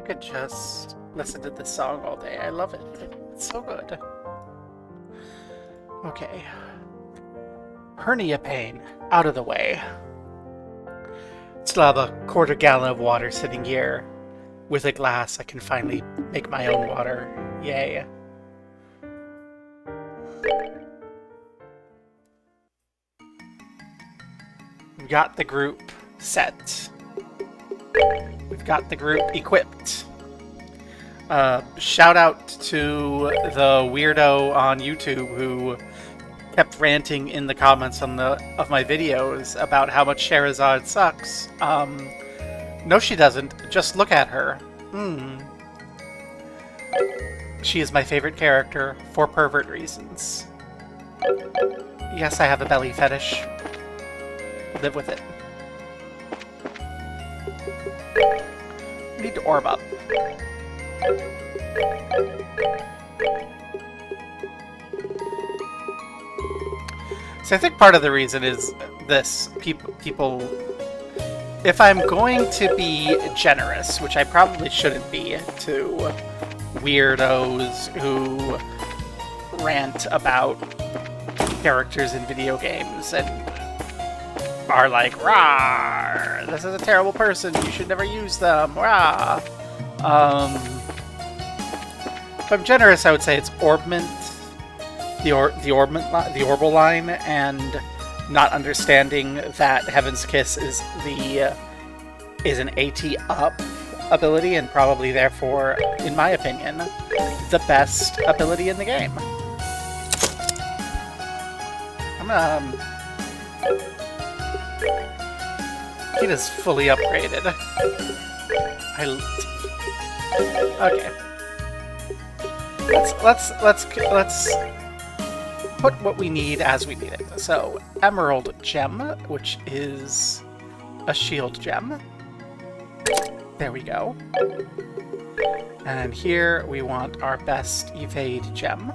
could just listen to this song all day. I love it. It's so good. Okay. Hernia pain. Out of the way. Still have a quarter gallon of water sitting here. With a glass, I can finally make my own water. Yay. We've got the group set. We've got the group equipped. Shout out to the weirdo on YouTube who kept ranting in the comments of my videos about how much Scheherazade sucks. No, she doesn't. Just look at her. She is my favorite character for pervert reasons. Yes, I have a belly fetish. Live with it. Need to orb up. So I think part of the reason is this. People... If I'm going to be generous, which I probably shouldn't be to weirdos who rant about characters in video games and are like, "Rawr, this is a terrible person, you should never use them, rah." If I'm generous, I would say it's Orbment, the Orbal line, and not understanding that Heaven's Kiss is an AT up ability, and probably therefore, in my opinion, the best ability in the game. It is fully upgraded. Okay. Let's put what we need as we need it. So, Emerald Gem, which is a shield gem. There we go. And here we want our best evade gem.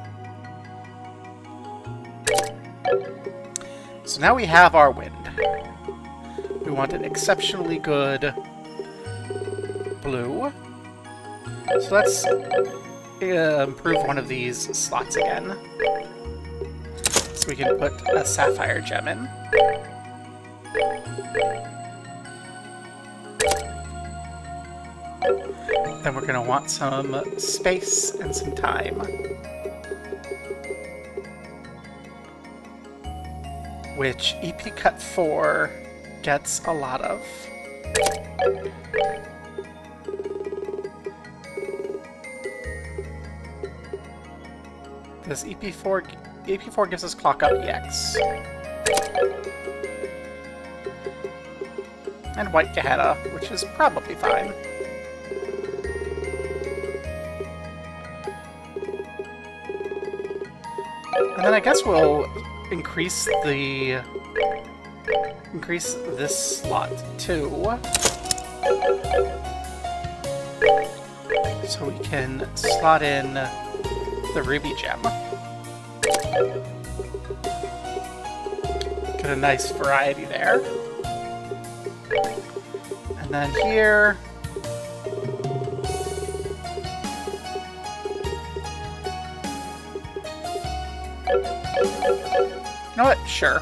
So now we have our wind. We want an exceptionally good blue. So let's improve one of these slots again. So we can put a sapphire gem in. Then we're going to want some space and some time. Which EP Cut 4 gets a lot of. Because EP4 gives us Clock Up EX. And White Gehenna, which is probably fine. And then I guess we'll increase this slot too. So we can slot in the ruby gem. Get a nice variety there. And then here... You know what? Sure.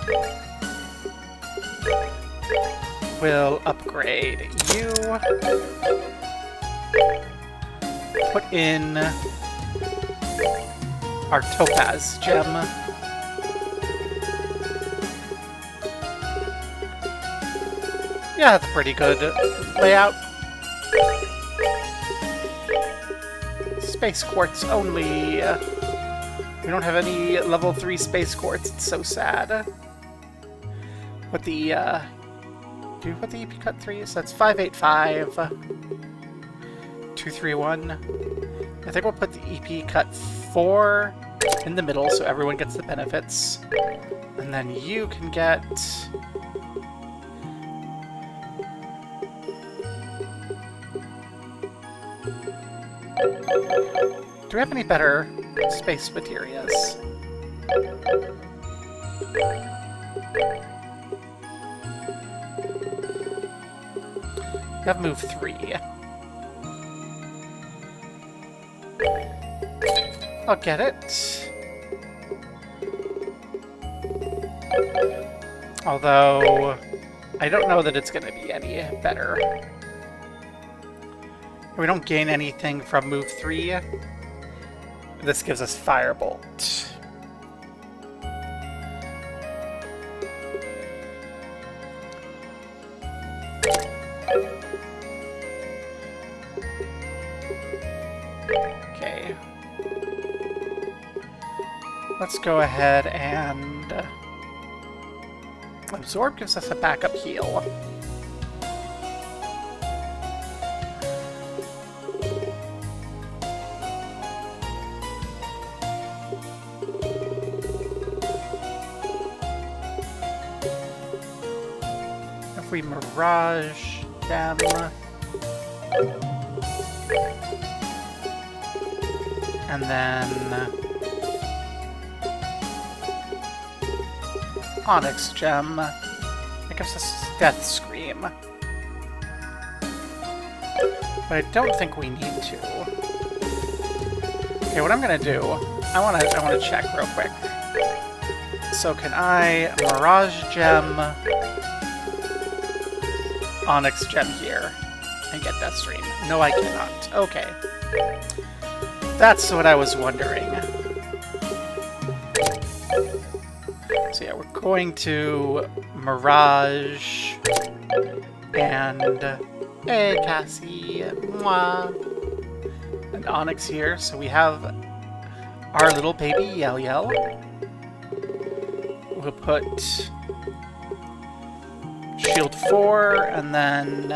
We'll upgrade you. Put in our topaz gem. Yeah, that's a pretty good layout. Space quartz only. We don't have any level 3 space quartz. It's so sad. What the do we put the EP Cut 3? So that's 585. 231. I think we'll put the EP Cut 4 in the middle so everyone gets the benefits. And then you can get... Do we have any better space materials? We have move 3. I'll get it. Although, I don't know that it's going to be any better. We don't gain anything from move 3. This gives us Firebolt. Okay. Let's go ahead and... Absorb gives us a backup heal. If we Mirage them... And then... Onyx Gem. That gives us Death Scream. But I don't think we need to. Okay, what I'm gonna do, I wanna check real quick. So can I Mirage Gem, Onyx Gem here, and get Death Stream? No, I cannot. Okay. That's what I was wondering. So yeah, we're going to Mirage and hey Cassie, mwah, and Onyx here. So we have our little baby Yell Yell. We'll put Shield 4 and then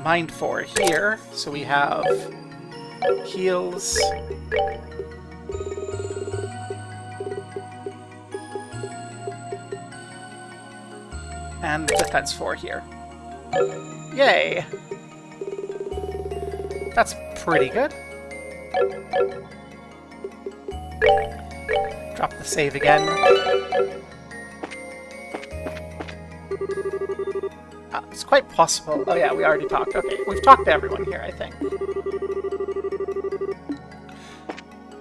Mind 4 here. So we have heals. And Defense 4 here. Yay! That's pretty good. Drop the save again. It's quite possible. Oh yeah, we already talked. Okay, we've talked to everyone here, I think.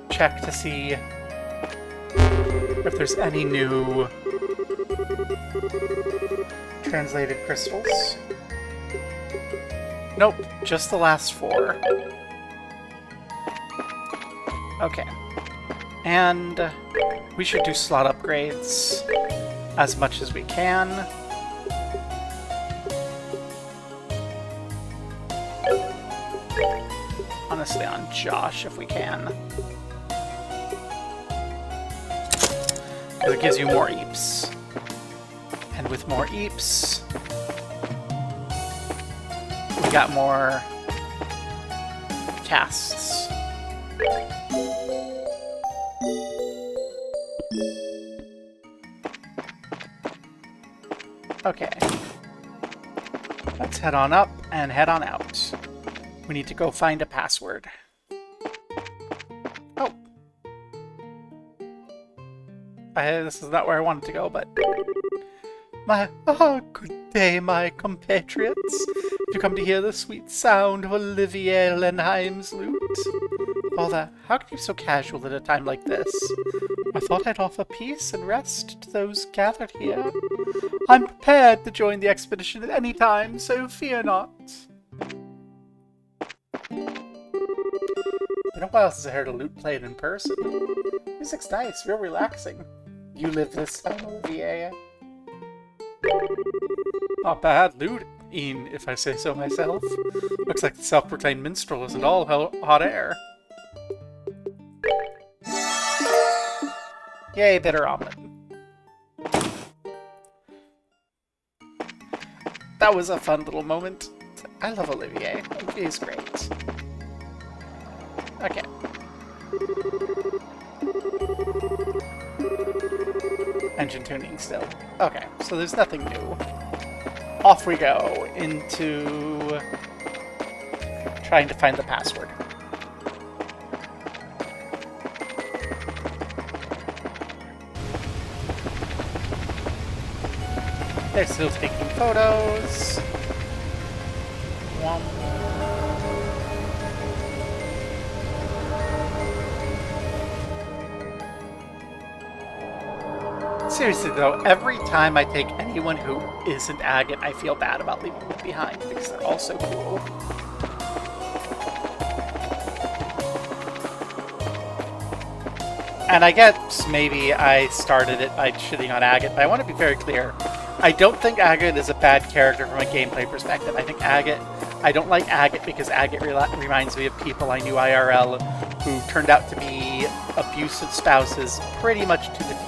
Check to see if there's any new translated crystals. Nope, just the last 4. Okay. And we should do slot upgrades as much as we can. Honestly, on Josh, if we can. Because it gives you more Eeps. And with more Eeps, we got more casts. Okay. Let's head on up and head on out. We need to go find a password. Oh. This is not where I wanted to go, but... good day, my compatriots. You come to hear the sweet sound of Olivier Lenheim's lute. Father, how can you be so casual at a time like this? I thought I'd offer peace and rest to those gathered here. I'm prepared to join the expedition at any time, so fear not. Been a while since I heard a lute played in person. Music's nice, real relaxing. You live this time, Olivier. Not bad looting, if I say so myself. Looks like the self-proclaimed minstrel isn't all hot air. Yay, bitter omelet. That was a fun little moment. I love Olivier. Olivier's great. Okay. Engine tuning still. Okay, so there's nothing new. Off we go into trying to find the password. They're still taking photos. Seriously though, every time I take anyone who isn't Agate, I feel bad about leaving them behind because they're all so cool. And I guess maybe I started it by shitting on Agate, but I want to be very clear. I don't think Agate is a bad character from a gameplay perspective. I don't like Agate because Agate reminds me of people I knew IRL who turned out to be abusive spouses pretty much to the T.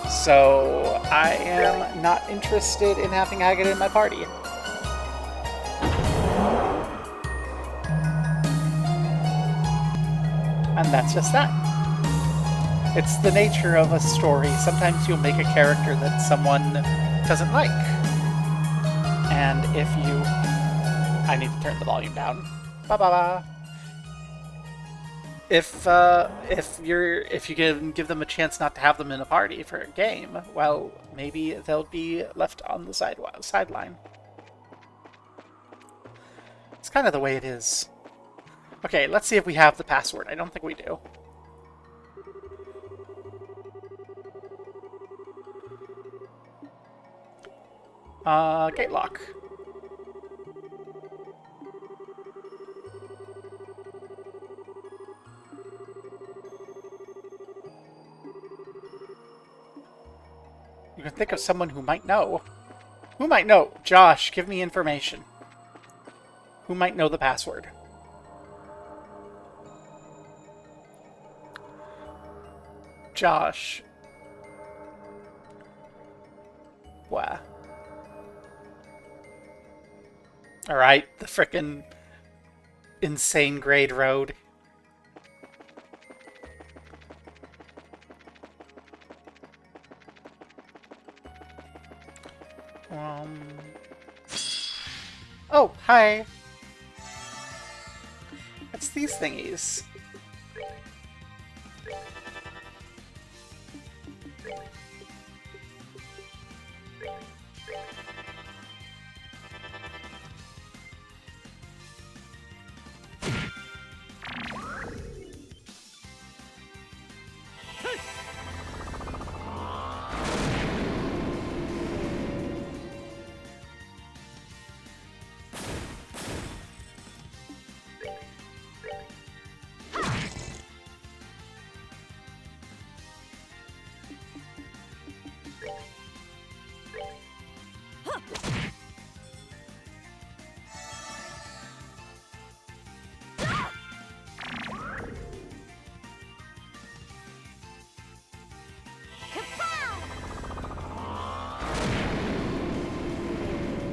So I am not interested in having Agate in my party. And that's just that. It's the nature of a story. Sometimes you'll make a character that someone doesn't like. And if you... I need to turn the volume down. Ba-ba-ba. If you can give them a chance not to have them in a party for a game, well, maybe they'll be left on the sideline. It's kind of the way it is. Okay, let's see if we have the password. I don't think we do. Gate lock. You can think of someone who might know. Who might know? Josh, give me information. Who might know the password? Josh. Wow. Alright, the frickin' insane grade road. Oh, hi. It's these thingies.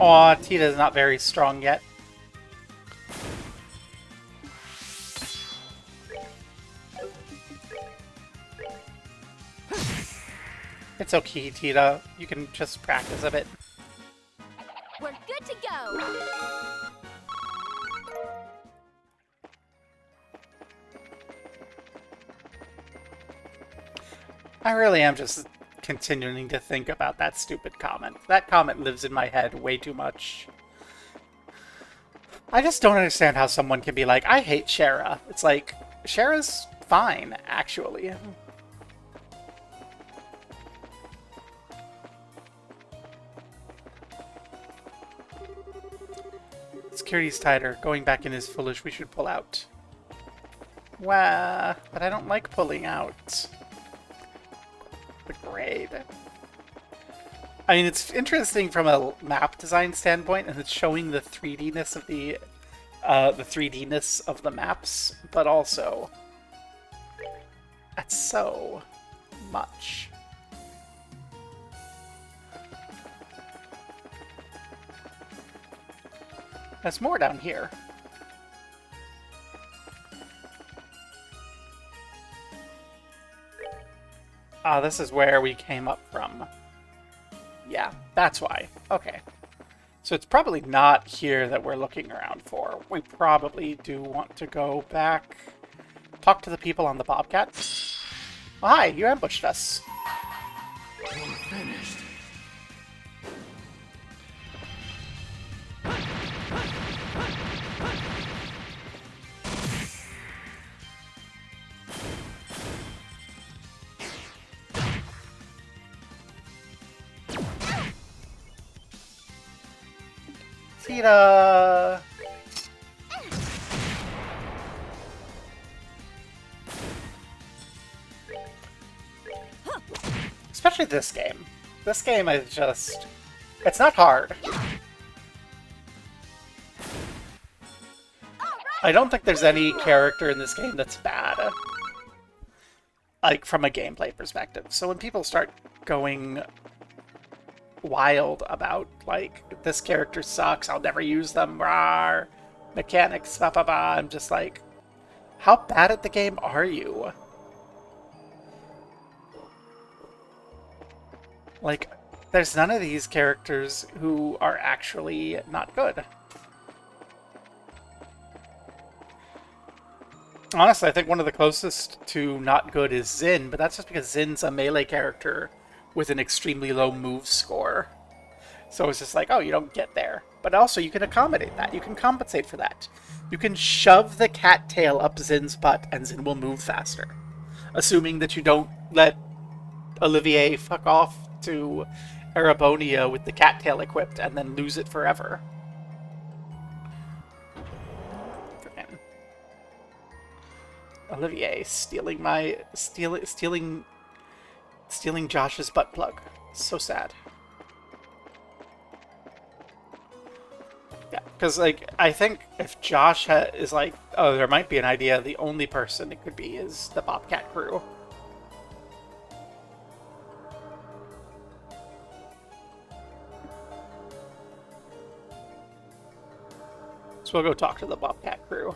Aw, Tita's not very strong yet. It's okay, Tita. You can just practice a bit. We're good to go! I really am just continuing to think about that stupid comment. That comment lives in my head way too much. I just don't understand how someone can be like, I hate Shara. It's like, Shara's fine, actually. Security's tighter. Going back in is foolish. We should pull out. Wah, but I don't like pulling out. The grade. I mean, it's interesting from a map design standpoint, and it's showing the 3D-ness of the 3D-ness of the maps, but also that's so much. There's more down here. Ah, this is where we came up from. Yeah, that's why. Okay. So it's probably not here that we're looking around for. We probably do want to go back, talk to the people on the Bobcat. Oh, hi, you ambushed us. You're finished. Tina! Especially this game. This game is just... It's not hard. I don't think there's any character in this game that's bad. Like, from a gameplay perspective. So when people start going wild about, like, this character sucks, I'll never use them, rawr, mechanics, blah, blah, blah, I'm just like, how bad at the game are you? Like, there's none of these characters who are actually not good. Honestly, I think one of the closest to not good is Xin, but that's just because Xin's a melee character with an extremely low move score. So it's just like, oh, you don't get there. But also, you can accommodate that. You can compensate for that. You can shove the cattail up Xin's butt, and Xin will move faster. Assuming that you don't let Olivier fuck off to Erebonia with the cattail equipped and then lose it forever. Olivier stealing my stealing Josh's butt plug. So sad. Yeah, because like I think if Josh is like, oh, there might be an idea. The only person it could be is the Bobcat crew. So we'll go talk to the Bobcat crew.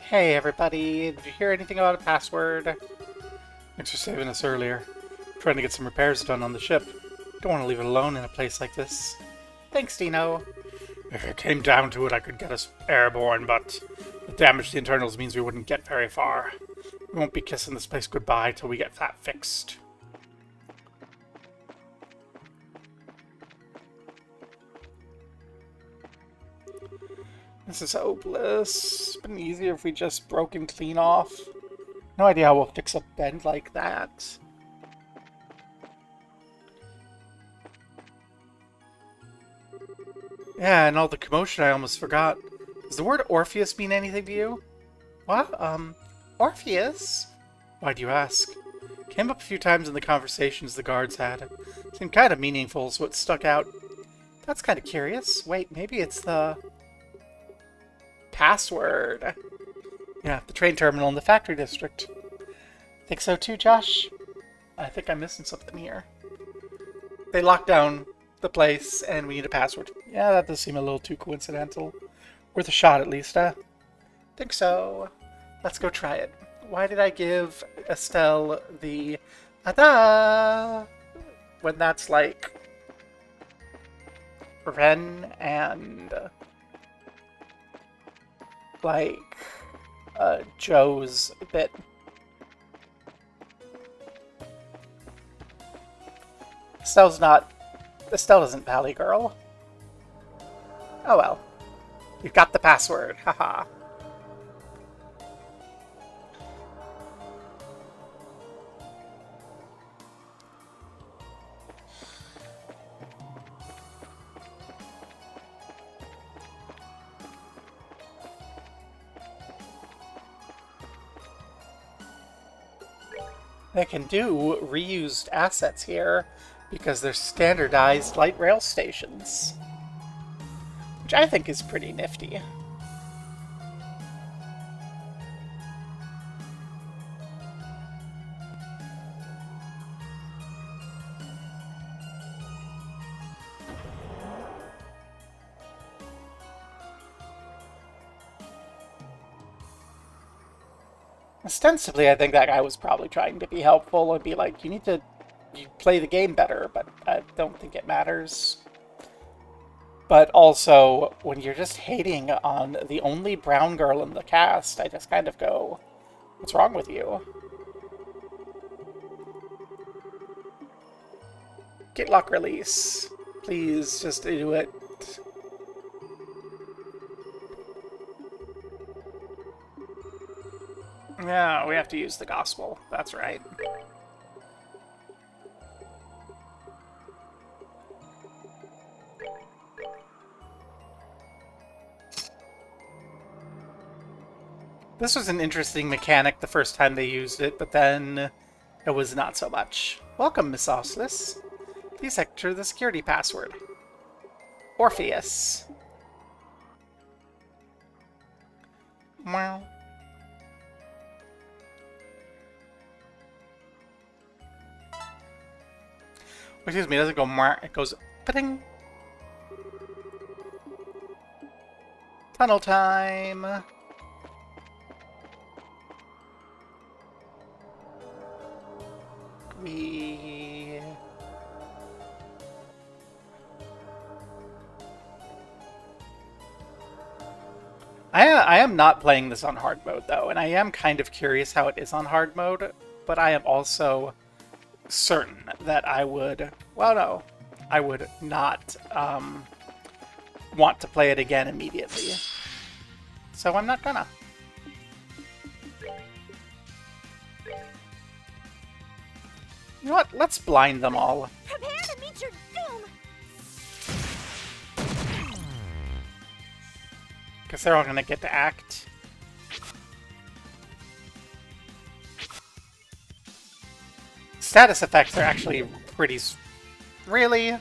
Hey everybody, did you hear anything about a password? Thanks for saving us earlier. Trying to get some repairs done on the ship. Don't want to leave it alone in a place like this. Thanks, Dino. If it came down to it, I could get us airborne, but the damage to the internals means we wouldn't get very far. We won't be kissing this place goodbye till we get that fixed. This is hopeless. It's been easier if we just broke him clean off. No idea how we'll fix a bend like that. Yeah, and all the commotion I almost forgot. Does the word Orpheus mean anything to you? What? Orpheus? Why do you ask? Came up a few times in the conversations the guards had. Seemed kind of meaningful, so it stuck out. That's kind of curious. Wait, maybe it's the... password. Yeah, the train terminal in the factory district. Think so too, Josh? I think I'm missing something here. They locked down the place, and we need a password. Yeah, that does seem a little too coincidental. Worth a shot, at least, huh? Think so. Let's go try it. Why did I give Estelle the Ada when that's like Ren and like Joe's bit? Estelle isn't Valley Girl. Oh well. We've got the password. Haha. They can do reused assets here because they're standardized light rail stations, which I think is pretty nifty. Ostensibly, I think that guy was probably trying to be helpful and be like, you play the game better, but I don't think it matters. But also, when you're just hating on the only brown girl in the cast, I just kind of go, what's wrong with you? Gate lock release. Please, just do it. Yeah, we have to use the gospel. That's right. This was an interesting mechanic the first time they used it, but then it was not so much. Welcome, Miss Oslis. Please enter the security password. Orpheus. Wow. Excuse me, it doesn't go mar, it goes pa-ding. Tunnel time. We... I am not playing this on hard mode, though, and I am kind of curious how it is on hard mode, but I am also certain that I would... Well, no. I would not want to play it again immediately. So I'm not gonna. You know what? Let's blind them all. Prepare to meet your doom! Because they're all gonna get to act. Status effects are actually pretty... Really?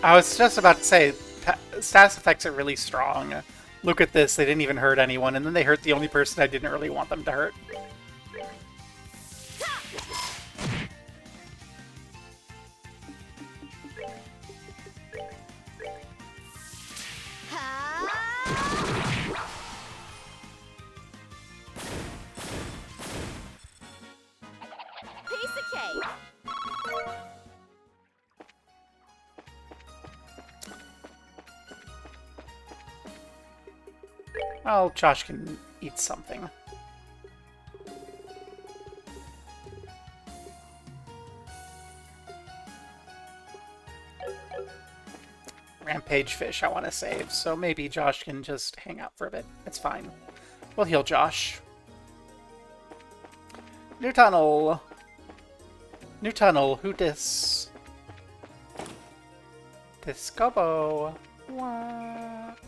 I was just about to say, status effects are really strong. Look at this, they didn't even hurt anyone, and then they hurt the only person I didn't really want them to hurt. Piece of cake. Well, Josh can eat something. Rampage fish I want to save, so maybe Josh can just hang out for a bit. It's fine. We'll heal Josh. New tunnel. New tunnel. Who dis? Discobo. What?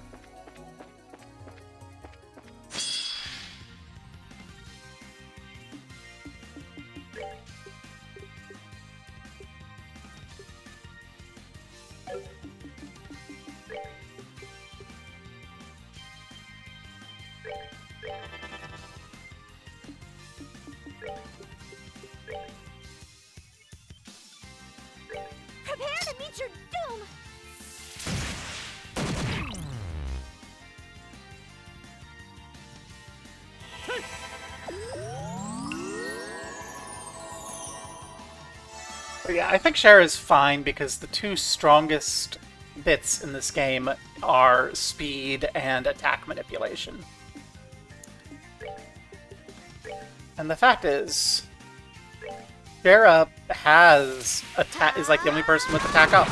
Prepare to meet your doom! But yeah, I think Shara is fine because the two strongest bits in this game are speed and attack manipulation. And the fact is, Shara has attack is like the only person with attack up.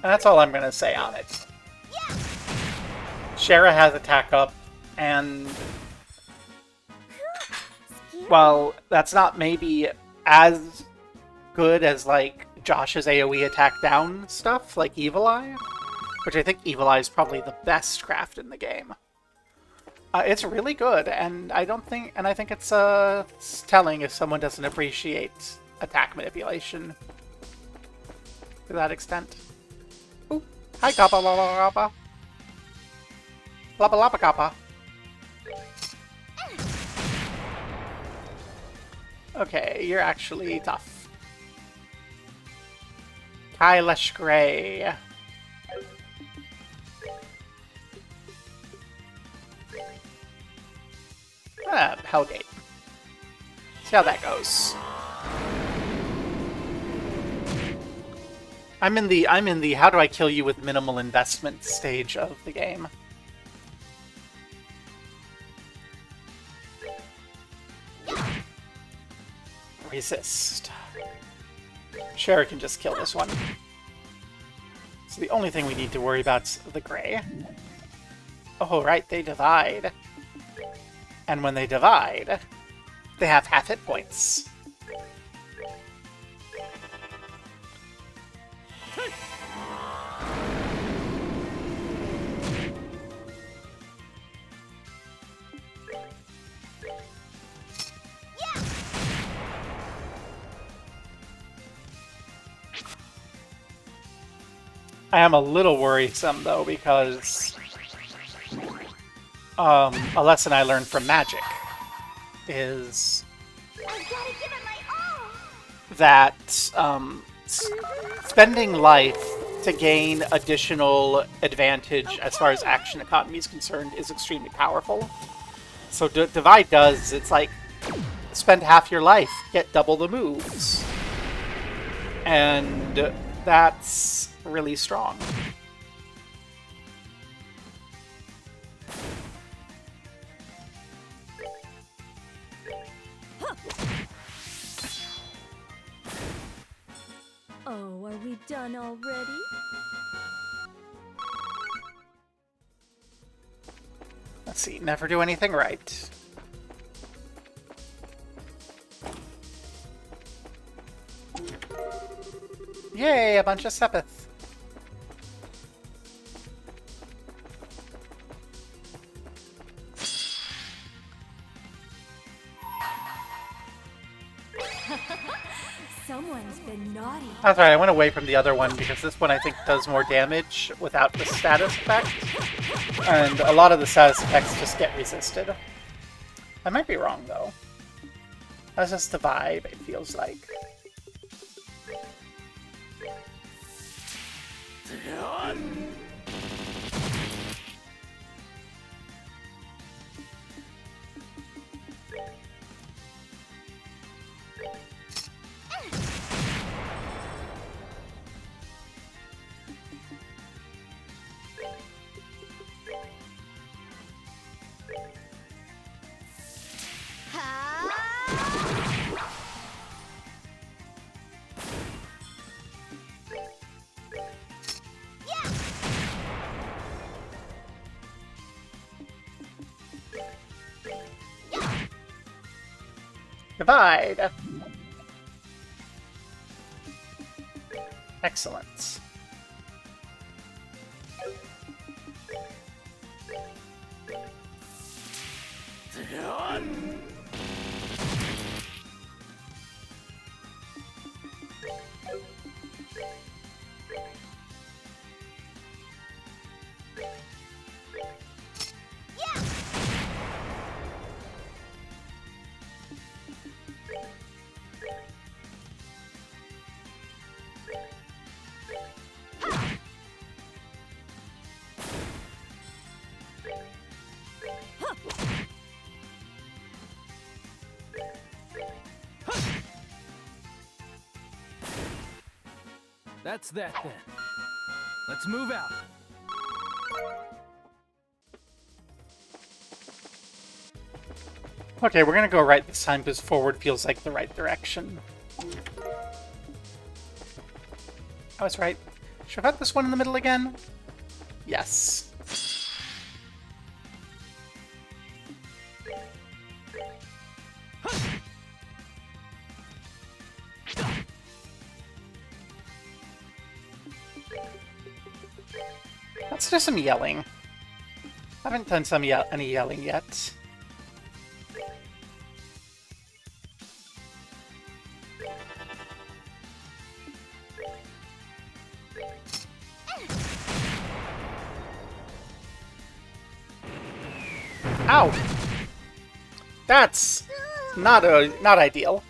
And that's all I'm gonna say on it. Shara has attack up, and well, that's not maybe as good as like Josh's AoE attack down stuff, like Evil Eye, which I think Evil Eye is probably the best craft in the game. It's really good, and I think it's telling if someone doesn't appreciate attack manipulation to that extent. Ooh, hi Kappa Lapa Kappa. Lapa Lapa Kappa. Okay, you're actually tough. Kylesh Gray. Hellgate. See how that goes. I'm in the how do I kill you with minimal investment stage of the game. Resist. Sure, can just kill this one. So the only thing we need to worry about is the gray. Oh, right, they divide. And when they divide, they have half hit points. I am a little worrisome, though, because a lesson I learned from Magic is I've gotta give it my all. that spending life to gain additional advantage as far as action economy is concerned is extremely powerful. So Divide does, it's like, spend half your life, get double the moves. And that's really strong. Oh, are we done already? Let's see, never do anything right. Yay, a bunch of Sepith. Someone's been naughty. That's right, I went away from the other one because this one I think does more damage without the status effect. And a lot of the status effects just get resisted. I might be wrong though. That's just the vibe, it feels like. Divide! Excellent. That's that then. Let's move out. Okay, we're gonna go right this time because forward feels like the right direction. I was right. Should I put this one in the middle again? Yes. Let's do some yelling. I haven't done any yelling yet. Ow! That's not ideal.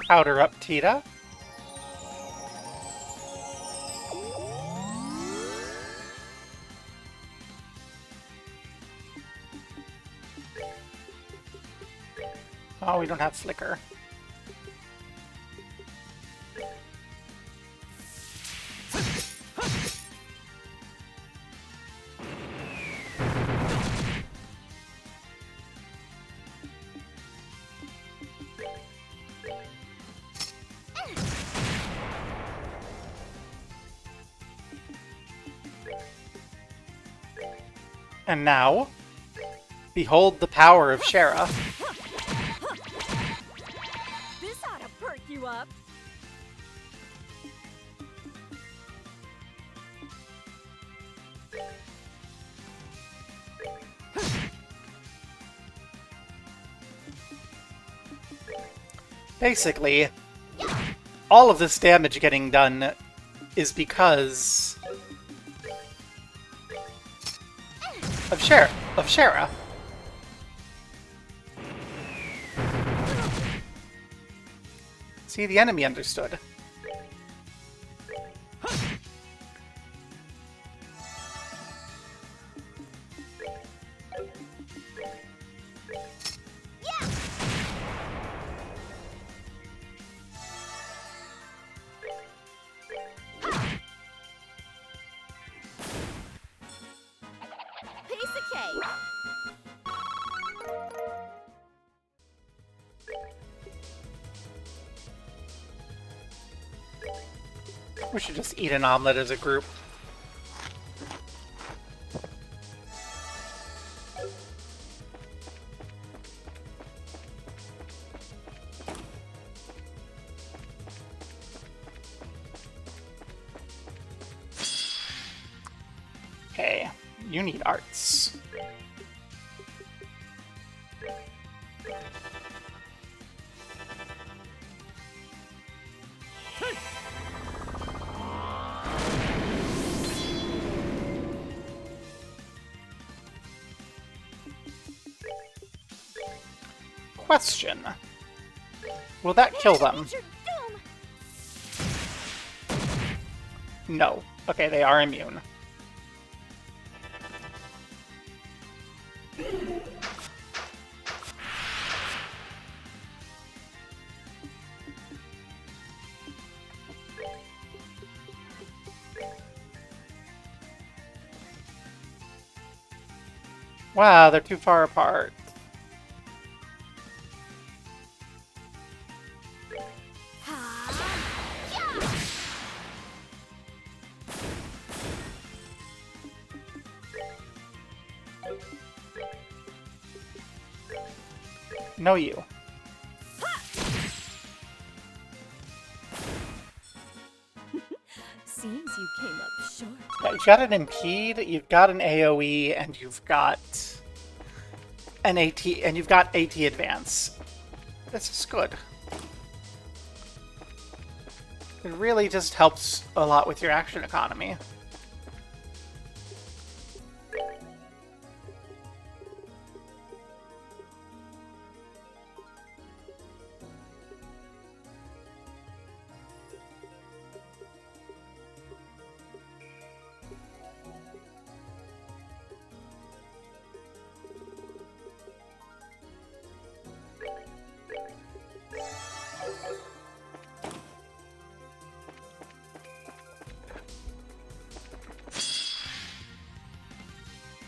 Powder up Tita. Oh, we don't have Flicker. And now, behold the power of Shara. This ought to perk you up. Basically, all of this damage getting done is because of Shara. See, the enemy understood. Piece of cake. We should just eat an omelet as a group. Okay, you need arts. Question. Will that kill them? It's your doom. No. Okay, they are immune. Wow, they're too far apart. No, you. Seems you came up short. Yeah, you've got an Impede, you've got an AoE, and you've got an AT, and you've got AT Advance. This is good. It really just helps a lot with your action economy.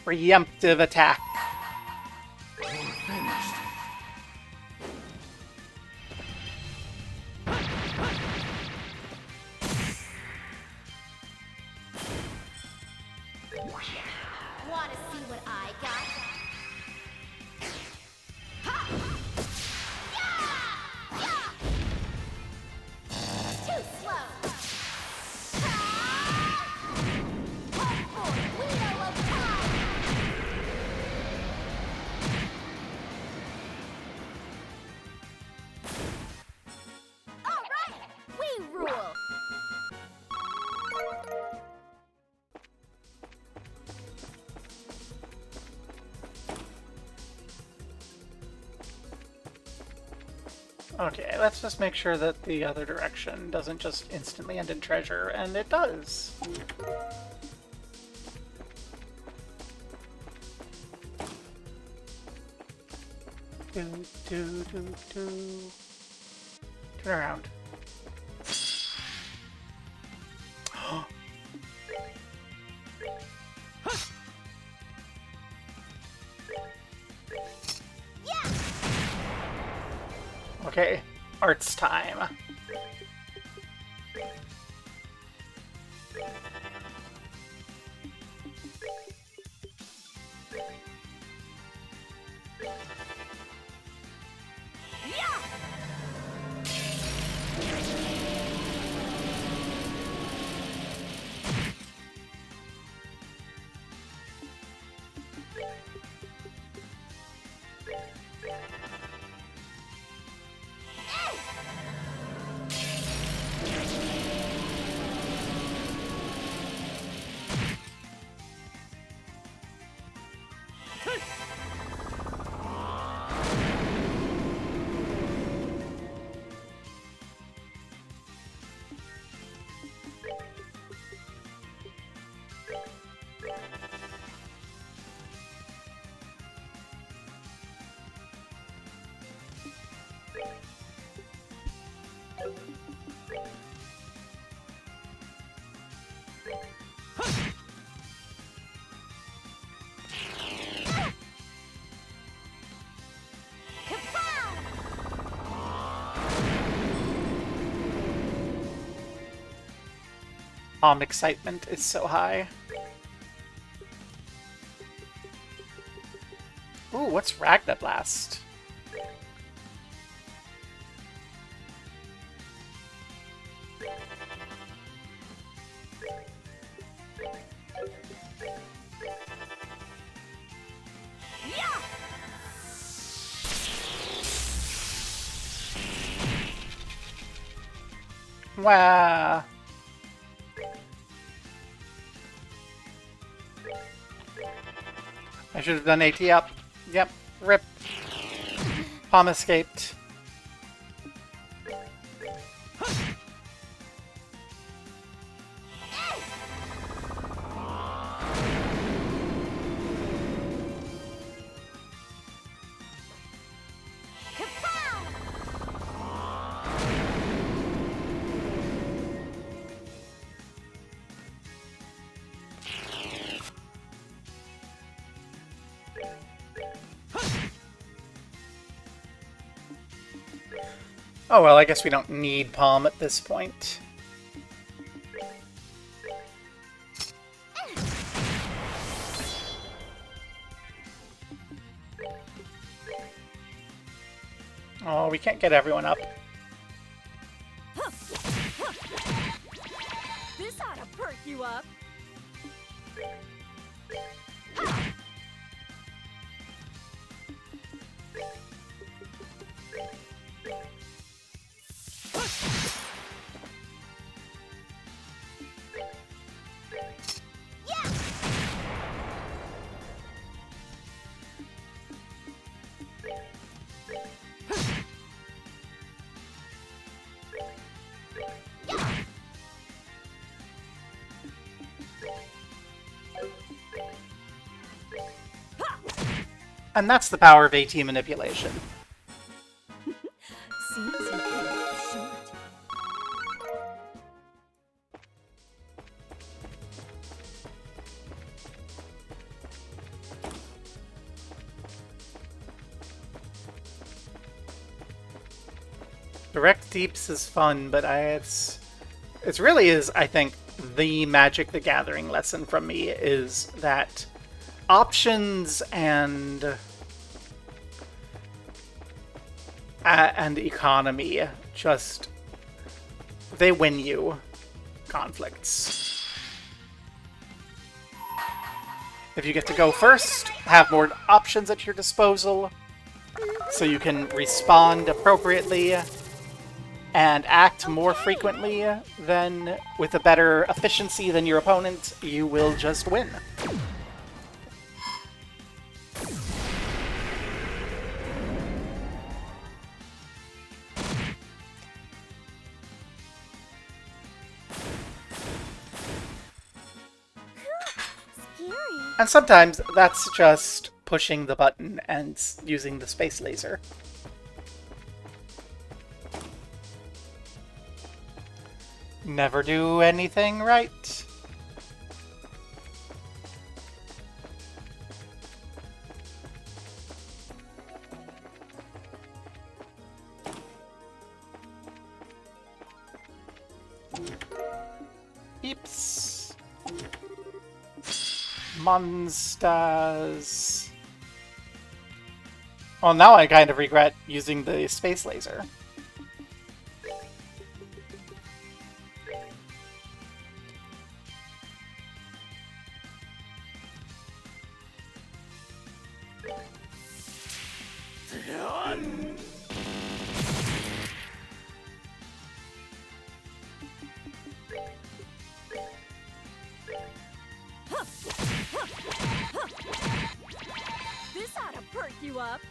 Preemptive attack. You're finished. Want to see what I got? Too slow. Wheel of time. All right, we rule. Okay, let's just make sure that the other direction doesn't just instantly end in treasure, and it does. Turn around. Okay, arts time. Excitement is so high. Ooh, what's Ragnablast? Wow. I should have done AT up. Yep. Rip. Palm escaped. Oh well, I guess we don't need Palm at this point. Oh, we can't get everyone up. This ought to perk you up. And that's the power of AT manipulation. Seems you came up short. Direct Deeps is fun, but it's really is, I think, the Magic the Gathering lesson from me is that options and economy just, they win you conflicts. If you get to go first, have more options at your disposal, so you can respond appropriately and act more frequently, then with a better efficiency than your opponent, you will just win. And sometimes that's just pushing the button and using the space laser. Never do anything right. Beeps. Monsters. Well, now I kind of regret using the space laser. This ought to perk you up.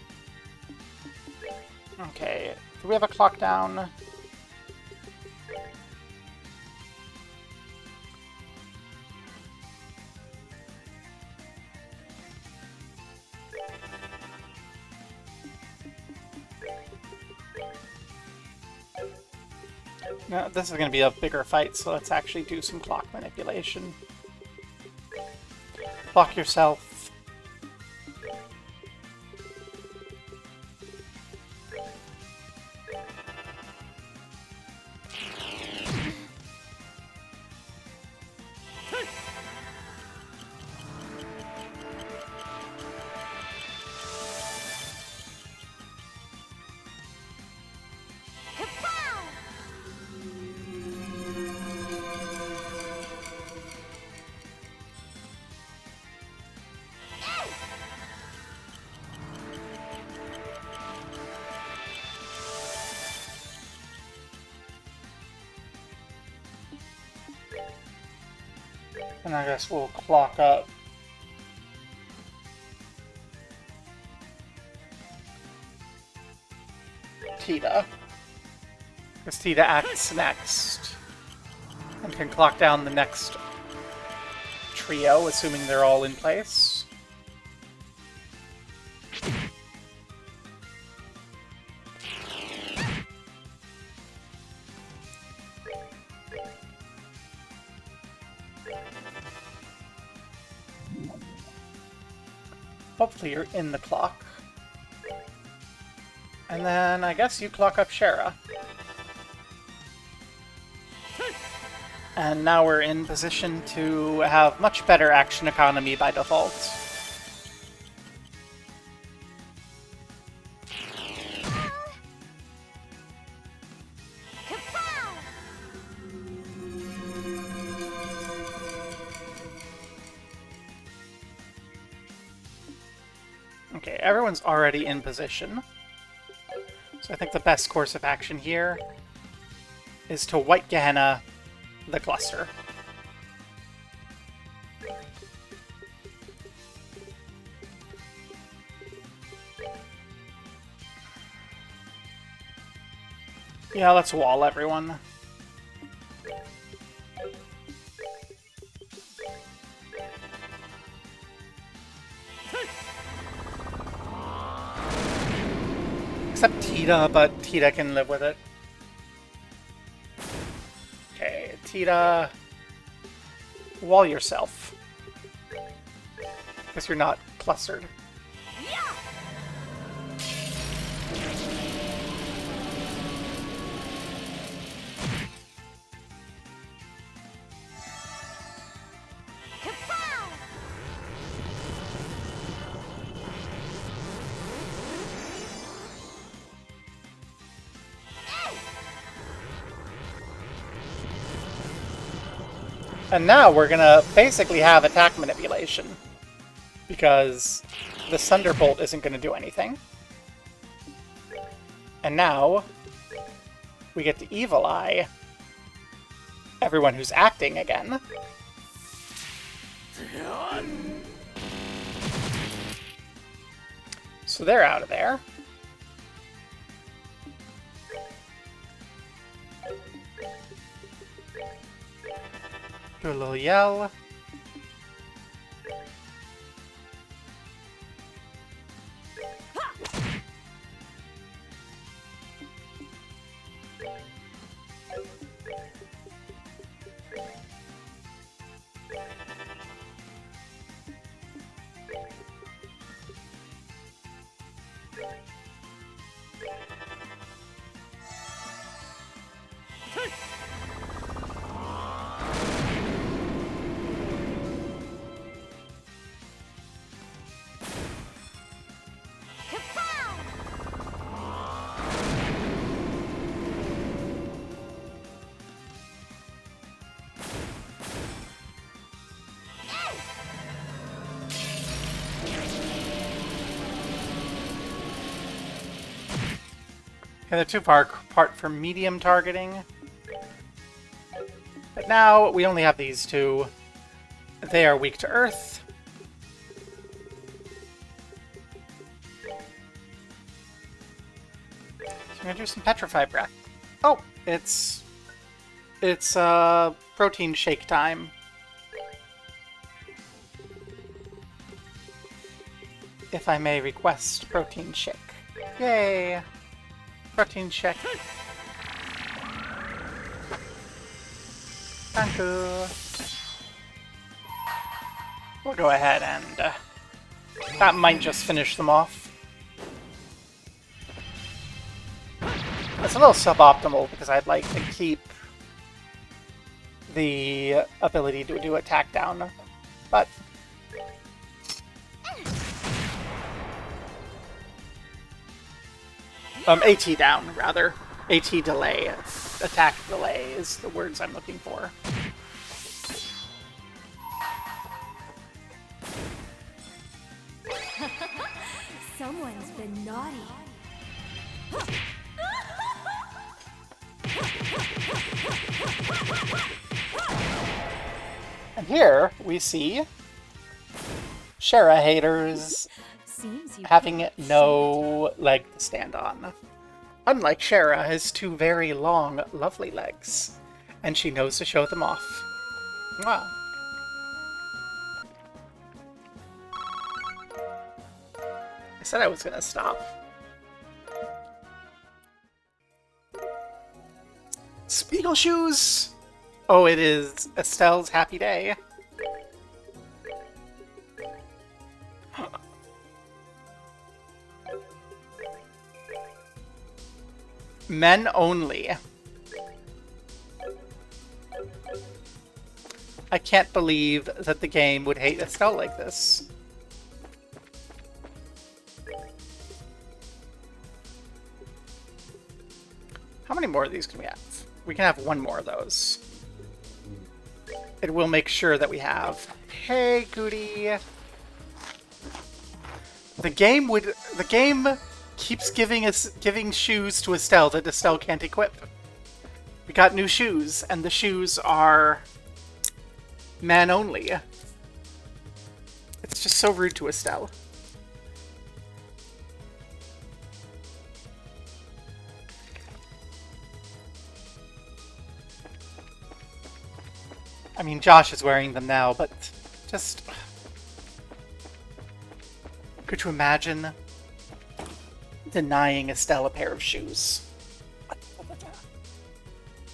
Okay, do we have a clock down? No, this is going to be a bigger fight, so let's actually do some clock manipulation. Clock yourself. And I guess we'll clock up. Tita. Because Tita acts next. And can clock down the next trio, assuming they're all in place. Hopefully you're in the clock. And then I guess you clock up Shara. And now we're in position to have much better action economy by default. Okay, everyone's already in position. So I think the best course of action here is to White Gehenna the cluster. Yeah, let's wall everyone. Except Tita, but Tita can live with it. Okay, Tita, wall yourself. Because you're not clustered. And now we're gonna basically have attack manipulation. Because the Thunderbolt isn't gonna do anything. And now we get to Evil Eye everyone who's acting again. So they're out of there. Do a little yell. they're too far apart for medium targeting. But now we only have these two. They are weak to earth. So I'm gonna do some Petrify Breath. Oh, it's protein shake time. If I may request protein shake. Yay! Protein shake. Thank you. We'll go ahead and that might just finish them off. It's a little suboptimal because I'd like to keep the ability to do attack down, but AT down, rather. AT delay. Attack delay is the words I'm looking for. Someone's been naughty. And here we see Shara haters Seems you having can't no leg to stand on. Unlike Shara, has two very long, lovely legs, and she knows to show them off. Wow. I said I was gonna stop. Spiegel shoes! Oh, it is Estelle's happy day. Men only. I can't believe that the game would hate Estelle like this. How many more of these can we have? We can have one more of those. It will make sure that we have. Hey, Goody. The game keeps giving shoes to Estelle that Estelle can't equip. We got new shoes, and the shoes are man only. It's just so rude to Estelle. I mean, Josh is wearing them now, but just... Could you imagine denying Estelle a pair of shoes?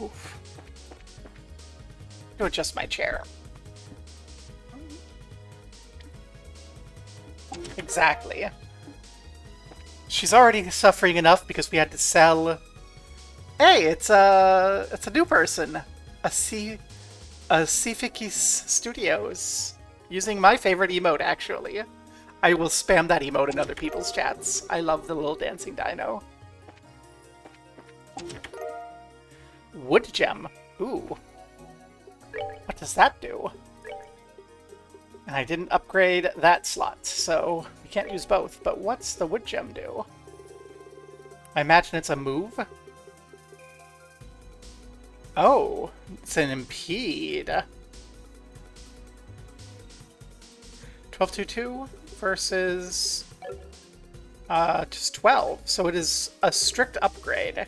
Oof. To adjust my chair. Exactly. She's already suffering enough because we had to sell... Hey, it's a new person. Sifikis Studios. Using my favorite emote, actually. I will spam that emote in other people's chats. I love the little dancing dino. Wood gem. Ooh. What does that do? And I didn't upgrade that slot, so we can't use both. But what's the wood gem do? I imagine it's a move? Oh, it's an impede. 1222 versus just 12. So it is a strict upgrade.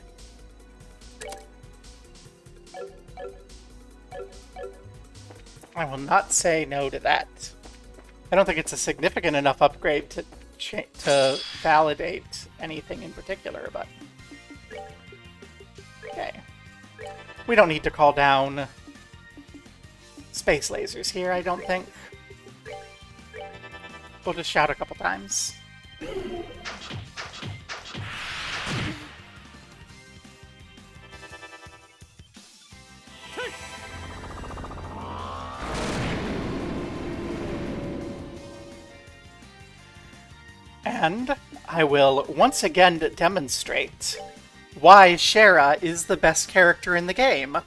I will not say no to that. I don't think it's a significant enough upgrade to validate anything in particular, but okay. We don't need to call down space lasers here, I don't think. We'll just shout a couple times. And I will once again demonstrate why Shara is the best character in the game.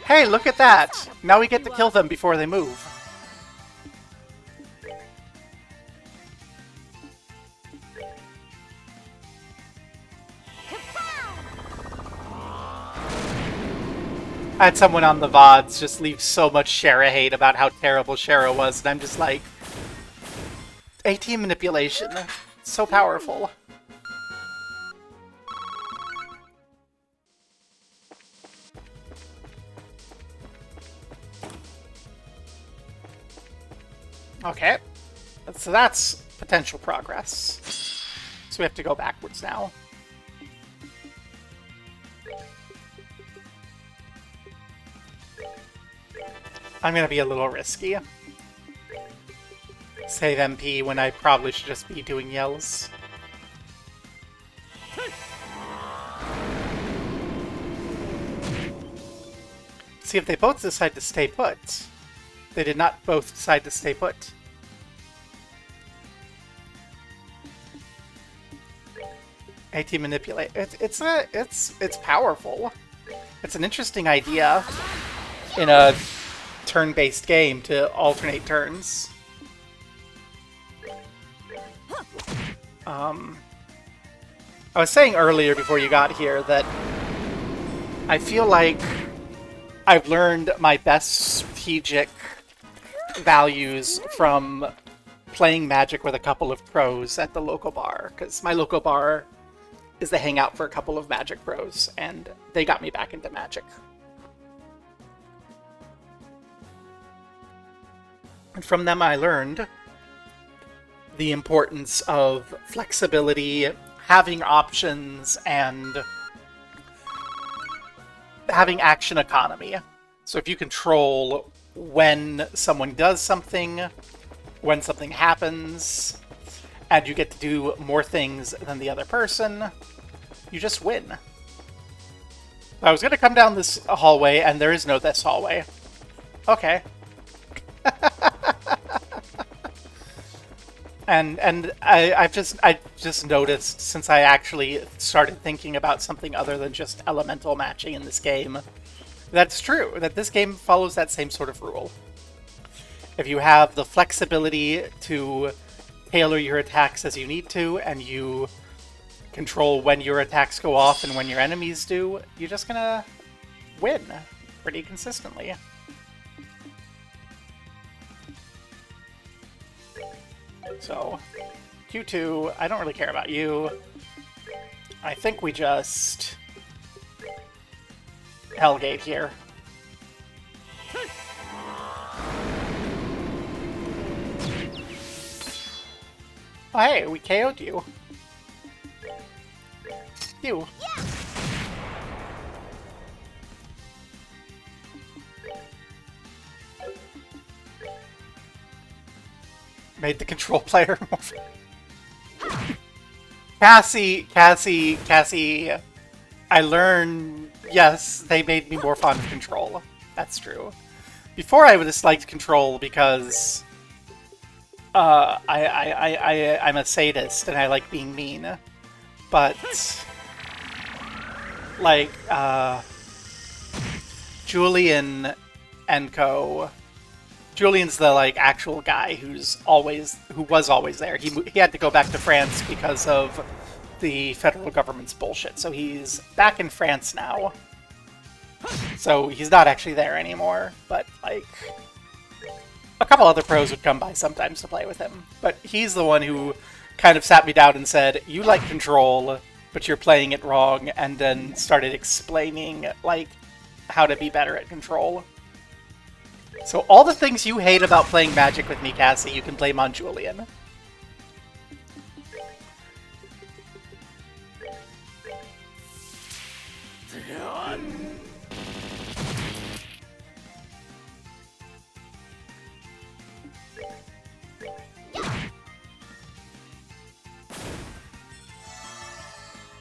Hey, look at that! Now we get to kill them before they move. I had someone on the VODs just leave so much Shara hate about how terrible Shara was, and I'm just like, AT manipulation, so powerful. Okay, so that's potential progress. So we have to go backwards now. I'm gonna be a little risky. Save MP when I probably should just be doing yells. See if they both decide to stay put. They did not both decide to stay put. AT manipulate. It's powerful. It's an interesting idea in a turn-based game to alternate turns. I was saying earlier before you got here that I feel like I've learned my best strategic values from playing Magic with a couple of pros at the local bar, because my local bar is the hangout for a couple of Magic pros, and they got me back into Magic. And from them I learned the importance of flexibility, having options, and having action economy. So if you control when someone does something, when something happens, and you get to do more things than the other person, you just win. I was going to come down this hallway, and there is no this hallway. Okay. And I just noticed, since I actually started thinking about something other than just elemental matching in this game, that's true, that this game follows that same sort of rule. If you have the flexibility to tailor your attacks as you need to, and you control when your attacks go off and when your enemies do, you're just gonna win pretty consistently. So, Q2, I don't really care about you. I think we just Hellgate here. Oh, hey, we KO'd you. You. Yeah. Made the control player more. Cassie, I learned, yes, they made me more fond of control. That's true. Before I would have disliked control because I'm a sadist and I like being mean. But like Julian and co. Julian's the like actual guy who was always there. He had to go back to France because of the federal government's bullshit. So he's back in France now. So he's not actually there anymore, but like a couple other pros would come by sometimes to play with him. But he's the one who kind of sat me down and said, "You like control, but you're playing it wrong," and then started explaining like how to be better at control. So all the things you hate about playing Magic with me, Cassie, you can blame on Julian.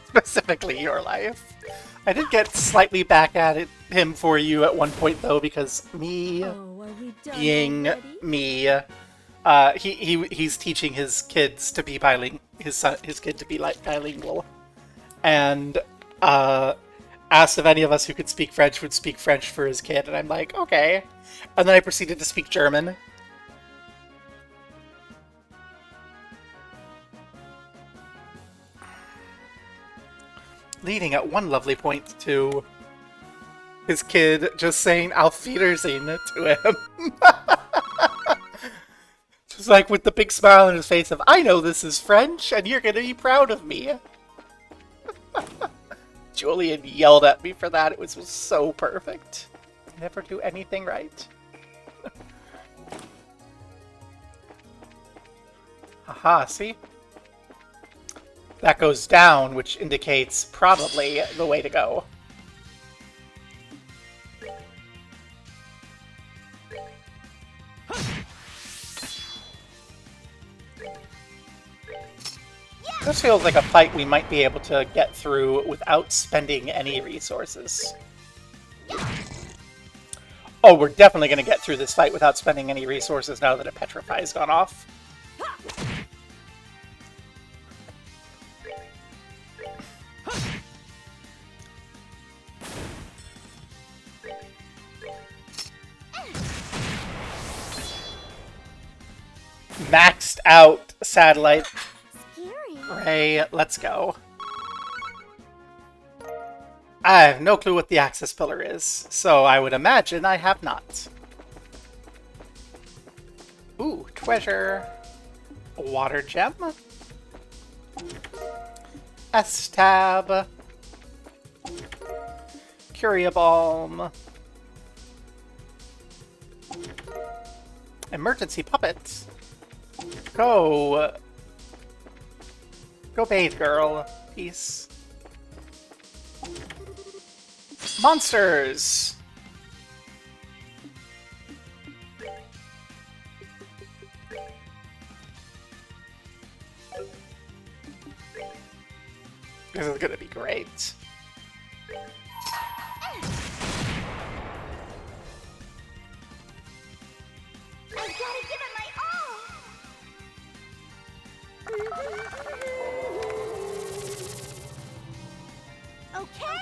Specifically your life. I did get slightly back at him for you at one point, though, because me being me, he's teaching his kids to be his kid to be like bilingual, and asked if any of us who could speak French would speak French for his kid, and I'm like, okay, and then I proceeded to speak German. Leading at one lovely point to his kid just saying Auf Wiedersehen to him. Just like with the big smile on his face of, I know this is French, and you're gonna be proud of me. Julian yelled at me for that. It was so perfect. Never do anything right. Haha, see? That goes down, which indicates probably the way to go. This feels like a fight we might be able to get through without spending any resources. Oh, we're definitely going to get through this fight without spending any resources now that a Petrify's gone off. Maxed out satellite Scary. Ray, let's go. I have no clue what the Axis Pillar is, so I would imagine I have not. Ooh, treasure. Water gem. S-tab. Curia Balm. Emergency puppet. Go. Go bathe, girl. Peace. Monsters! This is gonna be great. I've got to give it my all. Okay.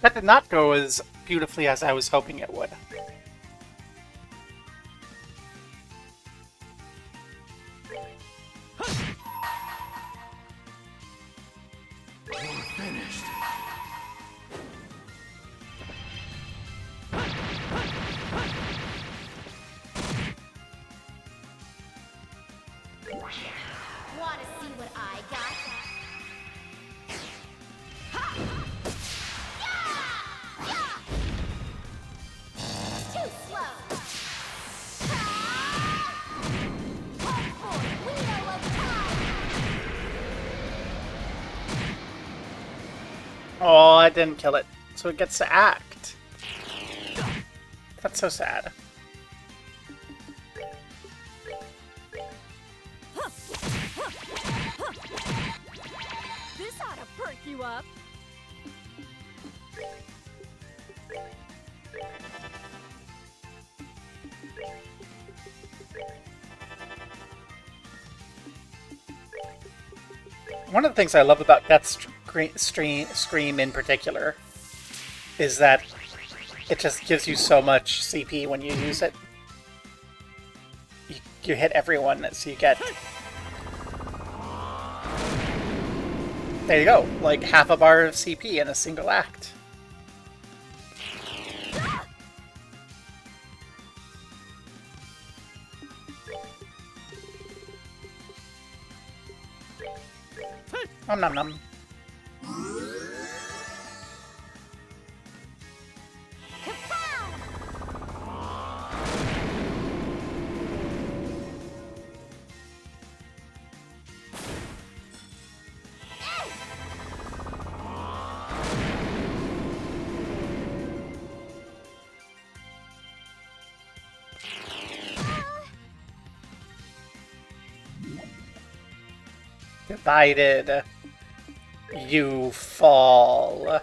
That did not go as beautifully as I was hoping it would. You're finished. Want to see what I got? Too slow. Wheel of time. Oh, I didn't kill it, so it gets to act. That's so sad. This ought to perk you up. One of the things I love about Death Scream in particular is that it just gives you so much CP when you use it. You hit everyone, so you get... There you go, like half a bar of CP in a single act. Nom nom nom. Divided. You fall.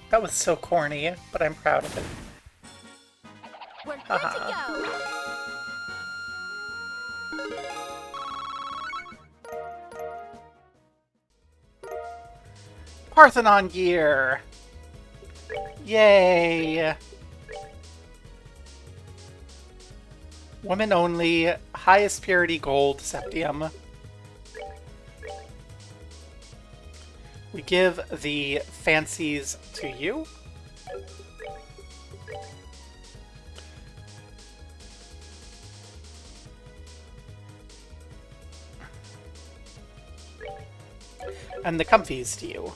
That was so corny, but I'm proud of it. We're good Haha. to go. Parthenon gear! Yay! Women only, highest purity gold septium. We give the fancies to you. And the comfies to you.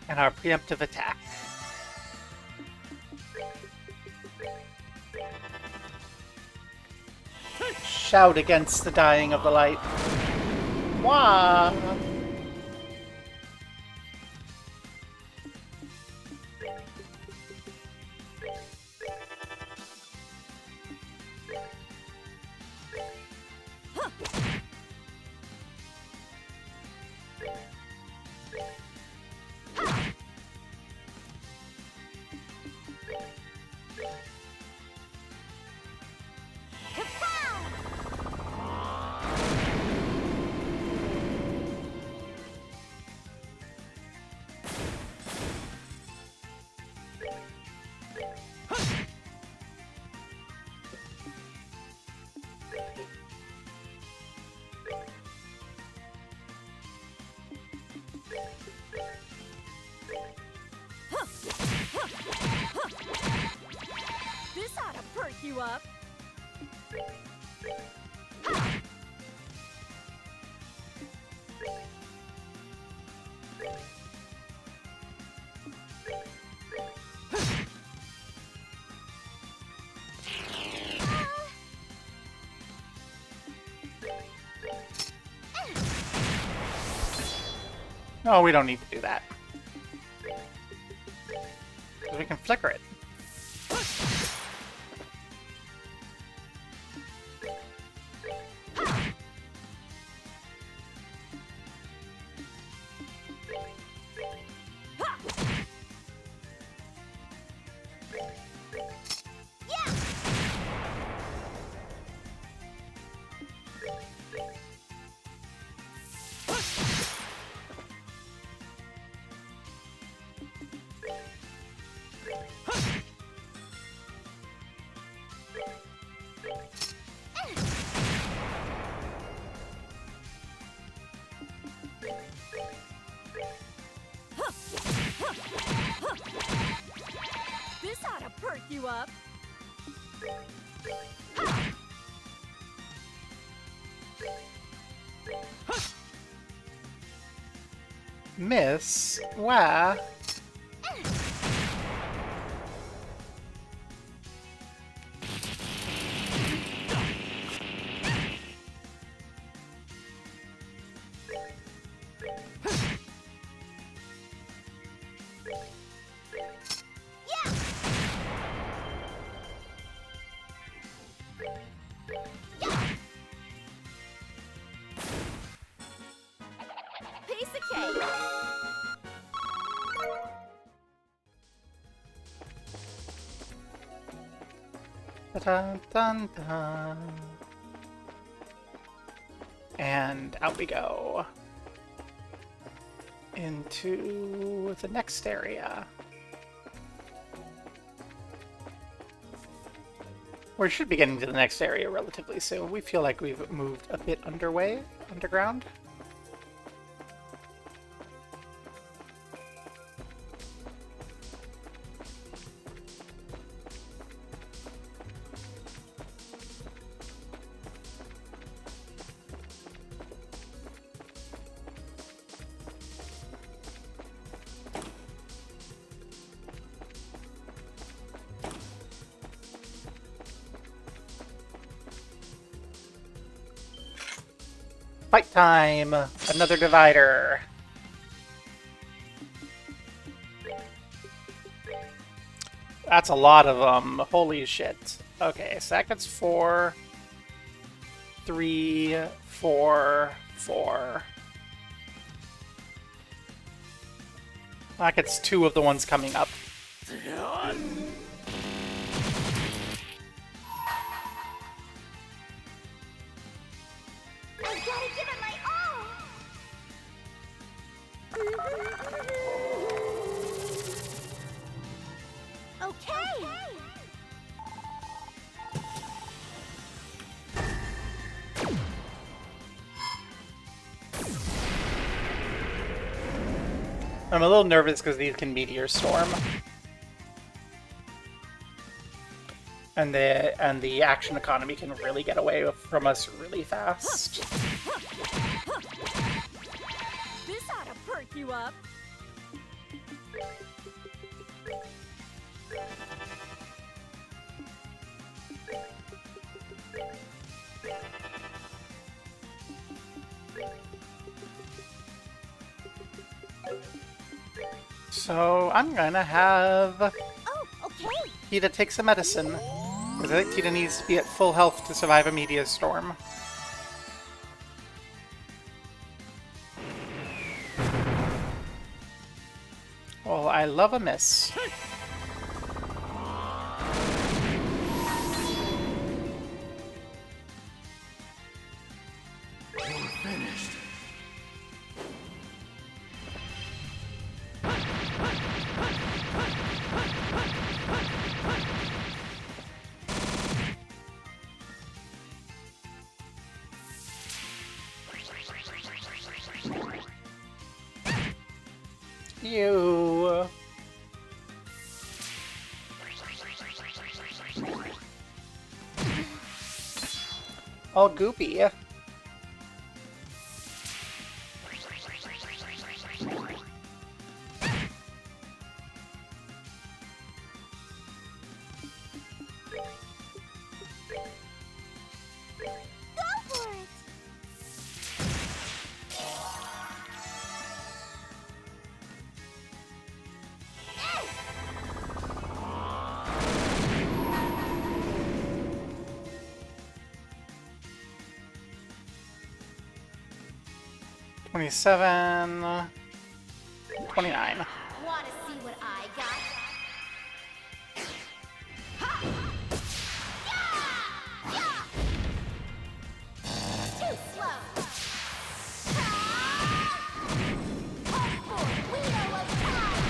And our preemptive attack. Shout against the dying of the light. Wah! This ought to perk you up. No, we don't need to do that. 'Cause we can flicker it. This ought to perk you up. Miss, wah. Piece of cake. Dun, dun, dun. And out we go. Into the next area. We should be getting to the next area relatively soon. We feel like we've moved a bit underground. Fight time! Another divider. That's a lot of them. Holy shit. Okay, so that gets 4, 3, 4, 4. That gets 2 of the ones coming up. I've gotta give it my all! Okay! I'm a little nervous because these can Meteor Storm. And the action economy can really get away from us really fast. This ought to perk you up! So I'm gonna have Oh, okay! Tita take some medicine. Because I think Tita needs to be at full health to survive a Meteor Storm. Well, I love a miss. You're finished. You. All goopy. Go for it! $27, $29. Wanna see what I got? Too slow! Hope for Wheel of Time!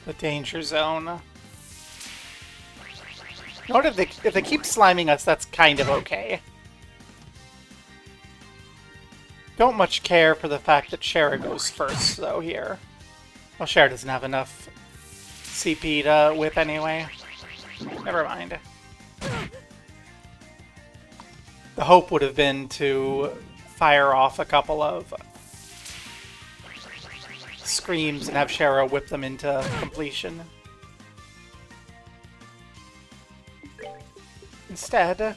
The danger zone. Note if they keep sliming us, that's kind of okay. Don't much care for the fact that Shara goes first, though, here. Well, Shara doesn't have enough CP to whip anyway. Never mind. The hope would have been to fire off a couple of screams and have Shara whip them into completion. Instead,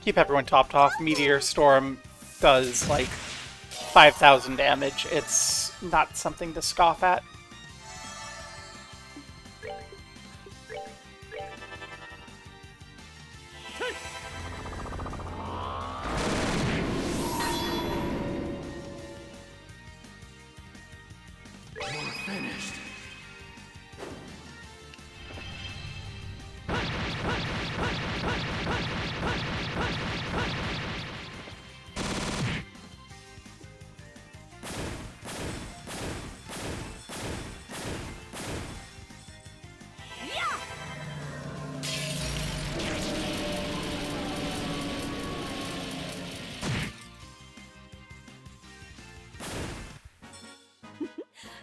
keep everyone topped off. Meteor Storm does like 5,000 damage. It's not something to scoff at. You're finished.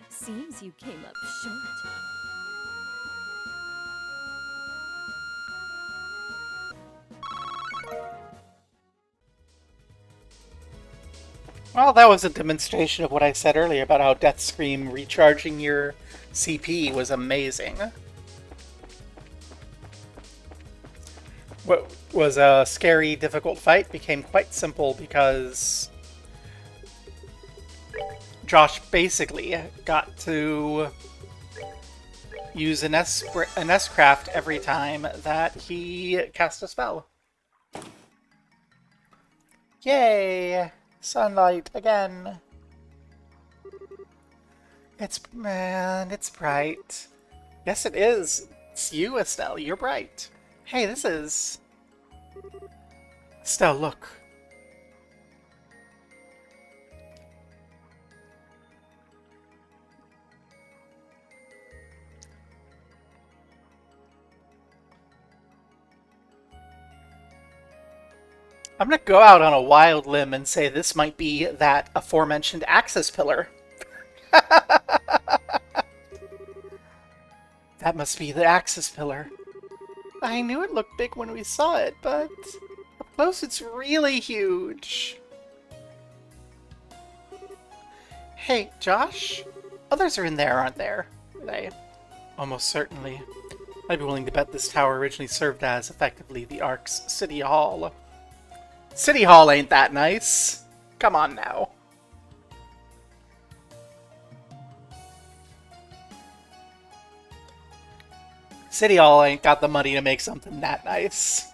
Seems you came up short. Well, that was a demonstration of what I said earlier about how Death Scream recharging your CP was amazing. What was a scary, difficult fight became quite simple because Josh basically got to use an S-craft every time that he cast a spell. Yay! Sunlight again. It's bright. Yes, it is. It's you, Estelle. You're bright. Hey, this is... Estelle, look. I'm gonna go out on a wild limb and say this might be that aforementioned access pillar. That must be the access pillar. I knew it looked big when we saw it, but up close it's really huge. Hey, Josh? Others are in there, aren't there? Are they? Almost certainly. I'd be willing to bet this tower originally served as, effectively, the Ark's City Hall. City Hall ain't that nice. Come on now. City Hall ain't got the money to make something that nice.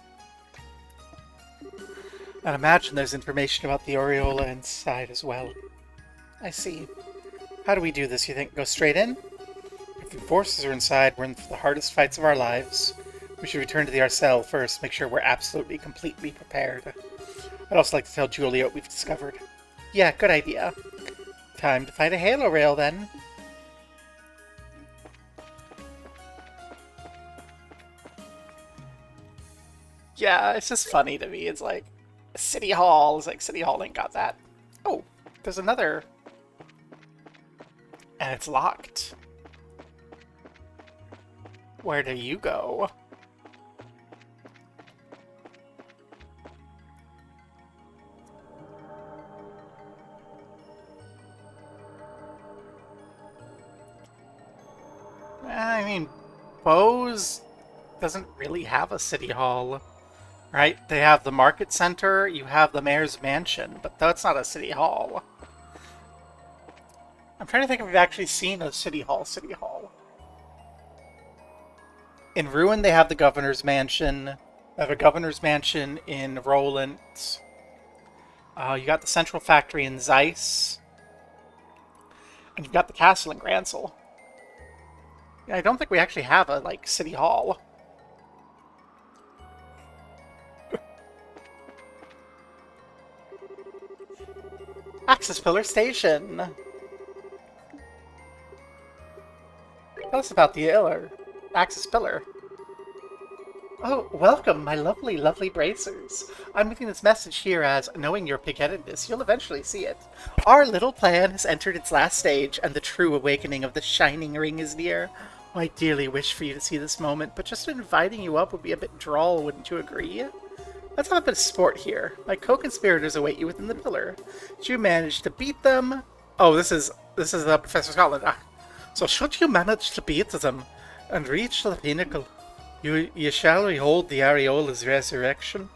I'd imagine there's information about the Aureola inside as well. I see. How do we do this, you think? Go straight in? If the forces are inside, we're in for the hardest fights of our lives. We should return to the Arcel first, make sure we're absolutely, completely prepared. I'd also like to tell Julia what we've discovered. Yeah, good idea. Time to fight a Halo Rail, then. Yeah, it's just funny to me. It's like, City Hall. It's like, City Hall ain't got that. Oh, there's another. And it's locked. Where do you go? I mean, Bose doesn't really have a city hall, right? They have the market center, you have the mayor's mansion, but that's not a city hall. I'm trying to think if we've actually seen a city hall. In Ruin, they have the governor's mansion. They have a governor's mansion in Roland. You got the central factory in Zeiss. And you've got the castle in Gransel. Yeah, I don't think we actually have a, like, city hall. Access Pillar Station! Tell us about the Access Pillar. Oh, welcome, my lovely, lovely bracers. I'm leaving this message here as, knowing your pig-headedness, you'll eventually see it. Our little plan has entered its last stage, and the true awakening of the Shining Ring is near. Oh, I dearly wish for you to see this moment, but just inviting you up would be a bit droll, wouldn't you agree? Let's have a bit of sport here. My co-conspirators await you within the pillar. Did you manage to beat them? Oh, this is Professor Scotland. Ah. So should you manage to beat them and reach the pinnacle, you shall behold the Aureola's resurrection.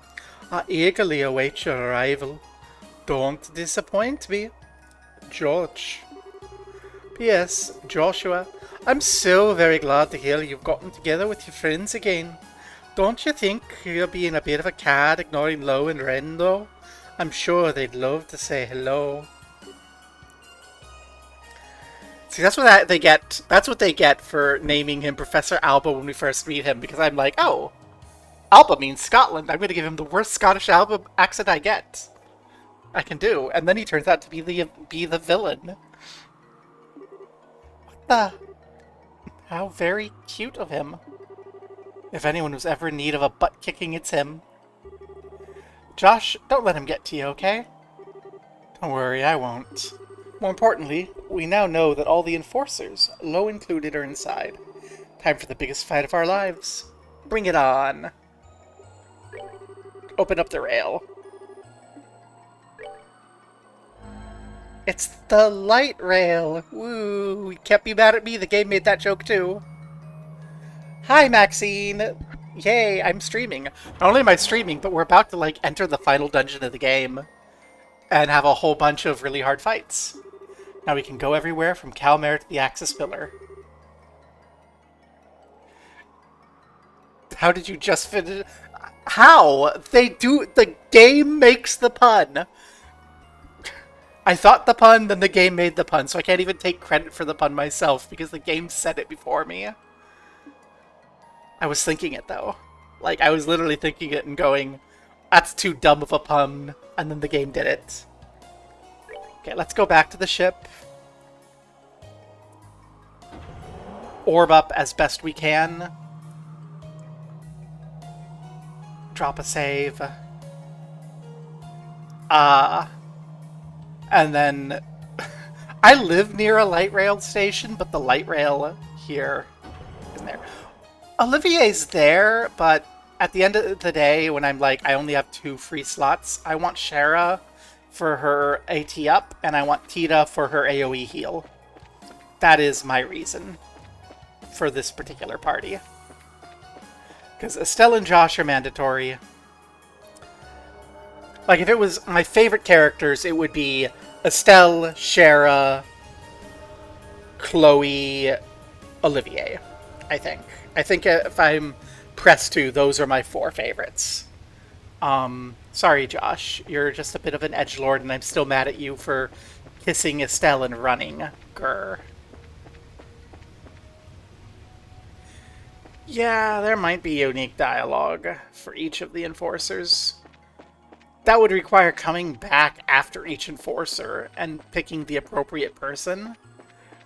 I eagerly await your arrival. Don't disappoint me. George. P.S. Joshua, I'm so very glad to hear you've gotten together with your friends again. Don't you think you're being a bit of a cad ignoring Lo and Ren, though? I'm sure they'd love to say hello. See, that's what they get. That's what they get for naming him Professor Alba when we first meet him. Because I'm like, oh, Alba means Scotland. I'm going to give him the worst Scottish Alba accent I can do. And then he turns out to be the villain. What the? How very cute of him. If anyone was ever in need of a butt kicking, it's him. Josh, don't let him get to you, okay? Don't worry, I won't. More importantly, we now know that all the enforcers, Lo included, are inside. Time for the biggest fight of our lives. Bring it on. Open up the rail. It's the light rail. Woo! You can't be mad at me. The game made that joke too. Hi, Maxine. Yay! I'm streaming. Not only am I streaming, but we're about to like enter the final dungeon of the game and have a whole bunch of really hard fights. Now we can go everywhere from Calmare to the Axis Pillar. How did you just finish? How? They do. The game makes the pun. I thought the pun, then the game made the pun, so I can't even take credit for the pun myself because the game said it before me. I was thinking it though. Like, I was literally thinking it and going, that's too dumb of a pun, and then the game did it. Okay, let's go back to the ship. Orb up as best we can. Drop a save. And then I live near a light rail station, but the light rail here isn't there. Olivier's there, but at the end of the day, when I'm like, I only have 2 free slots, I want Shara for her AT up, and I want Tita for her AoE heal. That is my reason for this particular party. Because Estelle and Josh are mandatory. Like, if it was my favorite characters, it would be Estelle, Shara, Chloe, Olivier, I think. I think if I'm pressed to, those are my 4 favorites. Sorry, Josh. You're just a bit of an edgelord, and I'm still mad at you for kissing Estelle and running. Grr. Yeah, there might be unique dialogue for each of the enforcers. That would require coming back after each enforcer and picking the appropriate person,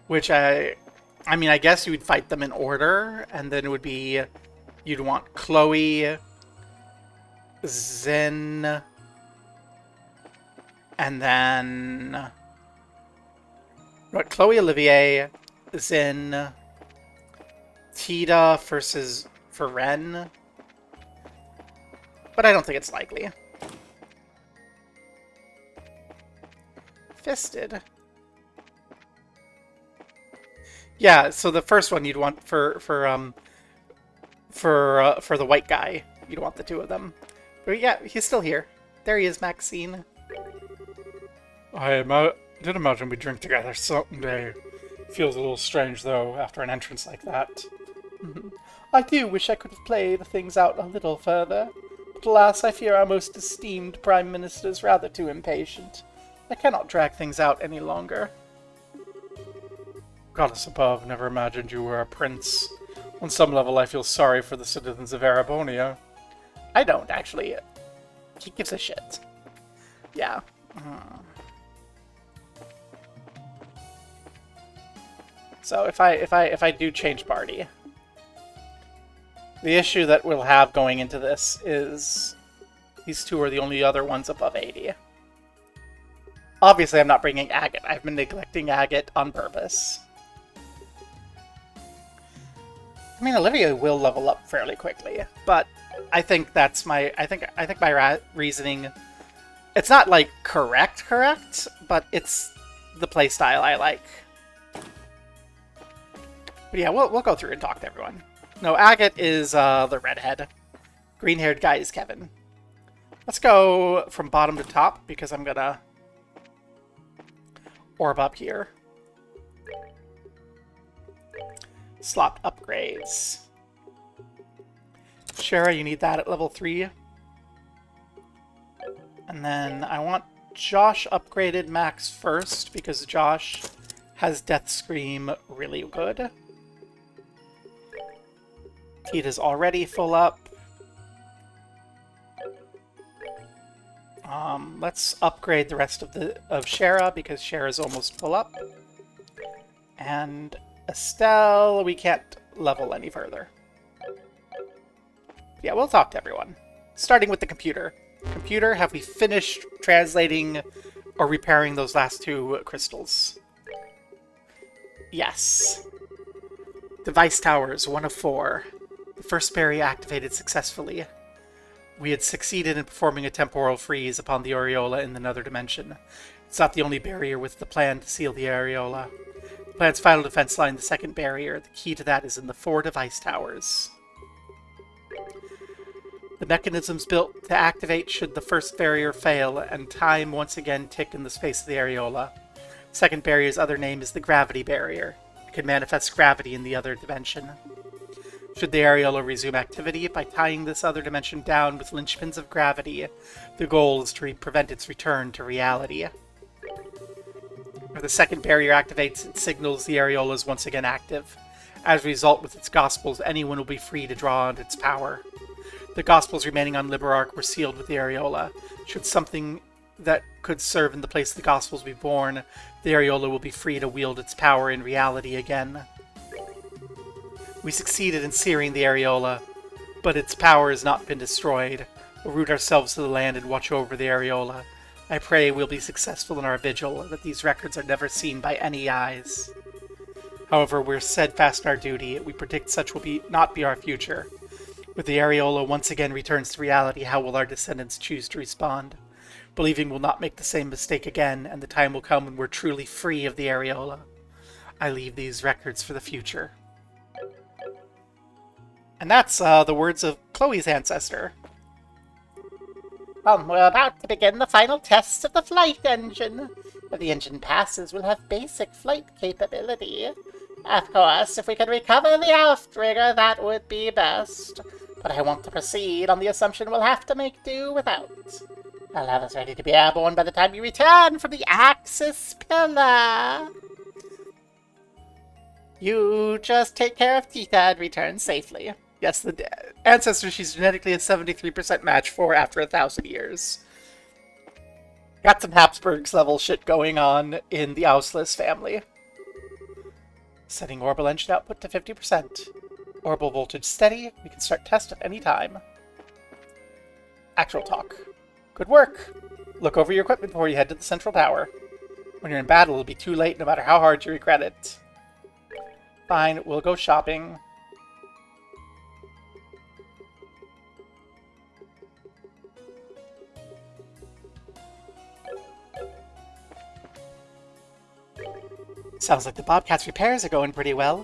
which I mean, I guess you would fight them in order, and then it would be, you'd want Chloe, Zen, and then, what, Chloe, Olivier, Zen, Tita versus Ren, but I don't think it's likely. Fisted. Yeah, so the first one you'd want for the white guy, you'd want the 2 of them. But yeah, he's still here. There he is, Maxine. I did imagine we'd drink together someday. Feels a little strange, though, after an entrance like that. I do wish I could have played things out a little further, but alas, I fear our most esteemed Prime Minister is rather too impatient. I cannot drag things out any longer. Goddess above, never imagined you were a prince. On some level, I feel sorry for the citizens of Erebonia. I don't, actually. He gives a shit. Yeah. So if I do change party, the issue that we'll have going into this is these 2 are the only other ones above 80. Obviously, I'm not bringing Agate. I've been neglecting Agate on purpose. I mean, Olivia will level up fairly quickly, but I think that's my... I think my reasoning... It's not, like, correct, but it's the playstyle I like. But yeah, we'll go through and talk to everyone. No, Agate is the redhead. Green-haired guy is Kevin. Let's go from bottom to top, because I'm gonna... orb up here. Slot upgrades. Shara, you need that at level 3. And then I want Josh upgraded max first, because Josh has Death Scream really good. Tita's already full up. Let's upgrade the rest of Shara, because Shara's almost full up. And Estelle, we can't level any further. Yeah, we'll talk to everyone. Starting with the computer. Computer, have we finished translating or repairing those last 2 crystals? Yes. Device towers, 1 of 4. The first berry activated successfully. We had succeeded in performing a temporal freeze upon the Aureola in the nether dimension. It's not the only barrier with the plan to seal the areola. The plan's final defense line, the second barrier. The key to that is in the 4 device towers. The mechanisms built to activate should the first barrier fail, and time once again tick in the space of the areola. The second barrier's other name is the gravity barrier. It can manifest gravity in the other dimension. Should the areola resume activity, by tying this other dimension down with linchpins of gravity, the goal is to prevent its return to reality. If the second barrier activates, it signals the areola is once again active. As a result, with its gospels, anyone will be free to draw on its power. The gospels remaining on Liberarch were sealed with the areola. Should something that could serve in the place of the gospels be born, the areola will be free to wield its power in reality again. We succeeded in searing the areola, but its power has not been destroyed. We'll root ourselves to the land and watch over the areola. I pray we'll be successful in our vigil, that these records are never seen by any eyes. However, we're steadfast in our duty. We predict such will not be our future. With the areola once again returns to reality, how will our descendants choose to respond? Believing we'll not make the same mistake again, and the time will come when we're truly free of the areola. I leave these records for the future. And that's the words of Chloe's ancestor. We're about to begin the final tests of the flight engine. If the engine passes, we'll have basic flight capability. Of course, if we can recover the outrigger, that would be best. But I want to proceed on the assumption we'll have to make do without. I'll have us ready to be airborne by the time you return from the Axis Pillar. You just take care of Tita and return safely. Yes, the ancestor she's genetically a 73% match for after 1,000 years. Got some Habsburgs level shit going on in the Auslis family. Setting orbital engine output to 50%. Orbital voltage steady. We can start test at any time. Actual talk. Good work. Look over your equipment before you head to the central tower. When you're in battle, it'll be too late no matter how hard you regret it. Fine, we'll go shopping. Sounds like the Bobcat's repairs are going pretty well.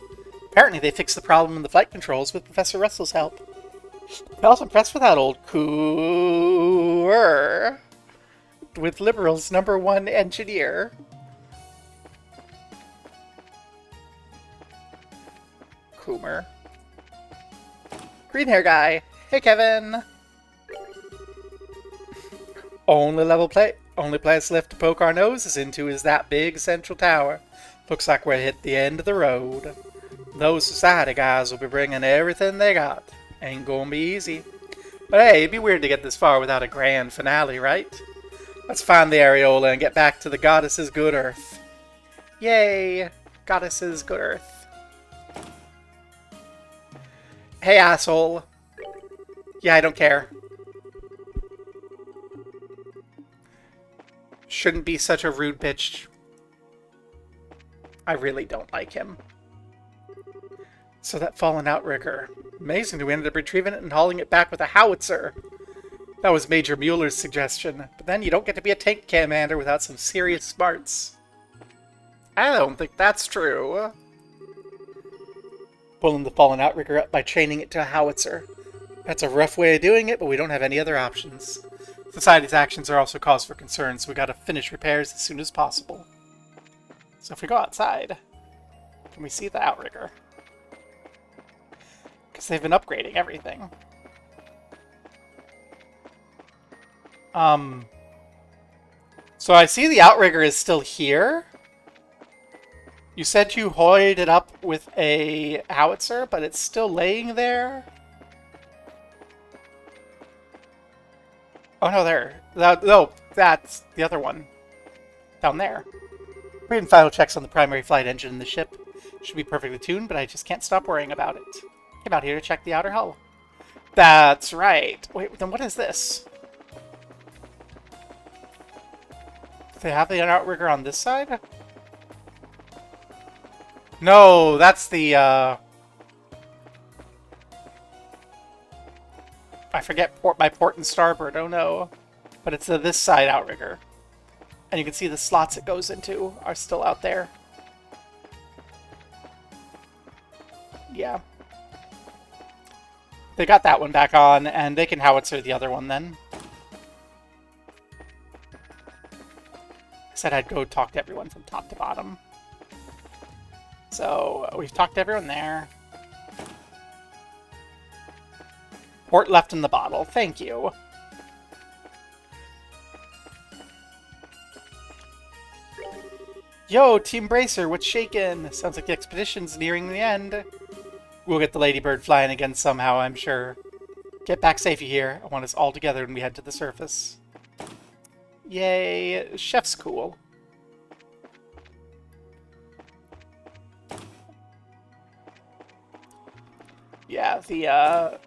Apparently they fixed the problem in the flight controls with Professor Russell's help. I was impressed with that old cooer. With Liberal's #1 engineer. Coomer. Green hair guy. Hey, Kevin. Only place left to poke our noses into is that big central tower. Looks like we're hit the end of the road. Those society guys will be bringing everything they got. Ain't gonna be easy. But hey, it'd be weird to get this far without a grand finale, right? Let's find the areola and get back to the goddess's good earth. Yay! Goddess's good earth. Hey, asshole. Yeah, I don't care. Shouldn't be such a rude bitch. I really don't like him. So that fallen outrigger. Amazing, we ended up retrieving it and hauling it back with a howitzer. That was Major Mueller's suggestion. But then you don't get to be a tank commander without some serious smarts. I don't think that's true. Pulling the fallen outrigger up by chaining it to a howitzer. That's a rough way of doing it, but we don't have any other options. Society's actions are also cause for concern, so we gotta finish repairs as soon as possible. So if we go outside, can we see the outrigger? Because they've been upgrading everything. So I see the outrigger is still here. You said you hoisted it up with a howitzer, but it's still laying there. Oh no, there. No, that's the other one. Down there. Completing final checks on the primary flight engine in the ship. Should be perfectly tuned, but I just can't stop worrying about it. Came out here to check the outer hull. That's right. Wait, then what is this? Do they have the outrigger on this side? No, that's the, I forget my port and starboard, oh no. But it's this side outrigger. And you can see the slots it goes into are still out there. Yeah. They got that one back on, and they can howitzer the other one then. I said I'd go talk to everyone from top to bottom. So, we've talked to everyone there. Port left in the bottle. Thank you. Yo, Team Bracer, what's shakin'? Sounds like the expedition's nearing the end. We'll get the Ladybird flying again somehow, I'm sure. Get back safely here. I want us all together when we head to the surface. Yay, Chef's cool. Yeah, the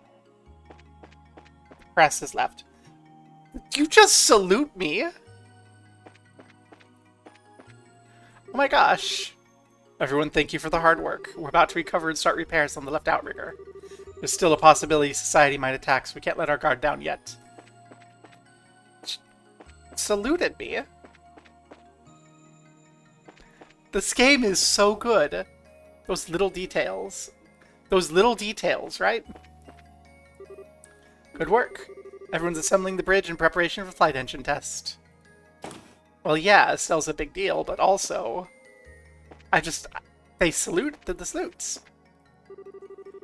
press is left. You just salute me? Oh my gosh. Everyone, thank you for the hard work. We're about to recover and start repairs on the left outrigger. There's still a possibility society might attack, so we can't let our guard down yet. Saluted me. This game is so good. Those little details. Those little details, right? Good work. Everyone's assembling the bridge in preparation for flight engine test. Well, yeah, Estelle's a big deal, but also... They did the salutes.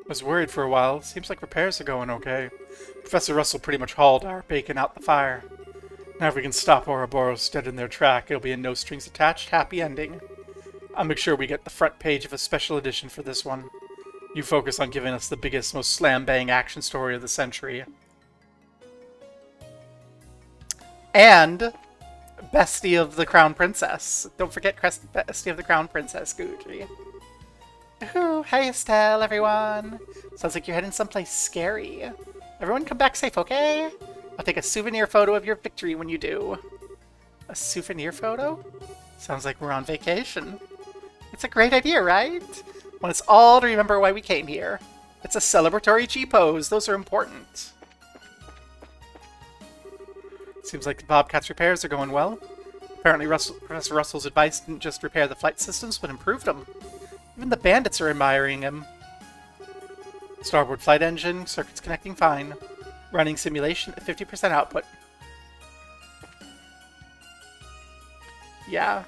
Was worried for a while. Seems like repairs are going okay. Professor Russell pretty much hauled our bacon out the fire. Now if we can stop Ouroboros dead in their track, it'll be a no strings attached happy ending. I'll make sure we get the front page of a special edition for this one. You focus on giving us the biggest, most slam-bang action story of the century. And Bestie of the Crown Princess. Don't forget Bestie of the Crown Princess, Gucci. Ooh, hey Estelle, everyone. Sounds like you're heading someplace scary. Everyone come back safe, okay? I'll take a souvenir photo of your victory when you do. A souvenir photo? Sounds like we're on vacation. It's a great idea, right? Want us all to remember why we came here. It's a celebratory G-pose. Those are important. Seems like the Bobcat's repairs are going well. Apparently Professor Russell's advice didn't just repair the flight systems, but improved them. Even the bandits are admiring him. Starboard flight engine, circuits connecting fine. Running simulation at 50% output. Yeah.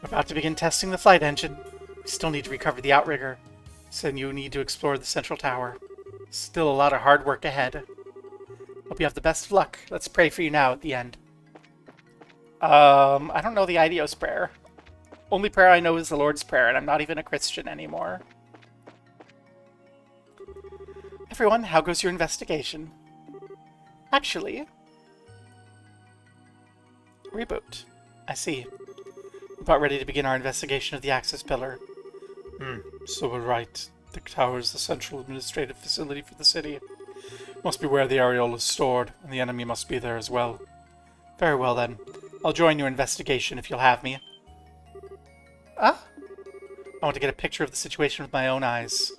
We're about to begin testing the flight engine. We still need to recover the outrigger. So you need to explore the central tower. Still a lot of hard work ahead. Hope you have the best of luck. Let's pray for you now at the end. I don't know the Idios prayer. Only prayer I know is the Lord's Prayer, and I'm not even a Christian anymore. Everyone, how goes your investigation? Actually... Reboot. I see. About ready to begin our investigation of the Axis Pillar. So we're right. The tower is the central administrative facility for the city. Must be where the areola is stored, and the enemy must be there as well. Very well then. I'll join your investigation if you'll have me. I want to get a picture of the situation with my own eyes.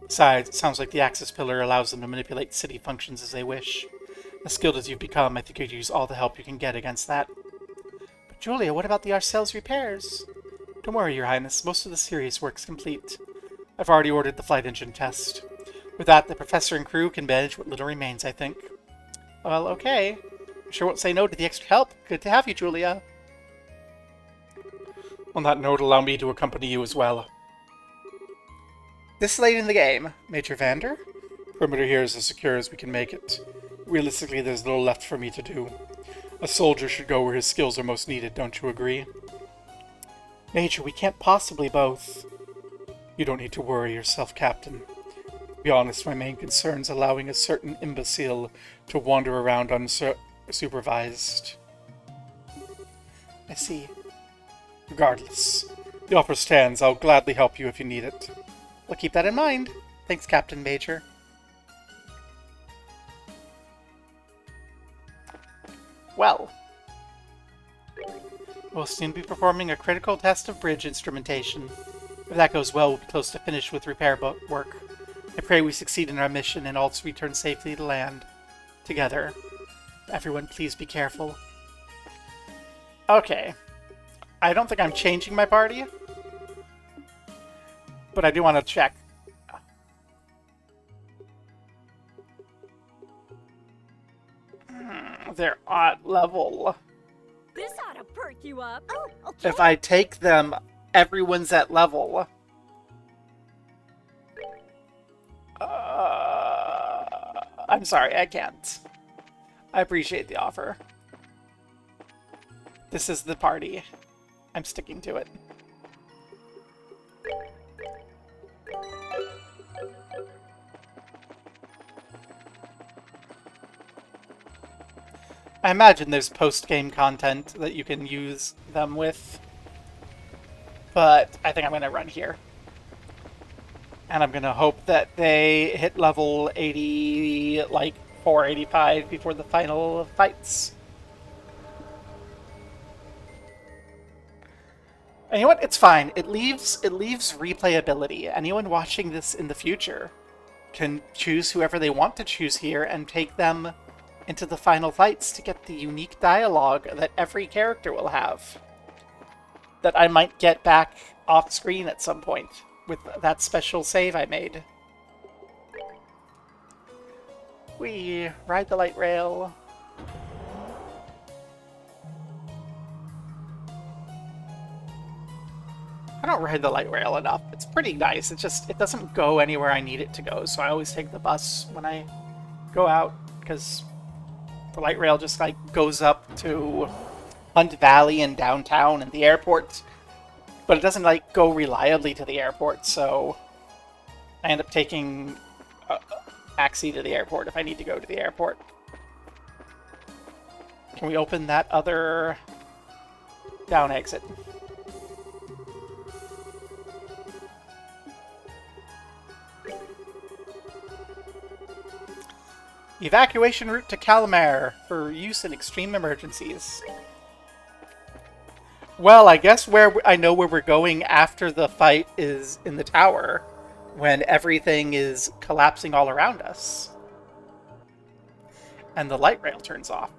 Besides, it sounds like the Axis Pillar allows them to manipulate city functions as they wish. As skilled as you've become, I think you'd use all the help you can get against that. But Julia, what about the Arcel's repairs? Don't worry, Your Highness. Most of the serious work's complete. I've already ordered the flight engine test. With that, the Professor and crew can manage what little remains, I think. Well, okay. I sure won't say no to the extra help. Good to have you, Julia. On that note, allow me to accompany you as well. This late in the game, Major Vander? Perimeter here is as secure as we can make it. Realistically, there's little left for me to do. A soldier should go where his skills are most needed, don't you agree? Major, we can't possibly both. You don't need to worry yourself, Captain. To be honest, my main concern's allowing a certain imbecile to wander around unsupervised. I see. Regardless, the offer stands. I'll gladly help you if you need it. We'll keep that in mind. Thanks, Captain Major. Well. We'll soon be performing a critical test of bridge instrumentation. If that goes well, we'll be close to finish with repair work. I pray we succeed in our mission and all return safely to land. Together. Everyone, please be careful. Okay. I don't think I'm changing my party, but I do want to check. They're odd level. This ought to perk you up. Oh, okay. If I take them, everyone's at level. I'm sorry, I can't. I appreciate the offer. This is the party. I'm sticking to it. I imagine there's post-game content that you can use them with. But I think I'm going to run here. And I'm going to hope that they hit level 80, like 485 before the final fights. And you know what? It's fine. It leaves replayability. Anyone watching this in the future can choose whoever they want to choose here and take them into the final fights to get the unique dialogue that every character will have. That I might get back off screen at some point with that special save I made. We ride the light rail. I don't ride the light rail enough. It's pretty nice. It doesn't go anywhere I need it to go, so I always take the bus when I go out, because the light rail just like goes up to Hunt Valley and downtown and the airport, but it doesn't like go reliably to the airport, so I end up taking a taxi to the airport if I need to go to the airport. Can we open that other down exit? Evacuation route to Calamare for use in extreme emergencies. Well, I guess I know where we're going after the fight is in the tower, when everything is collapsing all around us. And the light rail turns off.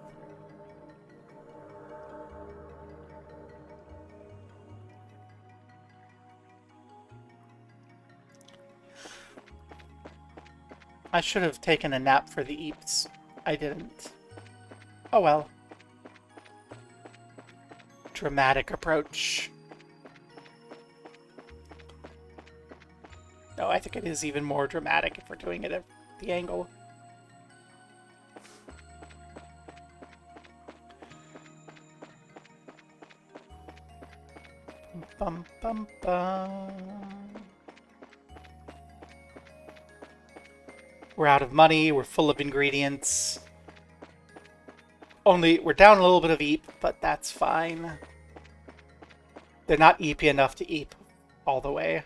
I should have taken a nap for the eeps. I didn't. Oh well. Dramatic approach. No, I think it is even more dramatic if we're doing it at the angle. Bum bum bum. We're out of money, we're full of ingredients. Only, we're down a little bit of EAP, but that's fine. They're not EAP enough to EAP all the way.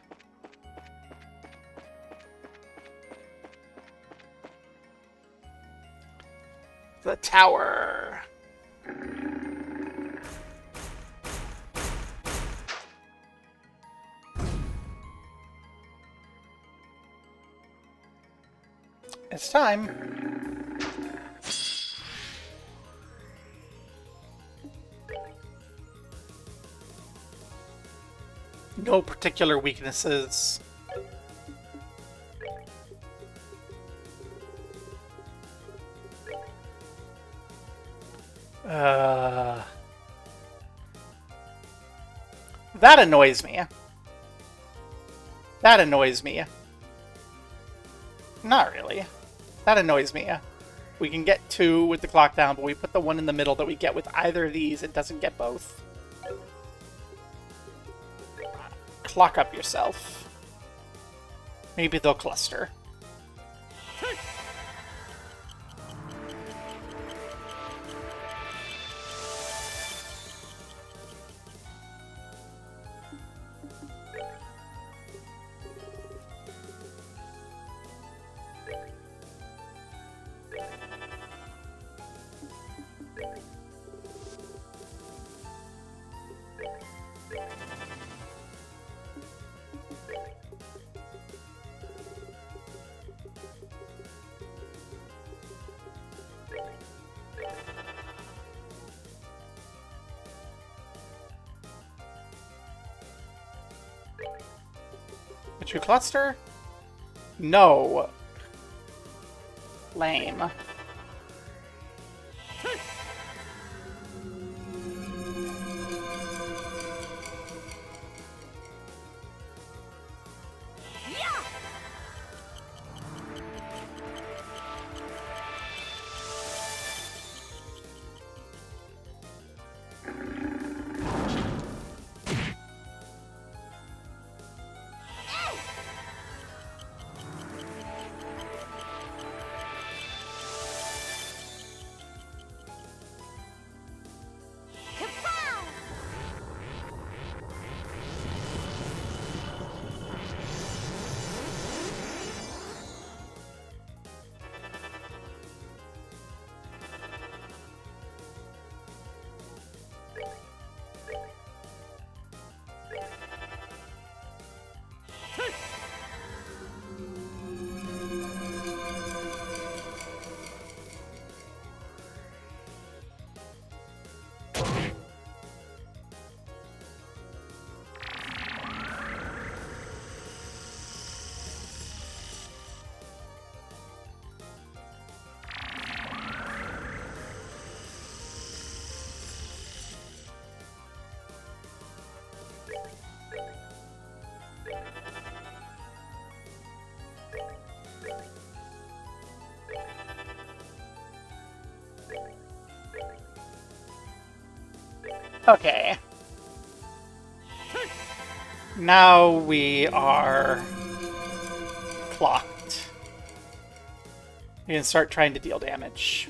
The tower. It's time. No particular weaknesses. That annoys me. That annoys me. Not really. That annoys me. We can get 2 with the clock down, but we put the one in the middle that we get with either of these. It doesn't get both. Clock up yourself. Maybe they'll cluster. True cluster? No. Lame. Okay. Now we are clocked. We can start trying to deal damage.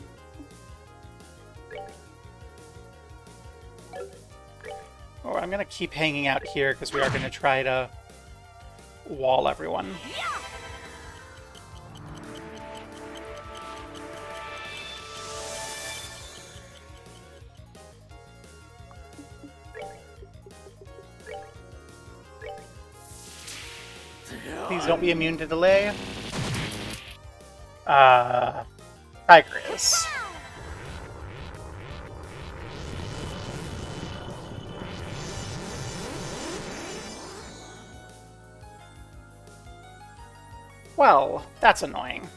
Oh, I'm gonna keep hanging out here because we are gonna try to wall everyone. Please don't be immune to delay. Tigris. Well, that's annoying.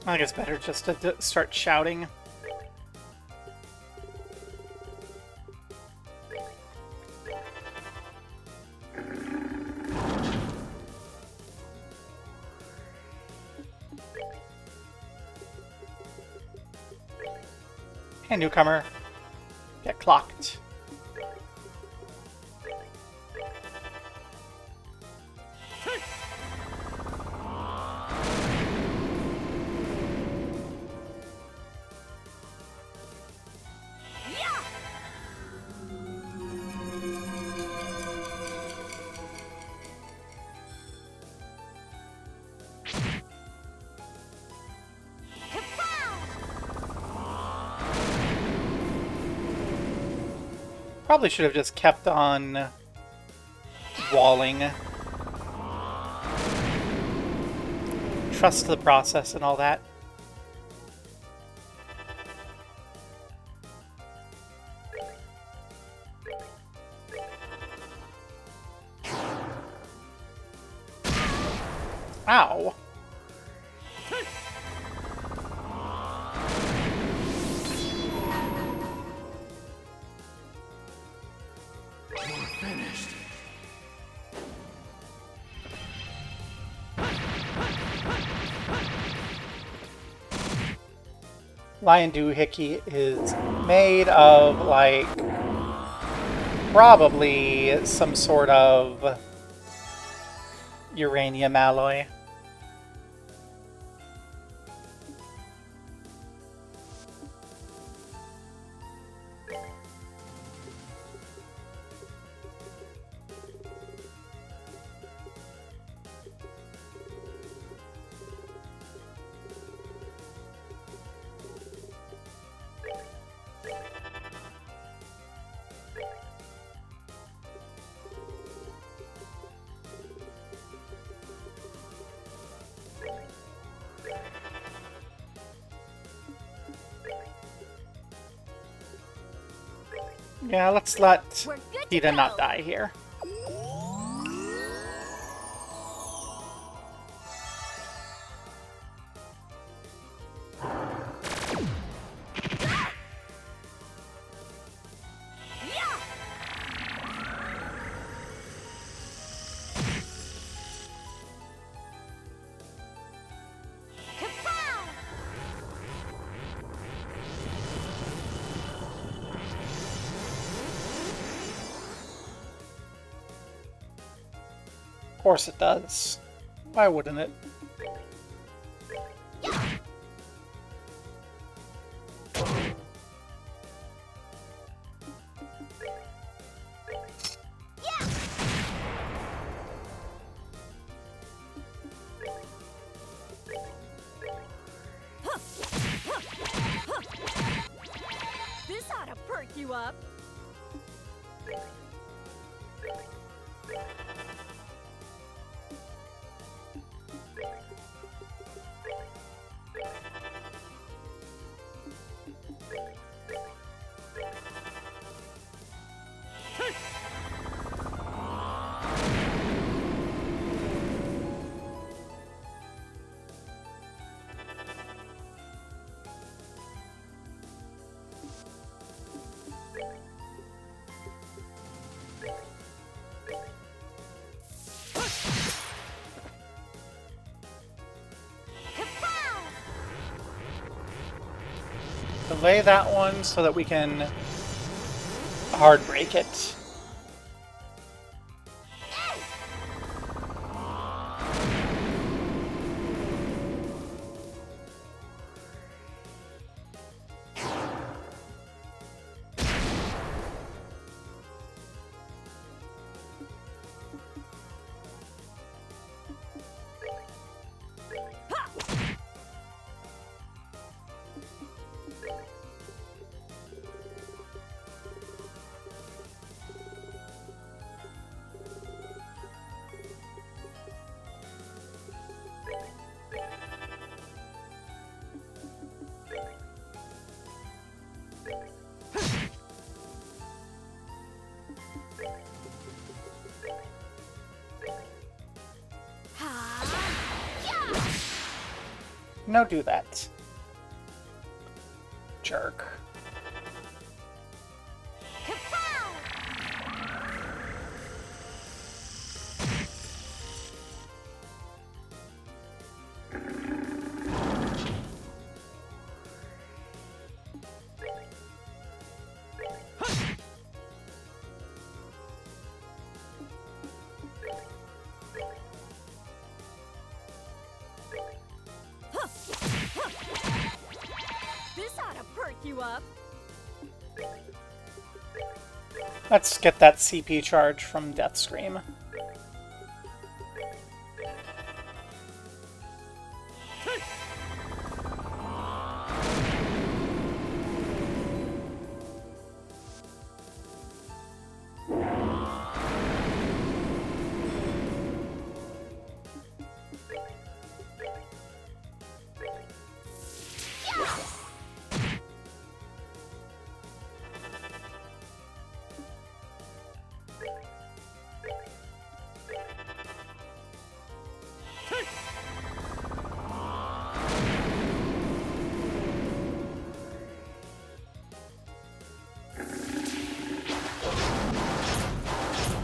I think it's better just to start shouting. Hey, newcomer. Get clocked. Probably should have just kept on walling. Trust the process and all that. Ow. Finished. Lion Doohickey is made of, like, probably some sort of uranium alloy. Yeah, let's let We're good to Peeta not go. die here. Yeah! Kapow! Of course it does. Why wouldn't it? This ought to perk you up. Kapow! Delay that one so that we can hard break it. No, do that. Jerk. Kapow! This ought to perk you up. Let's get that CP charge from Death Scream.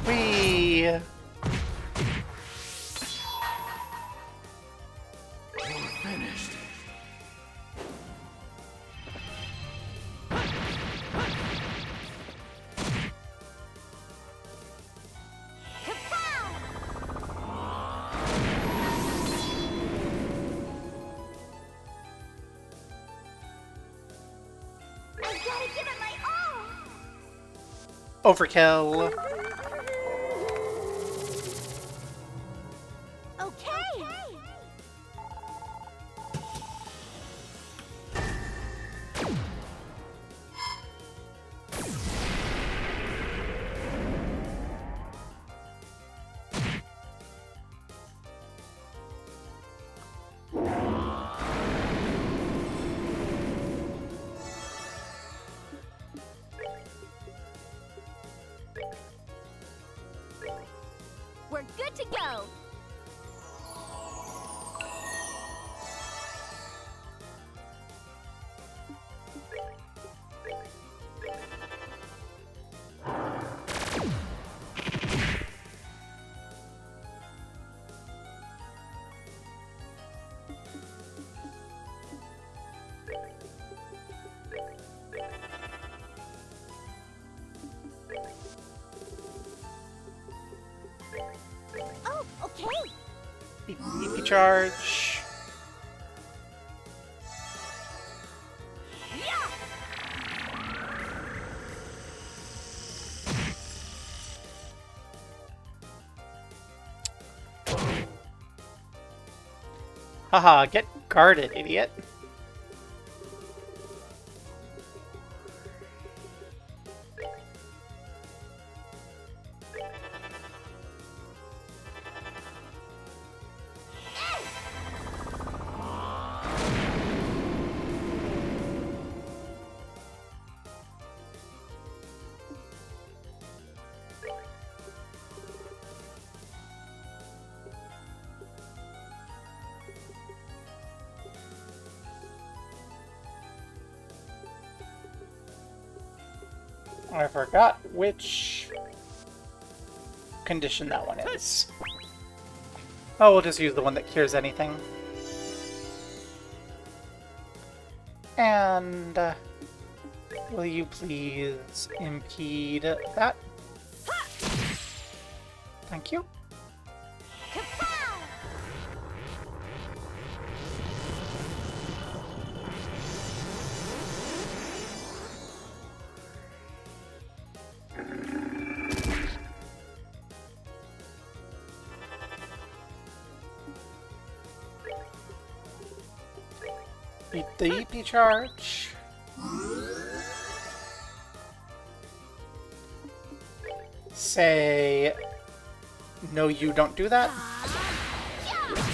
Whee! You're finished. I've got to give it my all. Overkill. Okay. We're good to go. Oh, okay. EP charge. Yeah. Haha, get guarded, idiot. I forgot which condition that one is. Oh, we'll just use the one that cures anything. And will you please impede that? Thank you. Kapow! Beat the EP charge. Say, no, you don't do that. Yeah.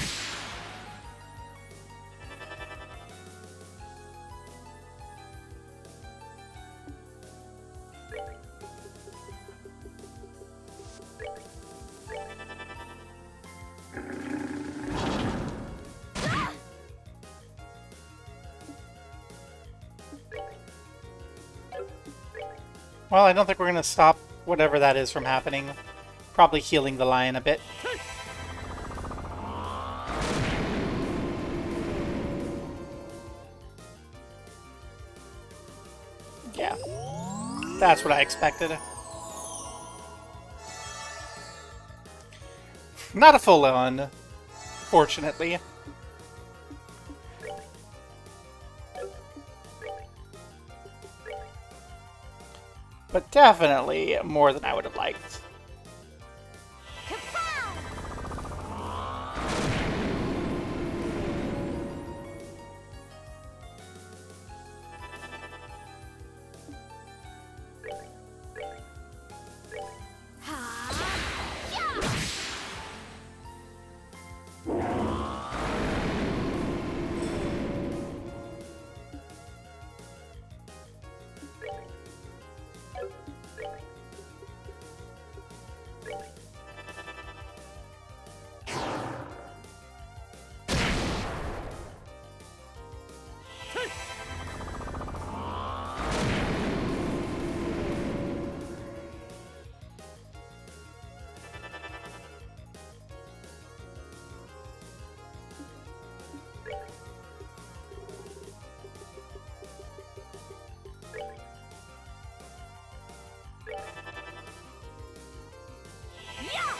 Well, I don't think we're going to stop whatever that is from happening. Probably healing the lion a bit. Yeah. That's what I expected. Not a full-on, fortunately. But definitely more than I would have liked. Kapow! Ha! Yeah!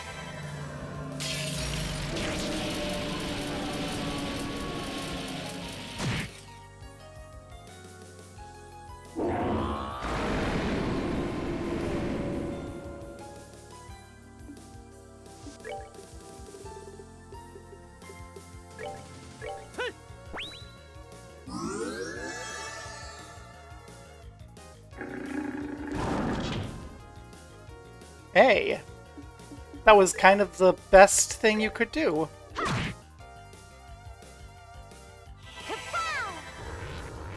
Hey, that was kind of the best thing you could do.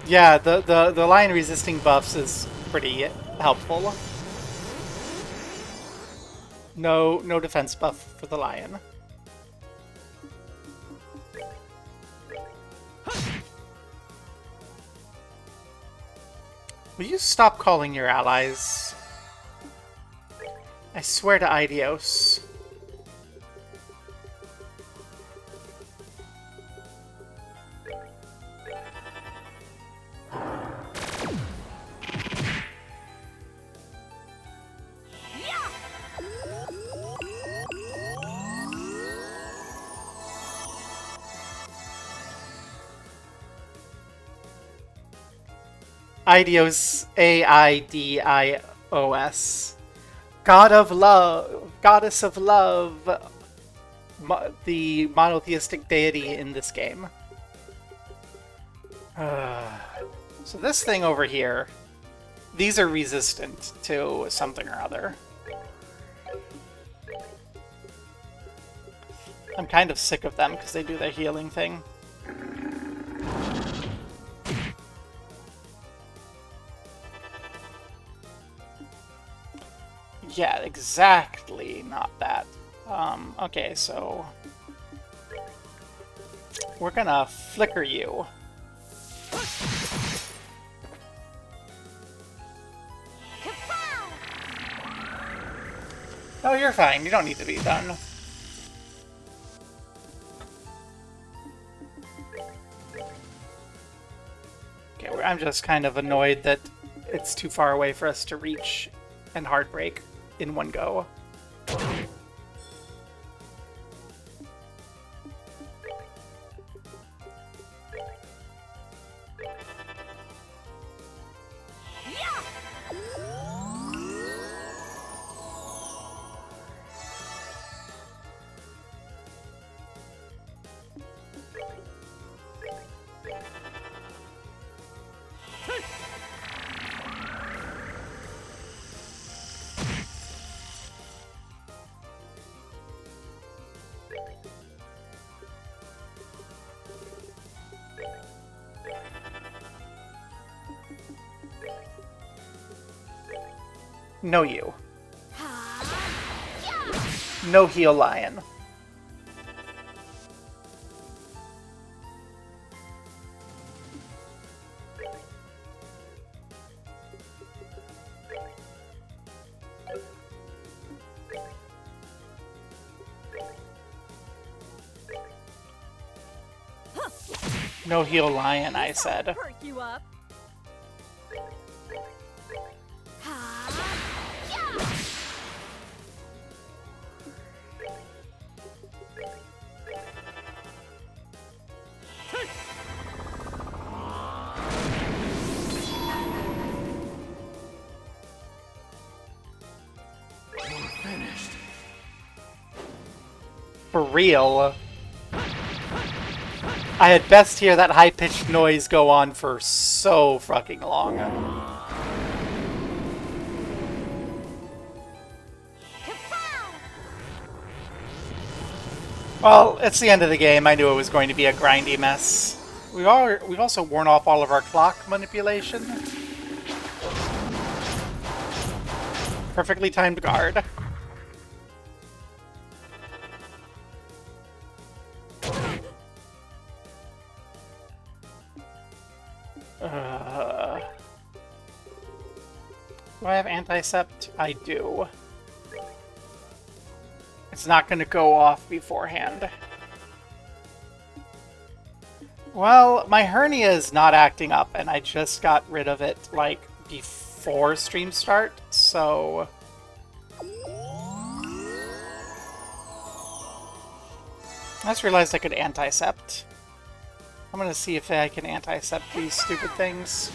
Yeah, the lion resisting buffs is pretty helpful. No defense buff for the lion. Will you stop calling your allies? I swear to Idios. Aidios, Aidios. God of love, goddess of love, the monotheistic deity in this game. So this thing over here, these are resistant to something or other. I'm kind of sick of them because they do their healing thing. Yeah, exactly not that. Okay, so we're gonna flicker you. Oh, you're fine. You don't need to be done. Okay, I'm just kind of annoyed that it's too far away for us to reach and Heartbreak in one go. No you. No heal lion. No heal lion, I said. Perk you up. Finished. For real. I had best hear that high-pitched noise go on for so fucking long. Well, it's the end of the game. I knew it was going to be a grindy mess. We've also worn off all of our clock manipulation. Perfectly timed guard. Do I have Anticept? I do. It's not going to go off beforehand. Well, my hernia is not acting up, and I just got rid of it, like, before stream start, so... I just realized I could Anticept. I'm gonna see if I can Anticept these stupid things.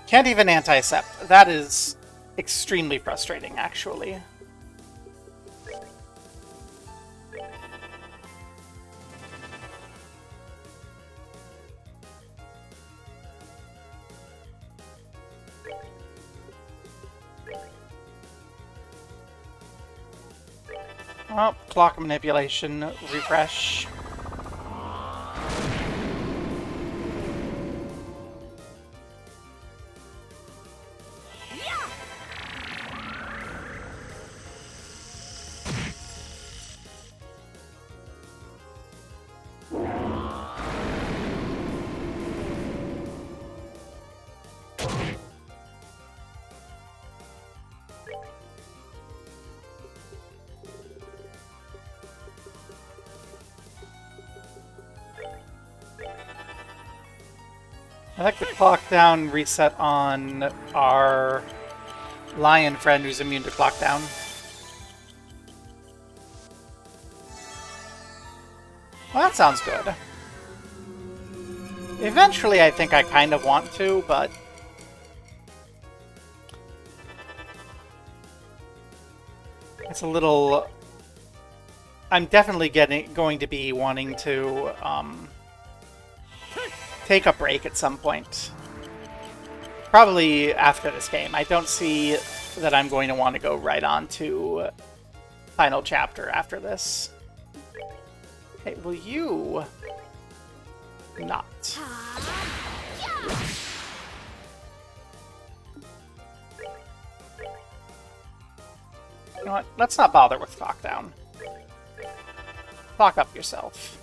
Can't even Anticept. That is extremely frustrating, actually. Oh, clock manipulation, refresh. I like the clock down reset on our lion friend who's immune to clock down. Well, that sounds good. Eventually, I think I kind of want to, but... it's a little... I'm definitely going to be wanting to take a break at some point. Probably after this game. I don't see that I'm going to want to go right on to final chapter after this. Hey, will you not? You know what? Let's not bother with lockdown. Lock up yourself.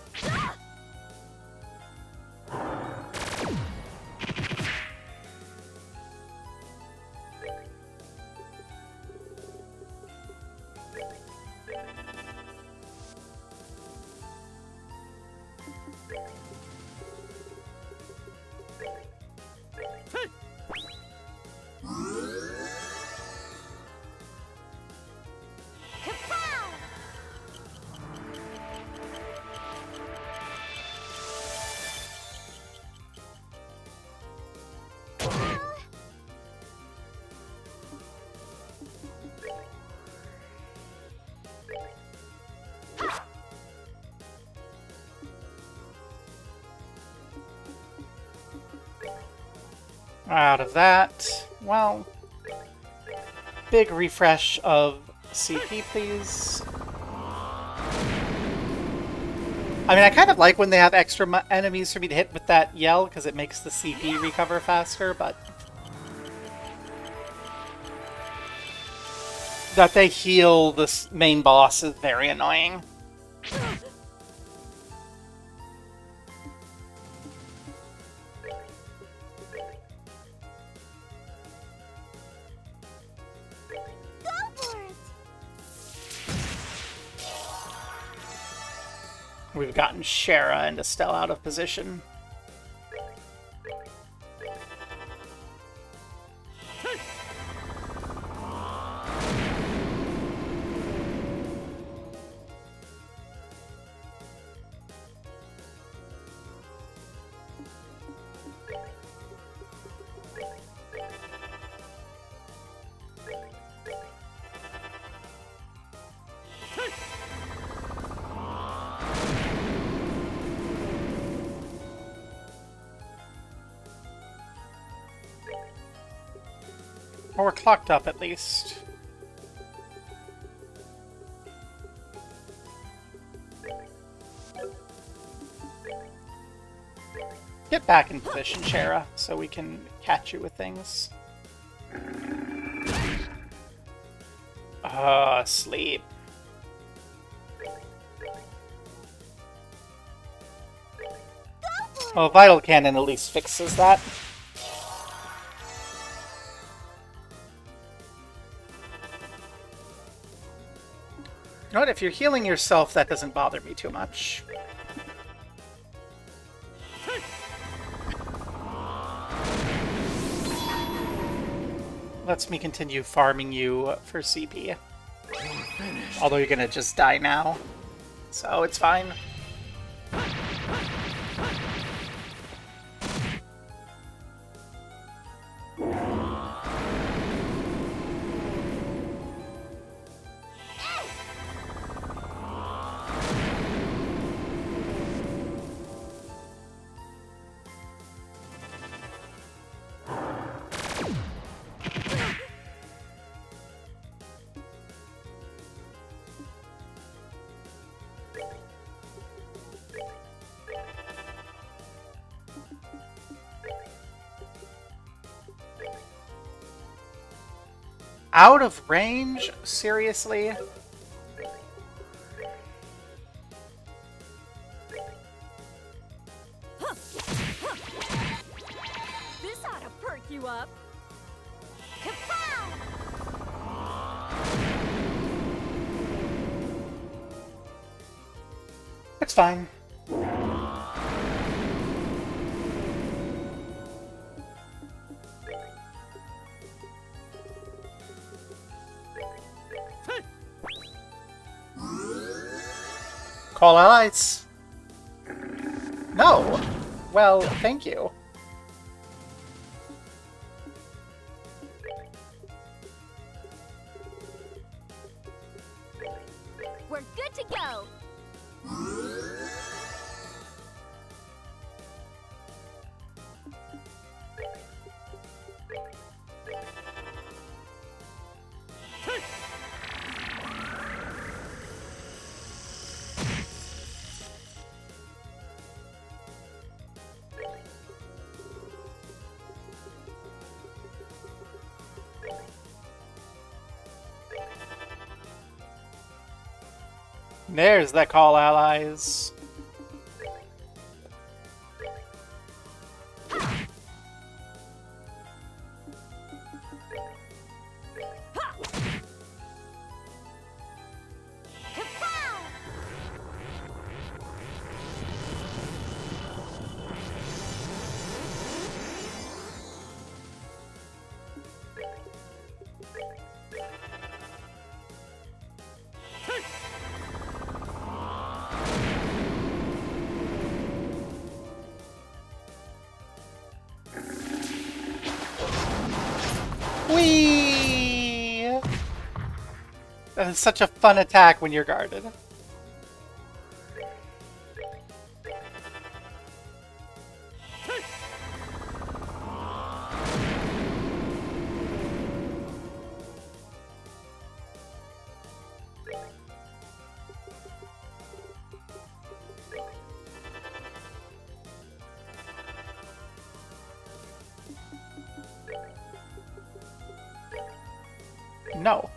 Out of that, well, big refresh of CP, please. I mean, I kind of like when they have extra enemies for me to hit with that yell, because it makes the CP recover faster, but... that they heal this main boss is very annoying. We've gotten Shara and Estelle out of position. Or we're clocked up, at least. Get back in position, Shara, so we can catch you with things. Sleep. Well, Vital Cannon at least fixes that. You know what, if you're healing yourself, that doesn't bother me too much. Lets me continue farming you for CP. Although you're gonna just die now. So it's fine. Out of range? Seriously? This ought to perk you up. Kapow! It's fine. Call allies. No. Well, thank you. We're good to go. There's that call allies. Whee! That is such a fun attack when you're guarded. No.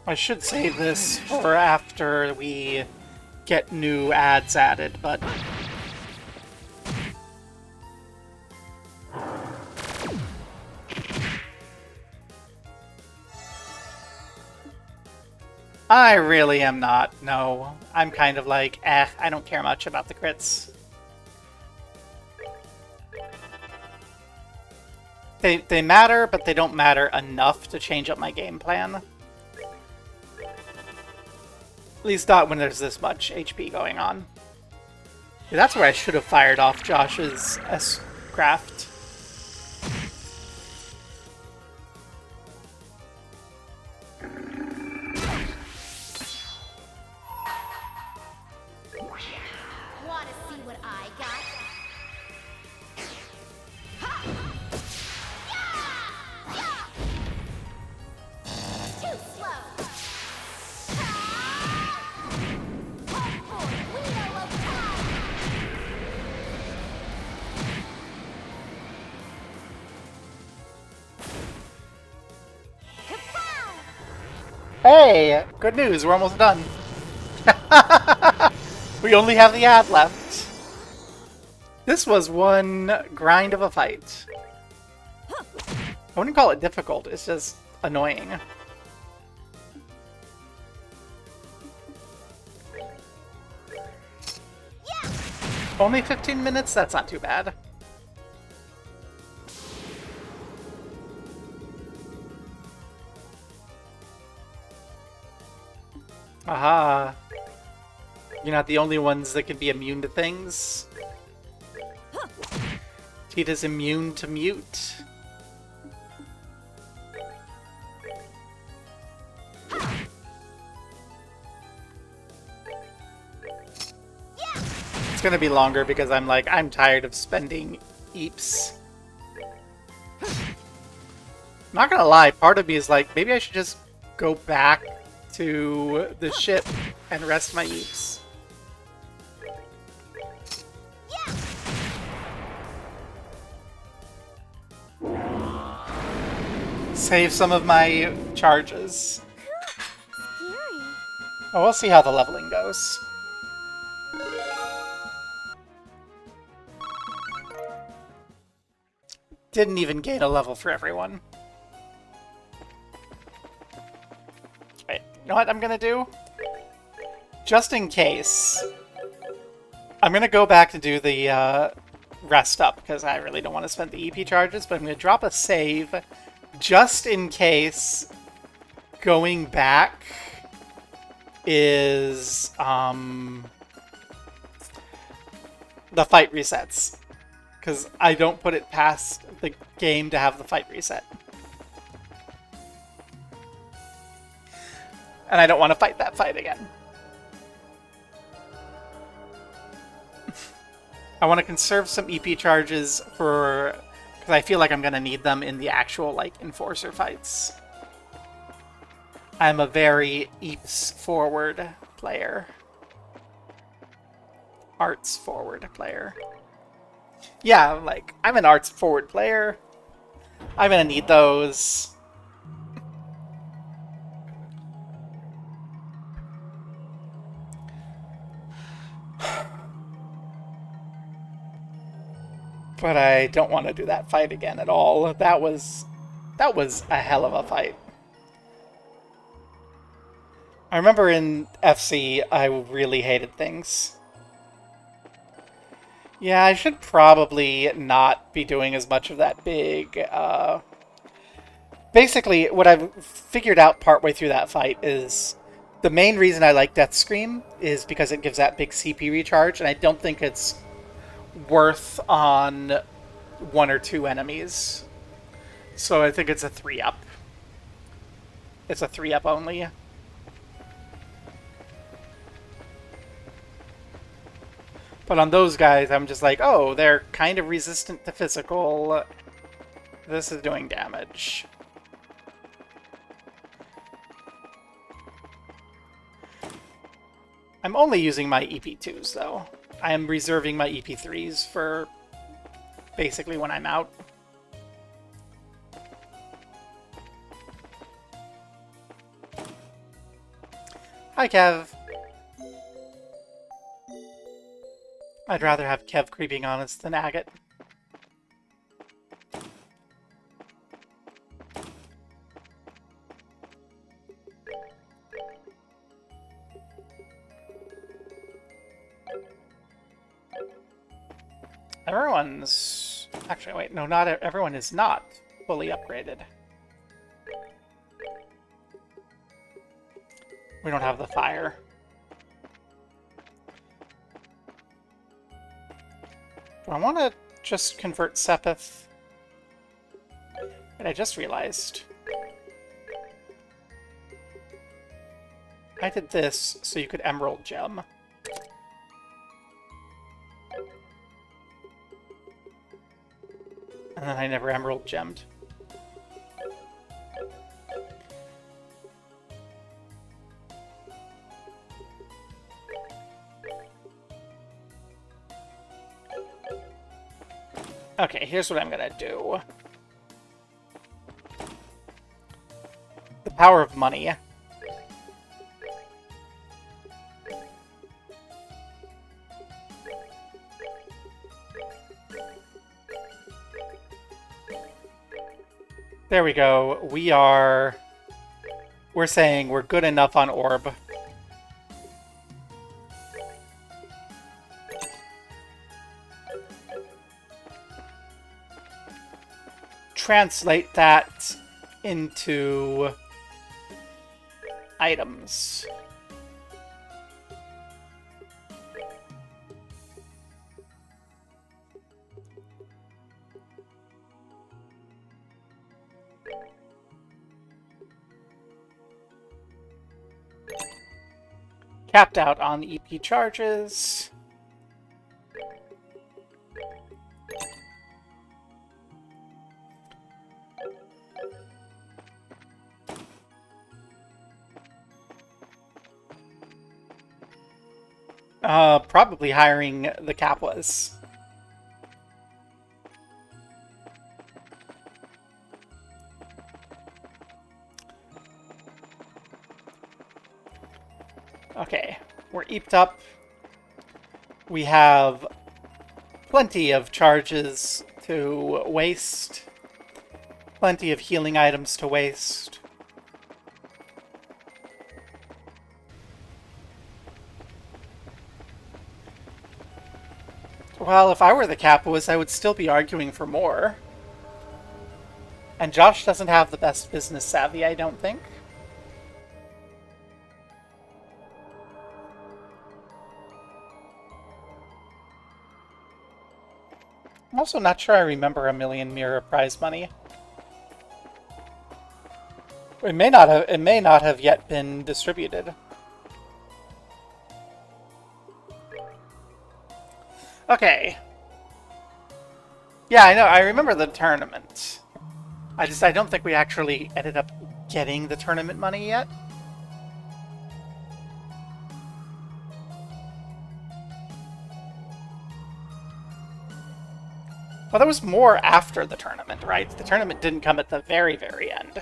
I should save this for after we get new ads added, but... I really am not, no. I'm kind of like, I don't care much about the crits. They matter, but they don't matter enough to change up my game plan. At least not when there's this much HP going on. Yeah, that's where I should have fired off Josh's S-Craft. Wanna see what I got? Too slow. Wheel of time. Hey! Good news, we're almost done. We only have the ad left. This was one grind of a fight. I wouldn't call it difficult, it's just annoying. Only 15 minutes? That's not too bad. Aha. You're not the only ones that can be immune to things. Tita's immune to mute. It's gonna be longer because I'm tired of spending eeps. Not gonna lie, part of me is like, maybe I should just go back to the ship and rest my eeps. Save some of my charges. Scary. Oh, we'll see how the leveling goes. Didn't even gain a level for everyone. Wait, you know what I'm gonna do? Just in case, I'm gonna go back to do the rest up, because I really don't want to spend the EP charges, but I'm gonna drop a save just in case going back is the fight resets. Because I don't put it past the game to have the fight reset. And I don't want to fight that fight again. I want to conserve some EP charges for... because I feel like I'm going to need them in the actual, Enforcer fights. I'm a very EPS forward player. Arts forward player. Yeah, I'm an arts forward player. I'm gonna need those. But I don't want to do that fight again at all. That was a hell of a fight. I remember in FC, I really hated things. Yeah, I should probably not be doing as much of that big, Basically, what I've figured out partway through that fight is the main reason I like Death Scream is because it gives that big CP recharge, and I don't think it's worth on 1 or 2 enemies. So I think it's a 3-up. It's a 3-up only. But on those guys, I'm just like, oh, they're kind of resistant to physical. This is doing damage. I'm only using my EP2s, though. I am reserving my EP3s for basically when I'm out. Hi, Kev. I'd rather have Kev creeping on us than Agate. Everyone's... Actually, wait, no, not everyone is not fully upgraded. We don't have the fire. Do I want to just convert Sepith? And I just realized. I did this so you could Emerald Gem. And then I never Emerald Gemmed. Okay, here's what I'm gonna do. The power of money. There we go. We're saying we're good enough on Orb. Translate that into items. Capped out on EP charges. Probably hiring the Kaplas. Okay, we're eeped up. We have plenty of charges to waste. Plenty of healing items to waste. Well, if I were the Kaplas, I would still be arguing for more. And Josh doesn't have the best business savvy, I don't think. I'm also not sure I remember a million mirror prize money. It may not have yet been distributed. Okay. Yeah, I know. I remember the tournament. I don't think we actually ended up getting the tournament money yet. Well, there was more after the tournament, right? The tournament didn't come at the very, very end.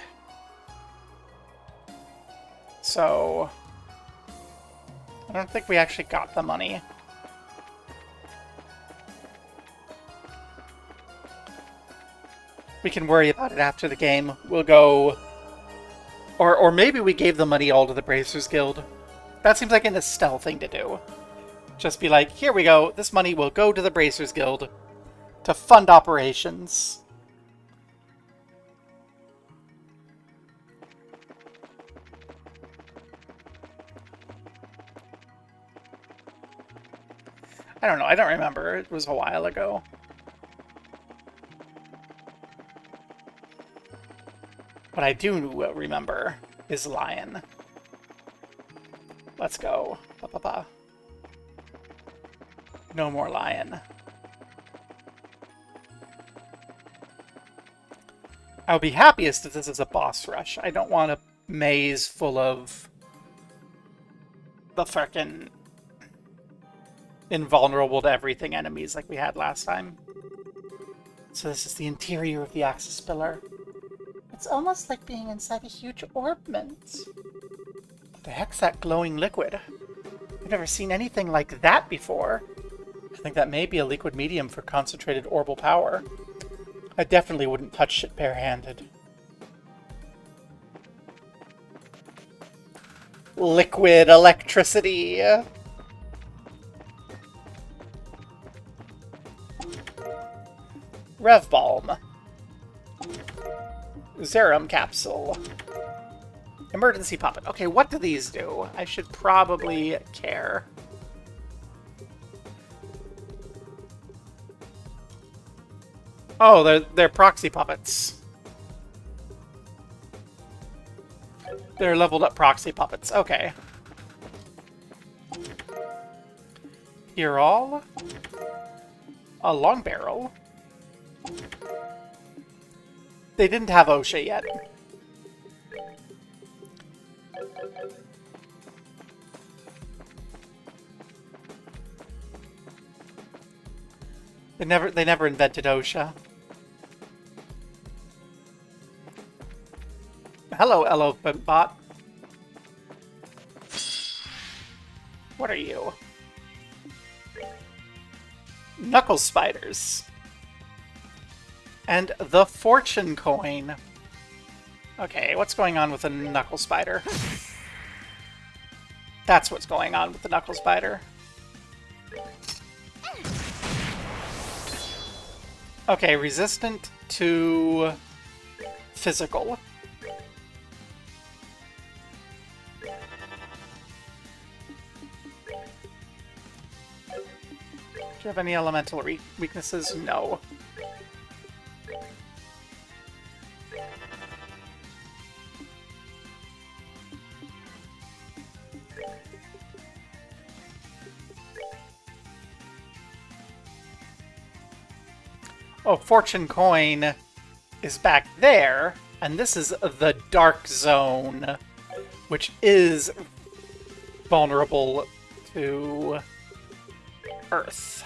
So I don't think we actually got the money. We can worry about it after the game. We'll go... Or maybe we gave the money all to the Bracers Guild. That seems like an Estelle thing to do. Just be like, here we go, this money will go to the Bracers Guild to fund operations. I don't know, I don't remember. It was a while ago. What I do remember is Lion. Let's go. Ba-ba-ba. No more Lion. I'll be happiest if this is a boss rush. I don't want a maze full of the frickin' invulnerable to everything enemies like we had last time. So this is the interior of the Axis Pillar. It's almost like being inside a huge orbment. What the heck's that glowing liquid? I've never seen anything like that before. I think that may be a liquid medium for concentrated orbal power. I definitely wouldn't touch it barehanded. Liquid electricity! Rev Balm. Zerum Capsule. Emergency Puppet. Okay, what do these do? I should probably care. Oh, they're proxy puppets. They're leveled up proxy puppets. Okay. You're all a long barrel. They didn't have OSHA yet. They never invented OSHA. Hello, Elephant Bot. What are you? Knuckle spiders. And the fortune coin. Okay, what's going on with the knuckle spider? That's what's going on with the knuckle spider. Okay, resistant to physical. Do you have any elemental weaknesses? No. Oh, Fortune Coin is back there, and this is the Dark Zone, which is vulnerable to Earth.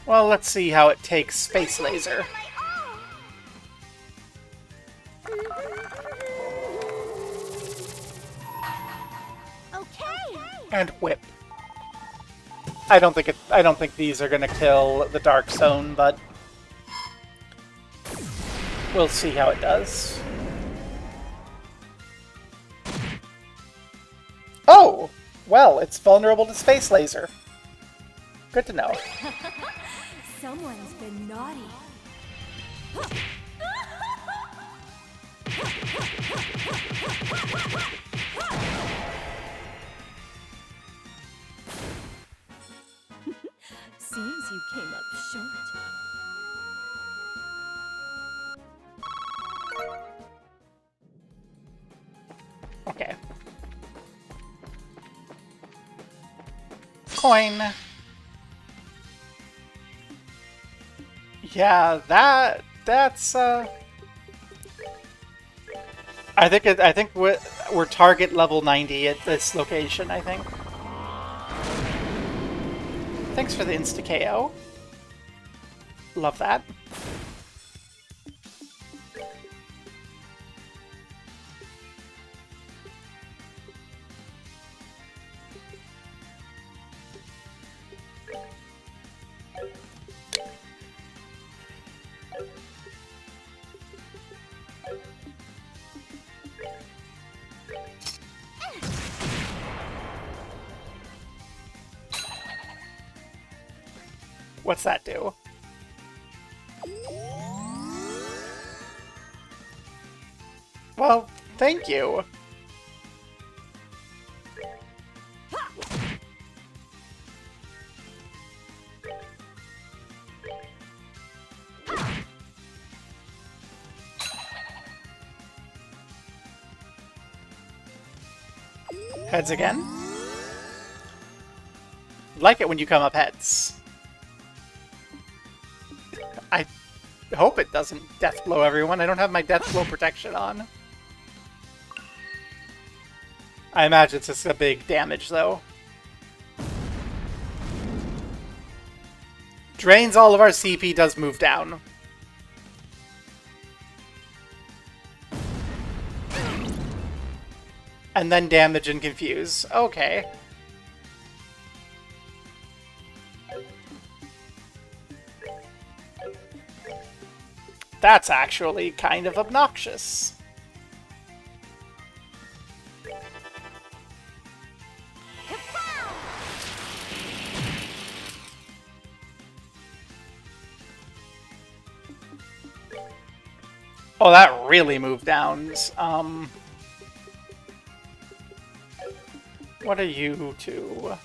Well, let's see how it takes Space Laser. Okay. And Whip. I don't think these are gonna kill the Dark Zone, but we'll see how it does. Oh! Well, it's vulnerable to Space Laser. Good to know. Someone's been naughty. Seems you came up short. Okay. Coin. Yeah, that's I think we're target level 90 at this location, I think. Thanks for the insta KO. Love that. What's that do? Well, thank you. Heads again? Like it when you come up heads. I hope it doesn't death blow everyone. I don't have my death blow protection on. I imagine it's just a big damage, though. Drains all of our CP, does move down. And then damage and confuse. Okay. That's actually kind of obnoxious. Oh, that really moved down. What are you two?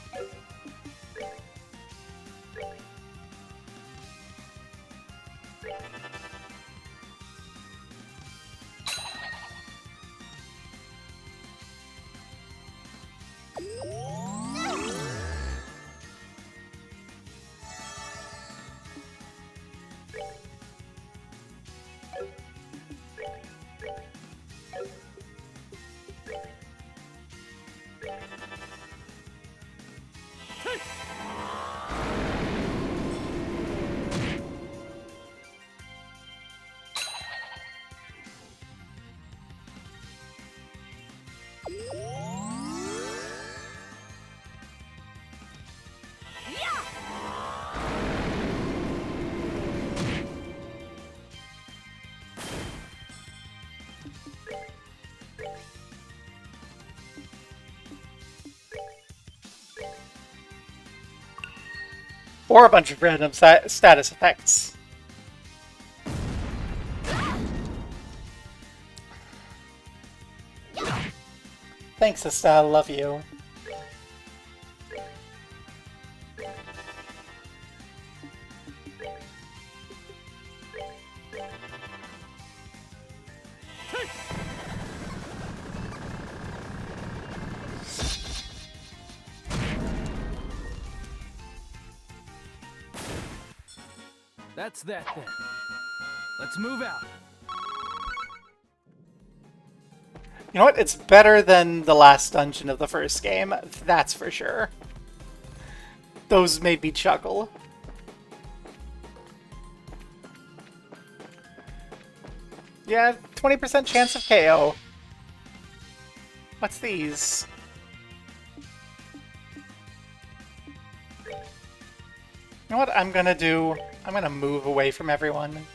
Or a bunch of random status effects. Thanks, Estelle. Love you. That's that then. Let's move out. You know what? It's better than the last dungeon of the first game. That's for sure. Those made me chuckle. Yeah, 20% chance of KO. What's these? You know what I'm gonna do? I'm gonna move away from everyone.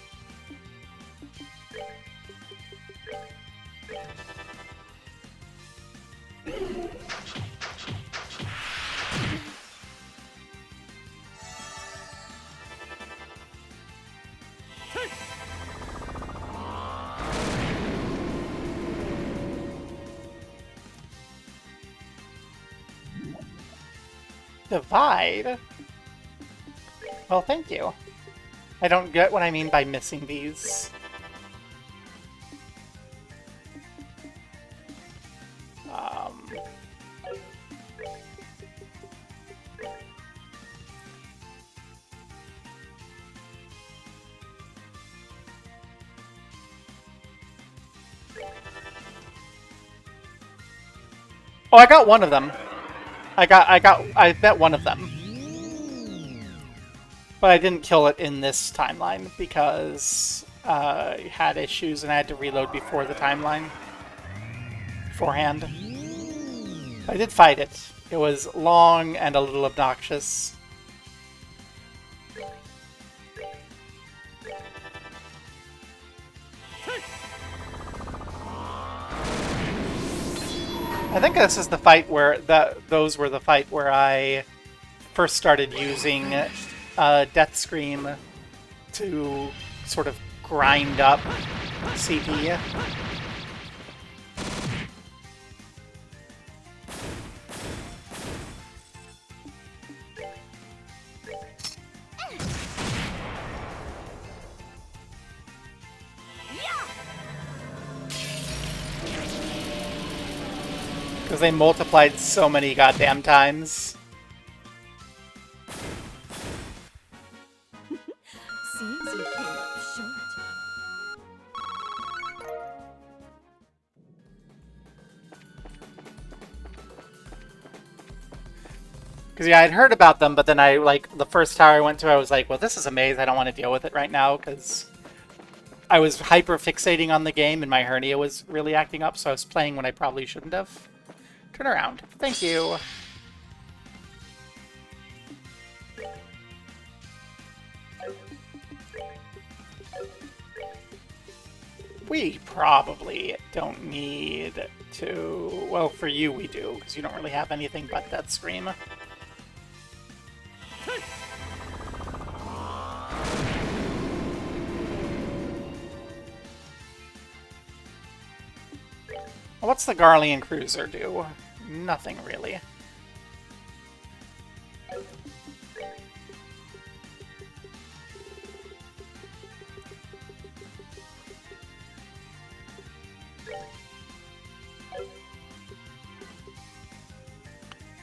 Divide? Well, thank you. I don't get what I mean by missing these. Oh, I got one of them. I bet one of them. But I didn't kill it in this timeline because I had issues and I had to reload before the timeline. Beforehand. I did fight it. It was long and a little obnoxious. I think this is the fight where those were the fight where I first started using Death Scream to sort of grind up CP. Because they multiplied so many goddamn times. Seems you came up short. Because, yeah, I'd heard about them, but then I, like, the first tower I went to, I was like, well, this is a maze. I don't want to deal with it right now, because I was hyper-fixating on the game, and my hernia was really acting up, so I was playing when I probably shouldn't have. Turn around. Thank you. We probably don't need to... Well, for you we do, because you don't really have anything but Death Scream. What's the Garlean Cruiser do? Nothing, really.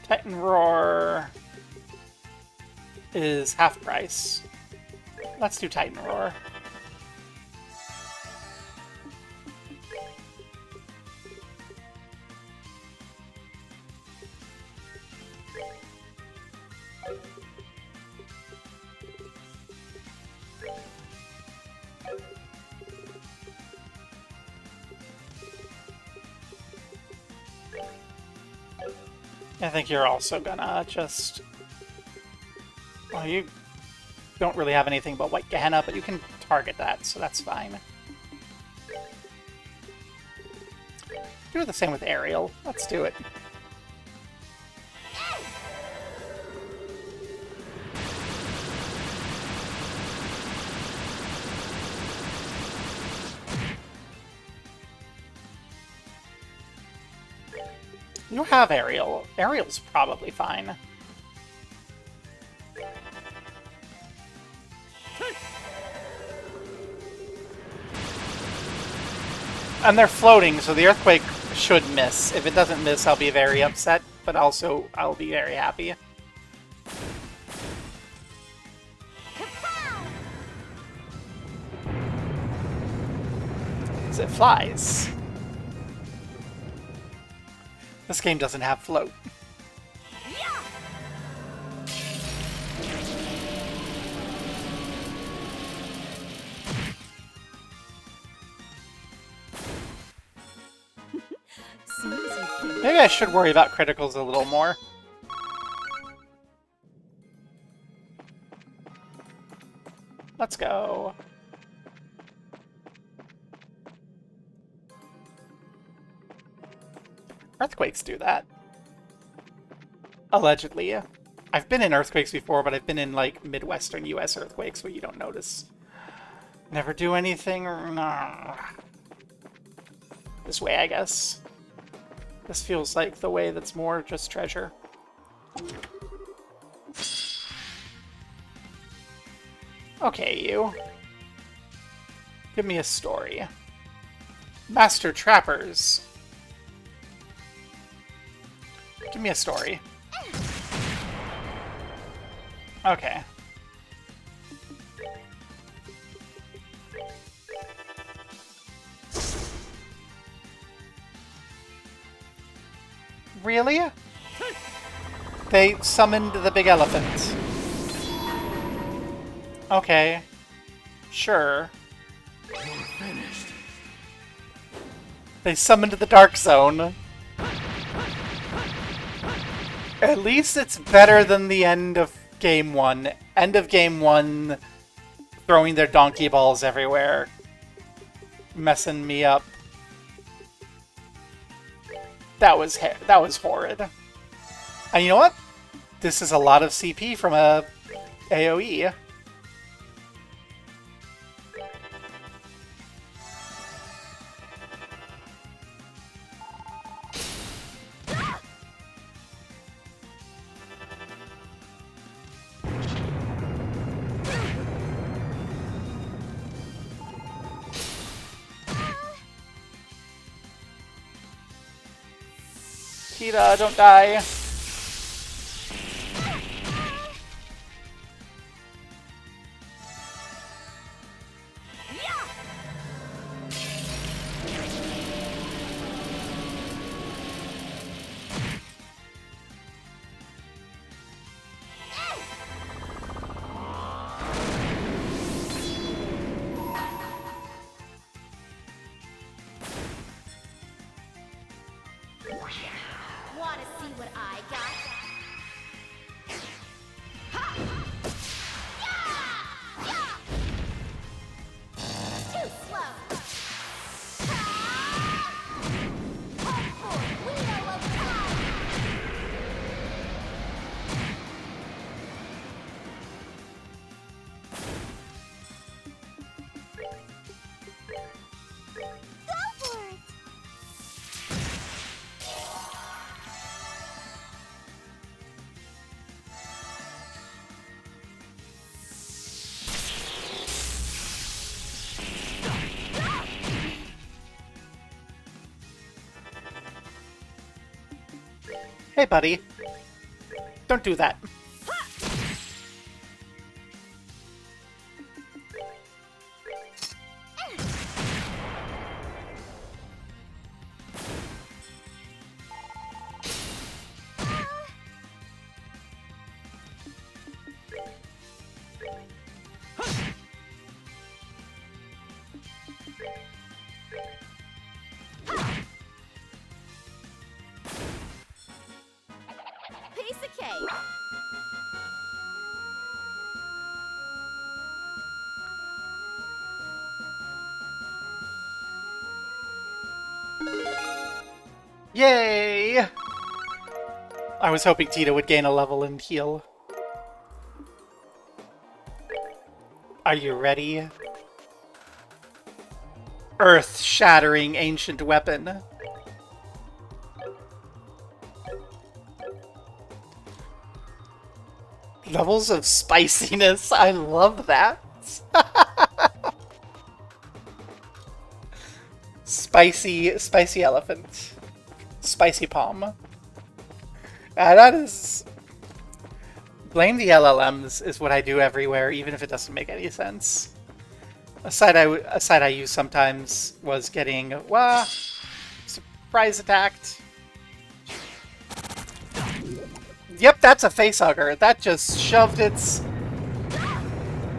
Titan Roar is half price. Let's do Titan Roar. I think you're also gonna just... Well, you don't really have anything but White Gehenna, but you can target that, so that's fine. Do the same with Ariel. Let's do it. You have Ariel. Ariel's probably fine. And they're floating, so the earthquake should miss. If it doesn't miss, I'll be very upset, but also I'll be very happy. Because it flies. This game doesn't have float. Maybe I should worry about criticals a little more. Let's go. Earthquakes do that. Allegedly. I've been in earthquakes before, but I've been in, like, Midwestern US earthquakes where you don't notice. Never do anything. No. This way, I guess. This feels like the way that's more just treasure. Okay, you. Give me a story. Master Trappers. Give me a story. Okay. Really? They summoned the big elephant. Okay. Sure. Finished. They summoned the Dark Zone. At least it's better than the end of Game 1. End of Game 1, throwing their donkey balls everywhere. Messing me up. That was horrid. And you know what? This is a lot of CP from a AoE. Tita, don't die. Wanna see what I got? Too slow. Wheel of time. Go for it. Hey, buddy. Don't do that. Piece of cake. Yay! I was hoping Tita would gain a level and heal. Are you ready? Earth-shattering ancient weapon. Levels of spiciness. I love that. Spicy elephant. Spicy palm. That is... Blame the LLMs is what I do everywhere, even if it doesn't make any sense. A site I use sometimes was getting, surprise attacked. Yep, that's a facehugger. That just shoved its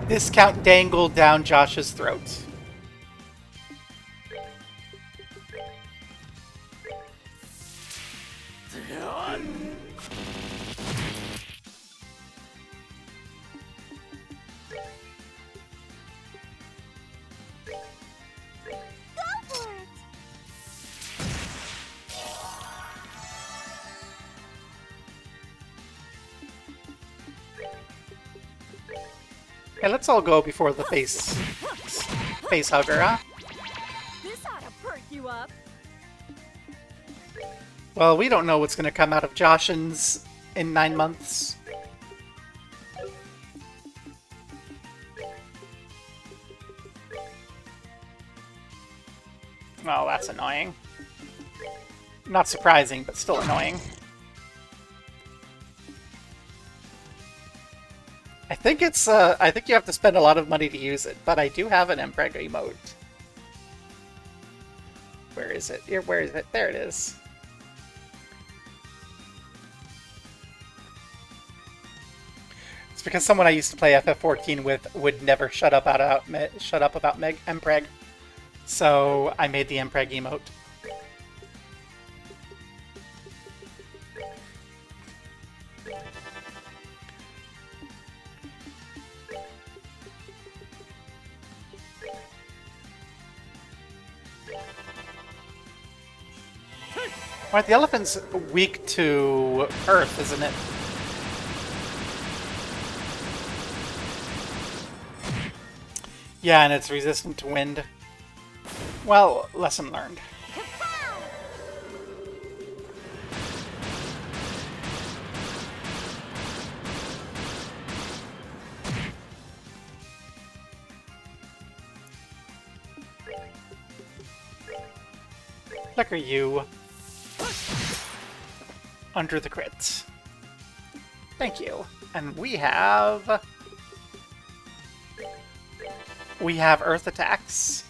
discount dangle down Josh's throat. Hey, let's all go before the face hugger, huh? This ought to perk you up. Well, we don't know what's going to come out of Joshin's in 9 months. Well, that's annoying. Not surprising, but still annoying. I think it's, I think you have to spend a lot of money to use it, but I do have an Mpreg emote. Where is it? Here, where is it? There it is. It's because someone I used to play FF14 with would never shut up about Mpreg. So I made the Mpreg emote. Right, the elephant's weak to earth, isn't it? Yeah, and it's resistant to wind. Well, lesson learned. Look at you. Under the crits. Thank you. And we have earth attacks.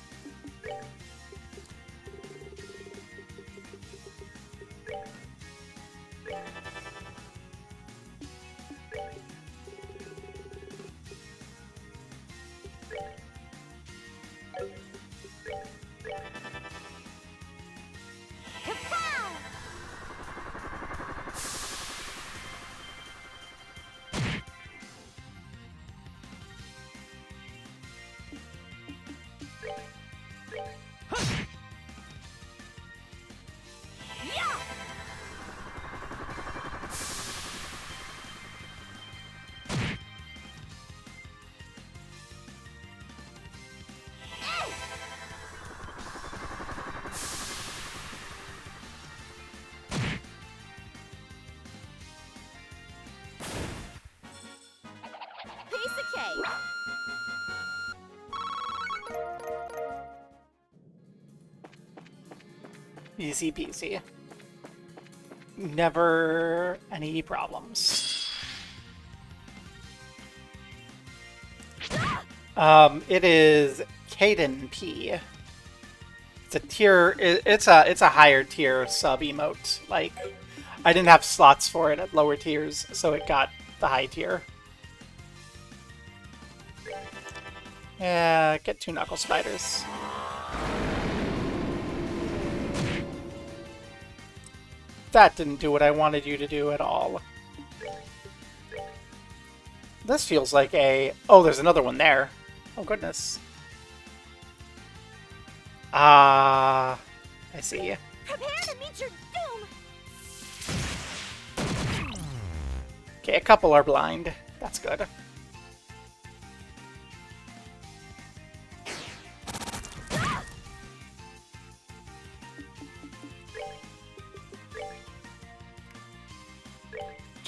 Piece of cake. Easy peasy. Never any problems. It is Kaden P. It's a tier. It's a higher tier sub emote. Like, I didn't have slots for it at lower tiers, so it got the high tier. Yeah, get 2 knuckle spiders. That didn't do what I wanted you to do at all. This feels like a... Oh, there's another one there. Oh, goodness. I see. Prepare to meet your doom. Okay, a couple are blind. That's good.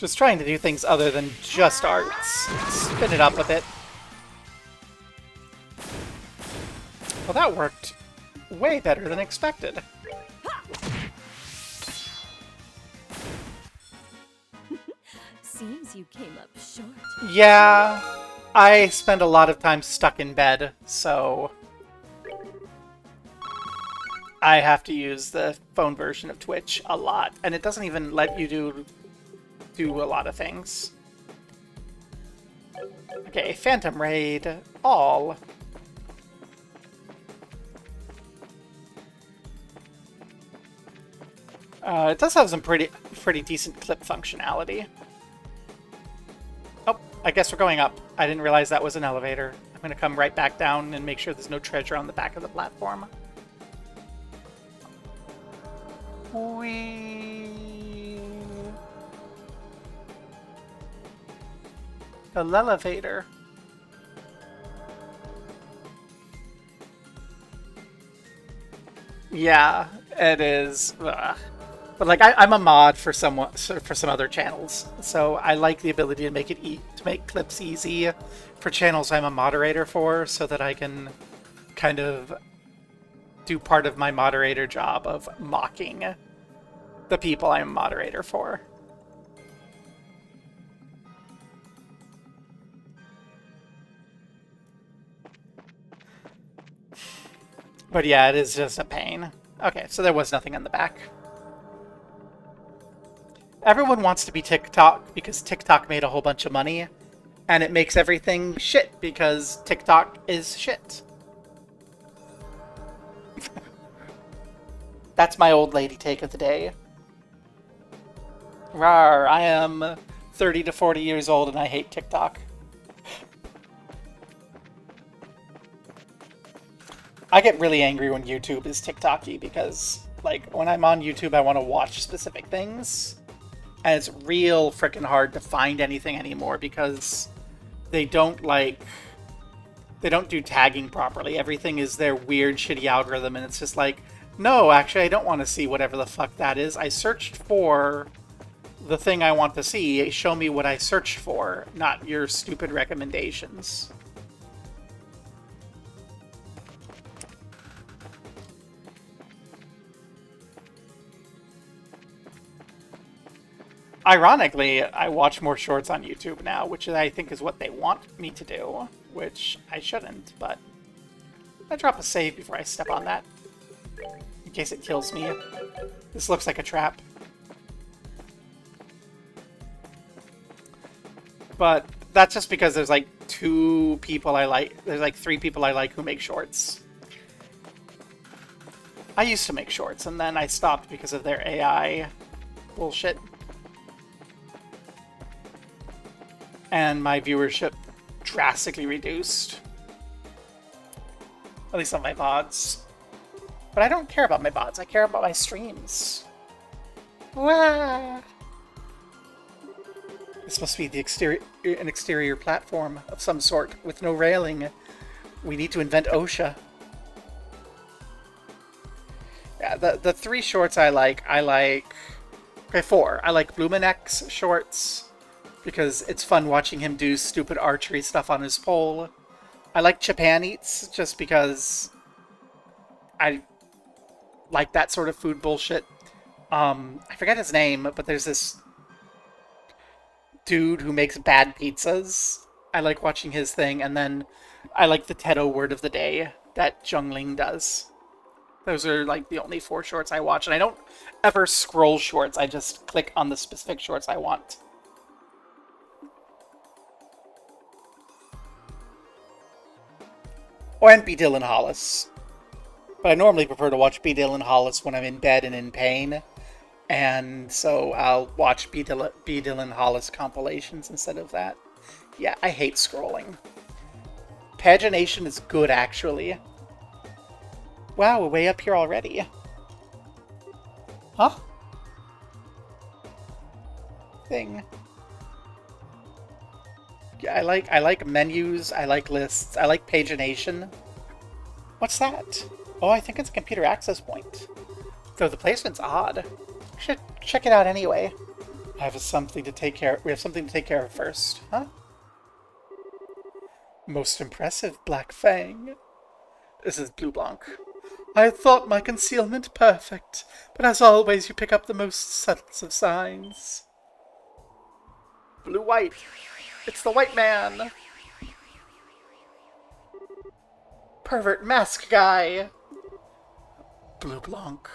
Just trying to do things other than just arts. Spin it up with it. Well, that worked way better than expected. Seems you came up short. Yeah, I spend a lot of time stuck in bed, so I have to use the phone version of Twitch a lot, and it doesn't even let you do a lot of things. Okay, Phantom Raid, all. It does have some pretty decent clip functionality. Oh, I guess we're going up. I didn't realize that was an elevator. I'm gonna come right back down and make sure there's no treasure on the back of the platform. Whee! The elevator. Yeah, it is. Ugh. But like, I'm a mod for some other channels, so I like the ability to make it to make clips easy for channels I'm a moderator for, so that I can kind of do part of my moderator job of mocking the people I'm a moderator for. But yeah, it is just a pain. Okay, so there was nothing on the back. Everyone wants to be TikTok because TikTok made a whole bunch of money, and it makes everything shit because TikTok is shit. That's my old lady take of the day. Rawr, I am 30 to 40 years old and I hate TikTok. I get really angry when YouTube is TikTok-y because, like, when I'm on YouTube I want to watch specific things. And it's real freaking hard to find anything anymore because they don't do tagging properly. Everything is their weird, shitty algorithm, and it's just like, no, actually, I don't want to see whatever the fuck that is. I searched for the thing I want to see. Show me what I searched for, not your stupid recommendations. Ironically, I watch more shorts on YouTube now, which I think is what they want me to do, which I shouldn't, but I drop a save before I step on that, in case it kills me. This looks like a trap. But that's just because there's like 2 people I like, there's like 3 people I like who make shorts. I used to make shorts, and then I stopped because of their AI bullshit. And my viewership drastically reduced. At least on my VODs. But I don't care about my VODs, I care about my streams. Wah! This must be an exterior platform of some sort, with no railing. We need to invent OSHA. Yeah, the 3 shorts I like... Okay, 4. I like Blumenek's shorts, because it's fun watching him do stupid archery stuff on his pole. I like Japan Eats, just because I like that sort of food bullshit. I forget his name, but there's this dude who makes bad pizzas. I like watching his thing, and then I like the Tedo word of the day that Jungling does. Those are like the only 4 shorts I watch, and I don't ever scroll shorts, I just click on the specific shorts I want. Or and B. Dylan Hollis. But I normally prefer to watch B. Dylan Hollis when I'm in bed and in pain. And so I'll watch B. Dylan Hollis compilations instead of that. Yeah, I hate scrolling. Pagination is good, actually. Wow, we're way up here already. Huh? Thing. I like menus, I like lists, I like pagination. What's that? Oh, I think it's a computer access point. Though the placement's odd. I should check it out anyway. I have something to take care. We have something to take care of first, huh? Most impressive, Black Fang. This is Blue Blanc. I had thought my concealment perfect, but as always, you pick up the most subtle of signs. Blue White. It's the white man. Pervert mask guy. Blue Blanc.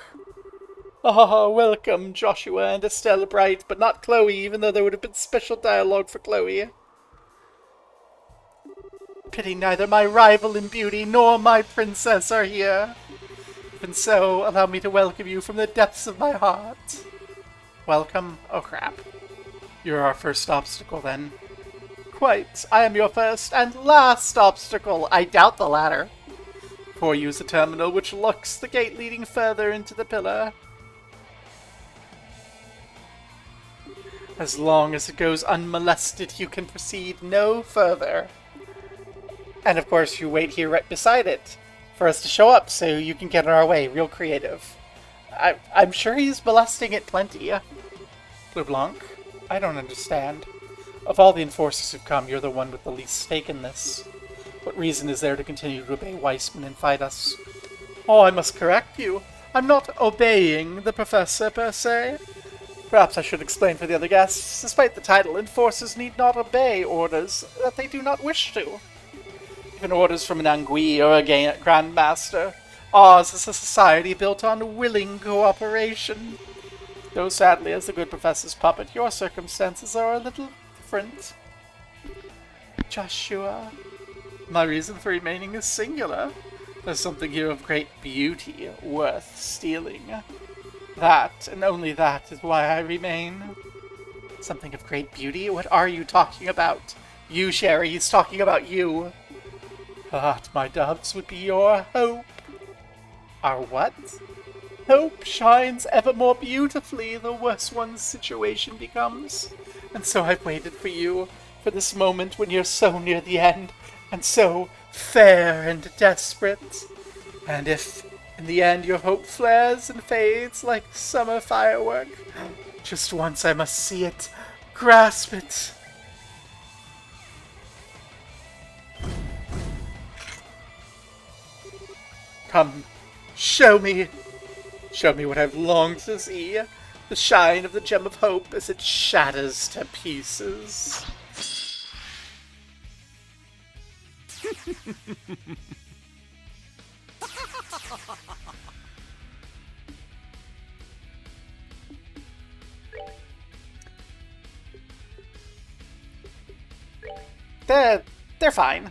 Ah, welcome, Joshua and Estelle Bright, but not Chloe, even though there would have been special dialogue for Chloe. Pity neither my rival in beauty nor my princess are here. Even so, allow me to welcome you from the depths of my heart. Welcome. Oh crap. You're our first obstacle, then. Quite. I am your first and last obstacle. I doubt the latter. For use the terminal which locks the gate leading further into the pillar. As long as it goes unmolested, you can proceed no further. And of course, you wait here right beside it for us to show up so you can get in our way. Real creative. I'm sure he's molesting it plenty. Blue Blanc, I don't understand. Of all the enforcers who've come, you're the one with the least stake in this. What reason is there to continue to obey Weissman and fight us? Oh, I must correct you. I'm not obeying the professor, per se. Perhaps I should explain for the other guests. Despite the title, enforcers need not obey orders that they do not wish to. Even orders from an Angui or a Grandmaster. Ours is a society built on willing cooperation. Though sadly, as the good professor's puppet, your circumstances are a little different. Joshua, my reason for remaining is singular. There's something here of great beauty worth stealing. That, and only that, is why I remain. Something of great beauty? What are you talking about? You, Sherry, he's talking about you. That, my doves, would be your hope. Our what? Hope shines ever more beautifully the worse one's situation becomes. And so I've waited for you, for this moment when you're so near the end, and so fair and desperate. And if, in the end, your hope flares and fades like a summer firework, just once I must see it, grasp it. Come, show me what I've longed to see, the shine of the gem of hope as it shatters to pieces. They're fine.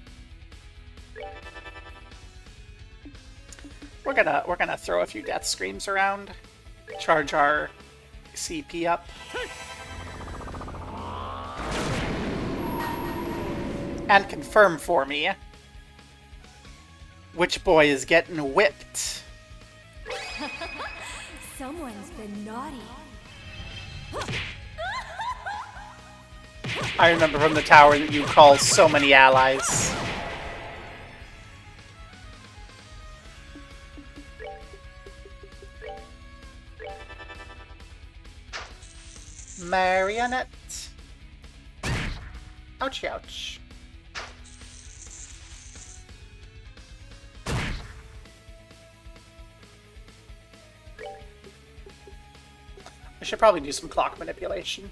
We're gonna throw a few death screams around, charge our CP up, and confirm for me which boy is getting whipped. Someone's been naughty. I remember from the tower that you call so many allies. Marionette. Ouch, ouch. I should probably do some clock manipulation.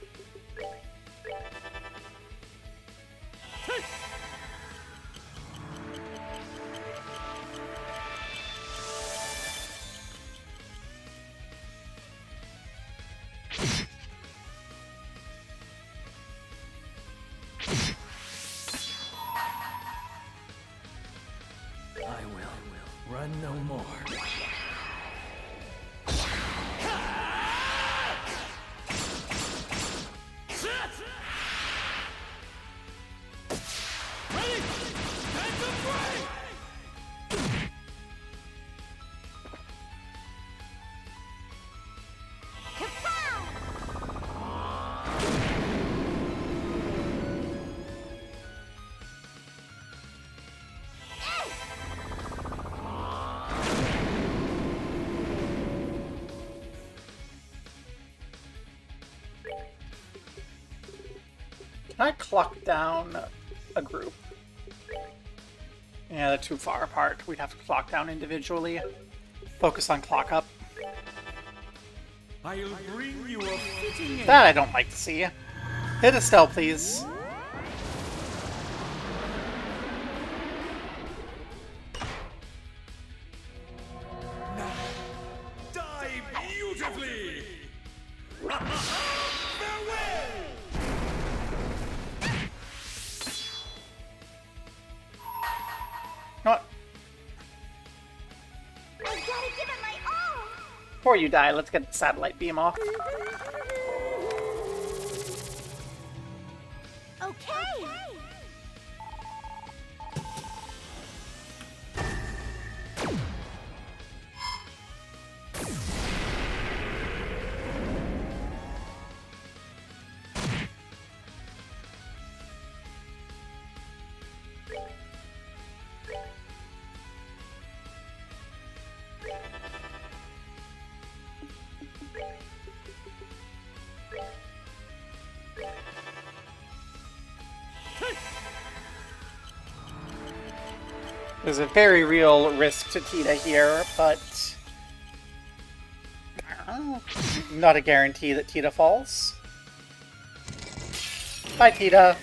I will run no more. Can I clock down a group? Yeah, they're too far apart. We'd have to clock down individually. Focus on clock up. I'll bring you a fitting end. That I don't like to see. Hit Estelle, please. Die beautifully! Farewell! What? I've gotta give it my all! Before you die, let's get the satellite beam off. Okay! There's a very real risk to Tita here, but not a guarantee that Tita falls. Bye, Tita.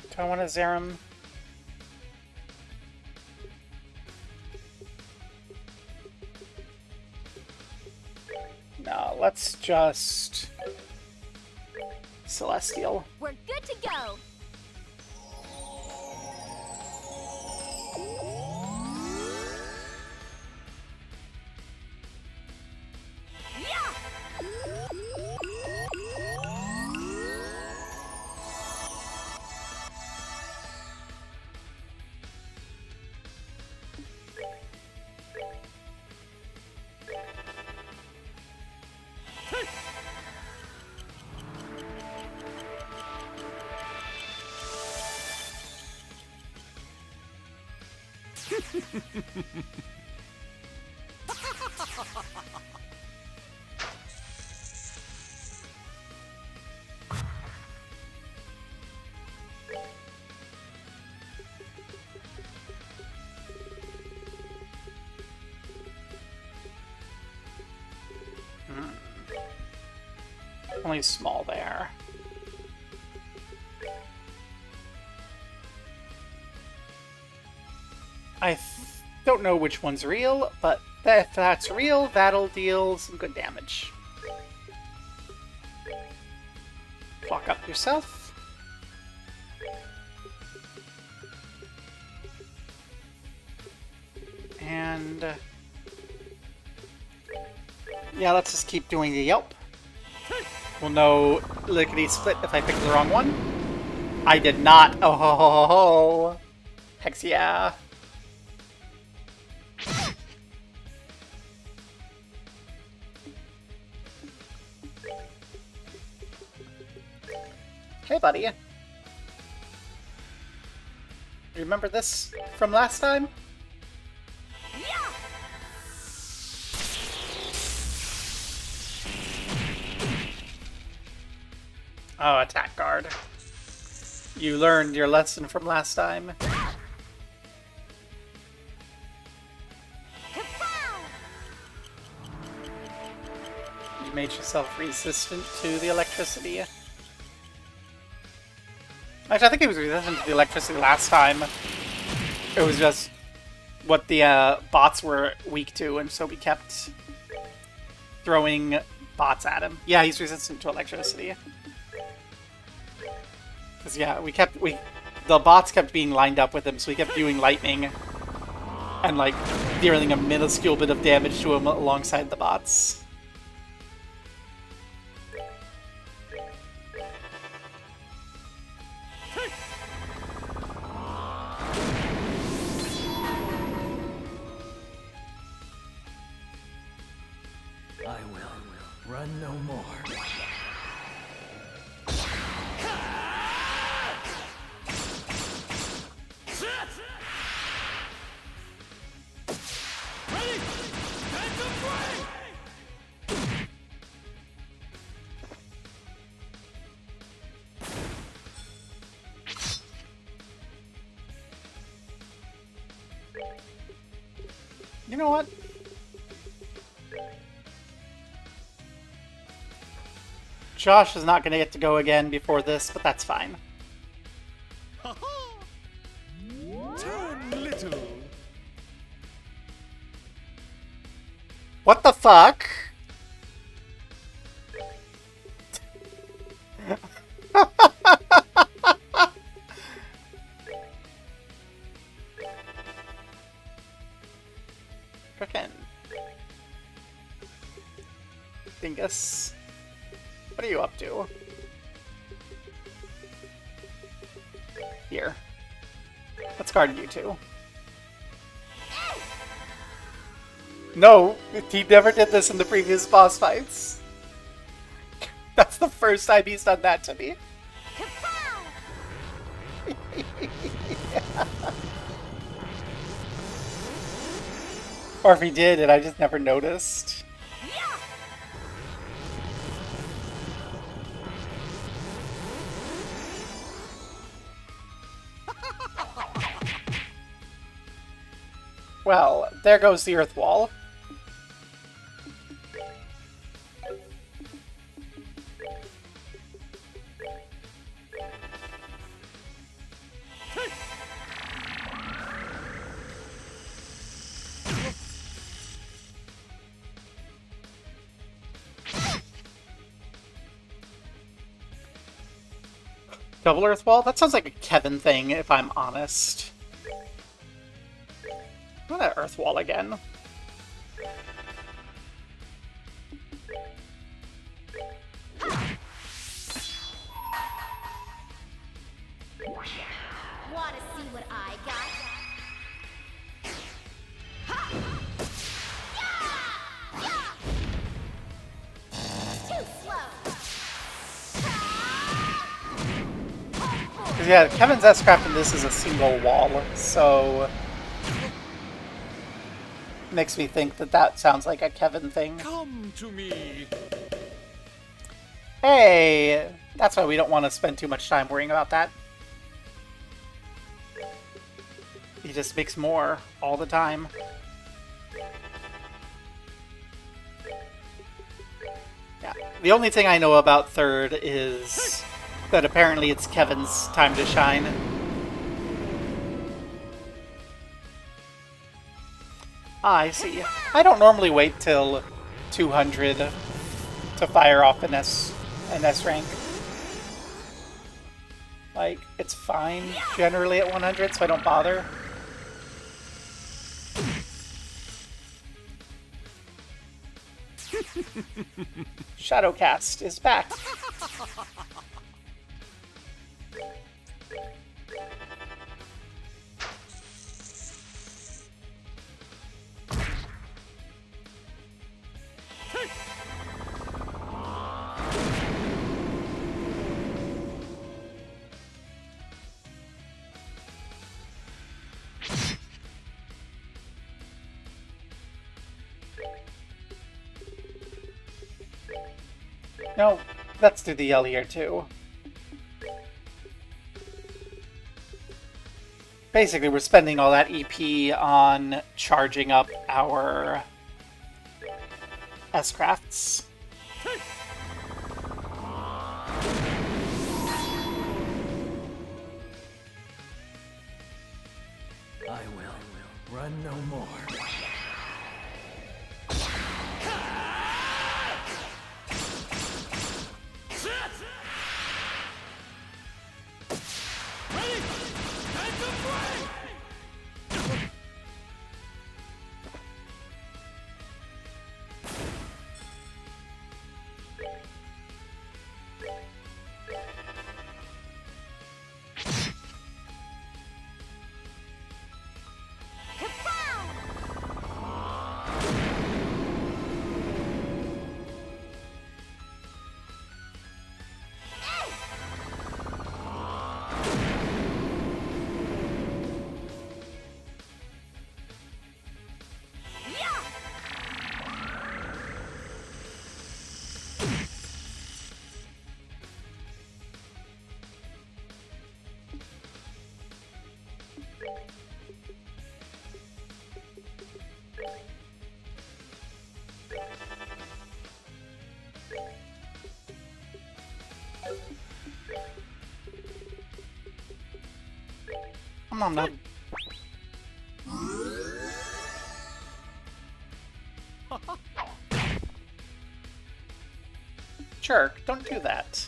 Do I want to Zerum? No, let's just Celestial. We're good to go! Yeah! Only small there. Don't know which one's real, but if that's real, that'll deal some good damage. Clock up yourself. And yeah, let's just keep doing the yelp. We'll know lickety split if I pick the wrong one. I did not. Oh ho ho ho ho. Hex yeah. Hey, buddy. Remember this from last time? Yeah! Oh, attack guard. You learned your lesson from last time. Kapow! You made yourself resistant to the electricity. Actually, I think he was resistant to the electricity last time. It was just what the bots were weak to, and so we kept throwing bots at him. Yeah, he's resistant to electricity. Because yeah, the bots kept being lined up with him, so we kept doing lightning and like dealing a minuscule bit of damage to him alongside the bots. I will run no more. Ready? Time to play! know what? Josh is not going to get to go again before this, but that's fine. Turn little. What the fuck? Frickin'. Dingus. What are you up to? Here. Let's guard you two. No, he never did this in the previous boss fights. That's the first time he's done that to me. Or if he did and I just never noticed. Well, there goes the earth wall. Double earth wall? That sounds like a Kevin thing, if I'm honest. Look at that earth wall again. Wanna see what I got? Too slow. 'Cause yeah, Kevin's S-Craft in this is a single wall, so... makes me think that that sounds like a Kevin thing. Come to me. Hey! That's why we don't want to spend too much time worrying about that. He just makes more all the time. Yeah. The only thing I know about third is that apparently it's Kevin's time to shine. Ah, I see. I don't normally wait till 200 to fire off an S rank. Like, it's fine generally at 100, so I don't bother. Shadowcast is back. No, let's do the L here too. Basically, we're spending all that EP on charging up our S-Crafts. I will run no more. Nom nom nom. Jerk, don't do that.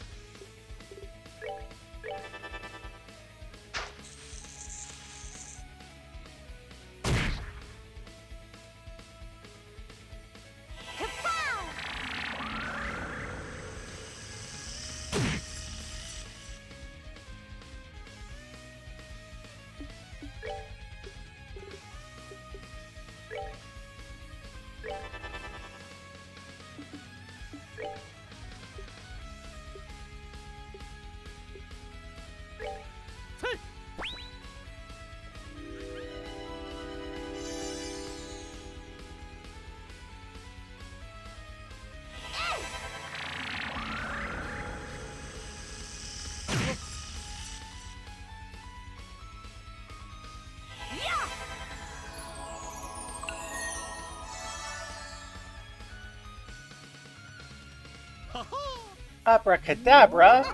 Abracadabra.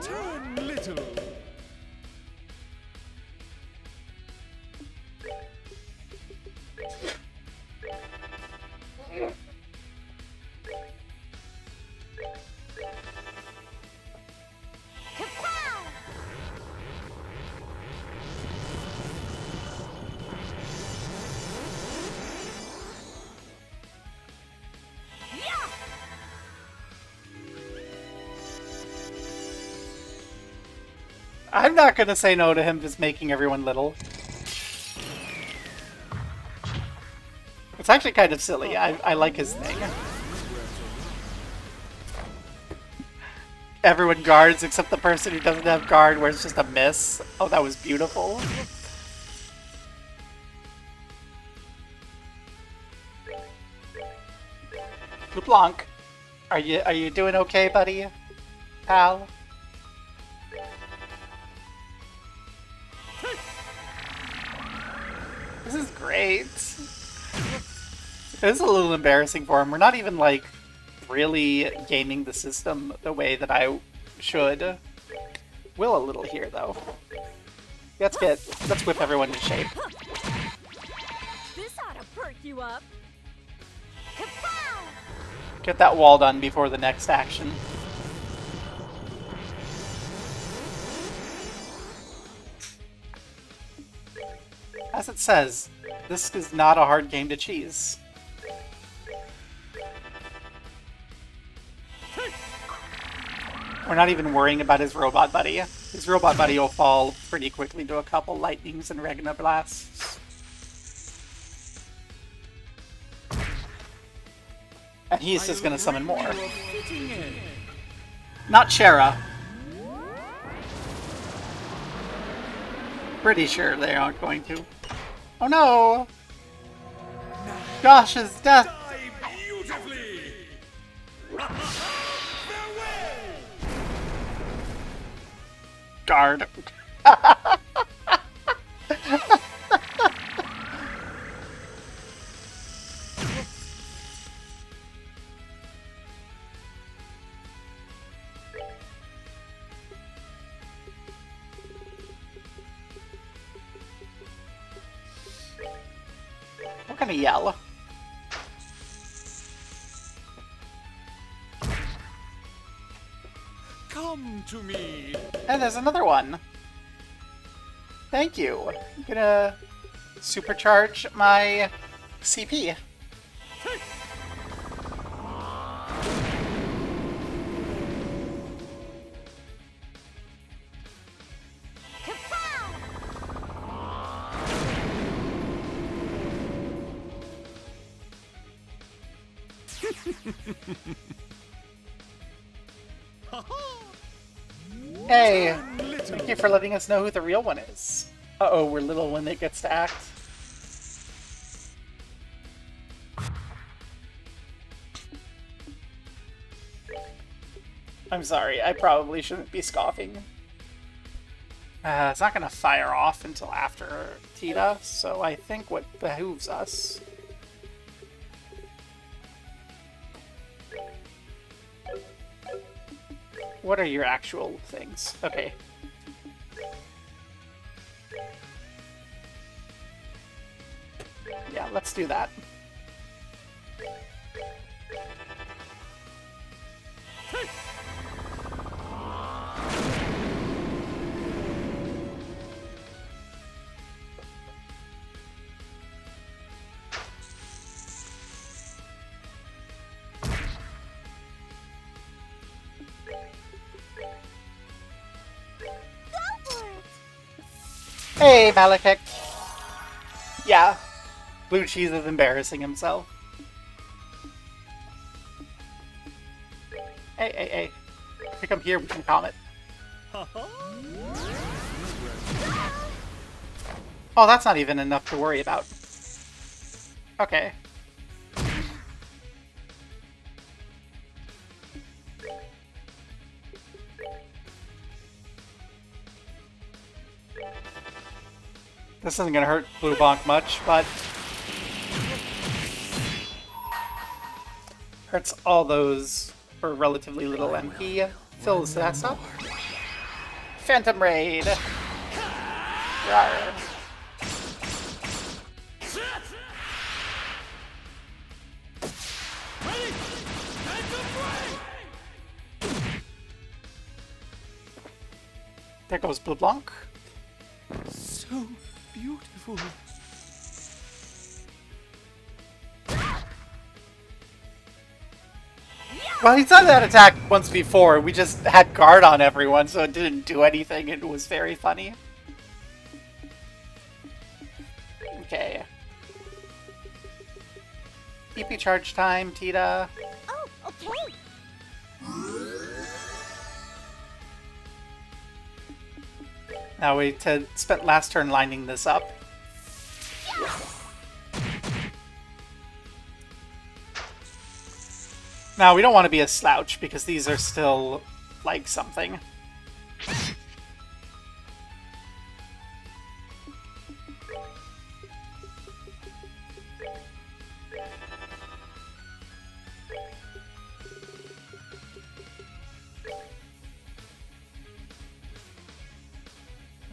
Turn little. I'm not gonna say no to him just making everyone little. It's actually kind of silly. I like his thing. Everyone guards except the person who doesn't have guard, where it's just a miss. Oh, that was beautiful. LeBlanc, are you doing okay, buddy? Pal? This is great. It is a little embarrassing for him. We're not even, like, really gaming the system the way that I should. Will a little here, though. Let's whip everyone into shape. This ought to perk you up. Get that wall done before the next action. As it says, this is not a hard game to cheese. We're not even worrying about his robot buddy. His robot buddy will fall pretty quickly to a couple lightnings and Regna blasts. And he's just gonna summon more. Not Shara. Pretty sure they aren't going to. Oh no! Josh's death! Die beautifully. Guard. We're gonna yell. Come to me. And there's another one. Thank you. I'm gonna supercharge my CP. Hey, thank you for letting us know who the real one is. Uh-oh, we're little when it gets to act. I'm sorry, I probably shouldn't be scoffing. It's not gonna fire off until after Tita, so I think what behooves us... What are your actual things? Okay. Yeah, let's do that. Hey, Malekith! Yeah, Blue Cheese is embarrassing himself. Hey. If you come here, we can calm it. Oh, that's not even enough to worry about. Okay. This isn't gonna hurt Blue Bonk much, but... hurts all those for relatively little MP. Fills that up. Phantom Raid! Rawr. There goes Blue Blanc. So beautiful. Well, he's done that attack once before. We just had guard on everyone, so it didn't do anything. It was very funny. Okay. EP charge time, Tita. Oh, okay. Now we spent last turn lining this up. Now we don't want to be a slouch because these are still like something.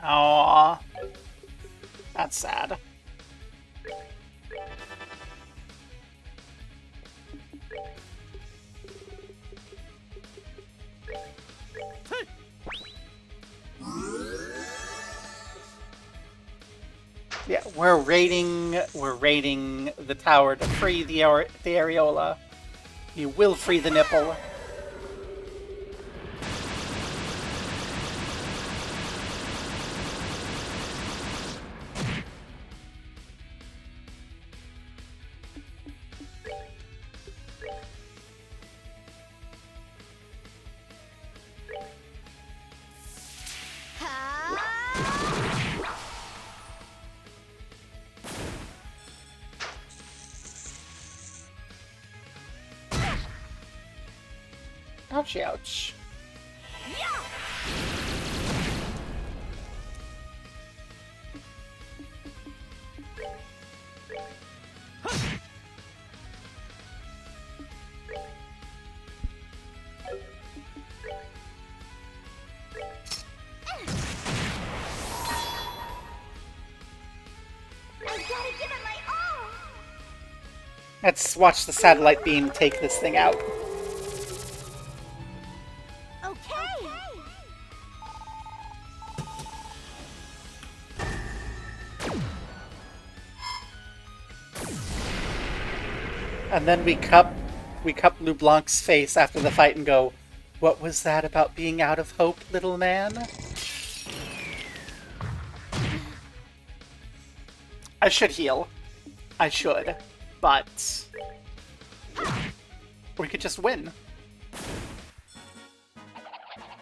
Aww. That's sad. Yeah, we're raiding the tower to free the areola. You will free the nipple. Ouchie, ouch. Let's watch the satellite beam take this thing out. And then we cup Blue Blanc's face after the fight and go, "What was that about being out of hope, little man?" I should heal. I should. But we could just win.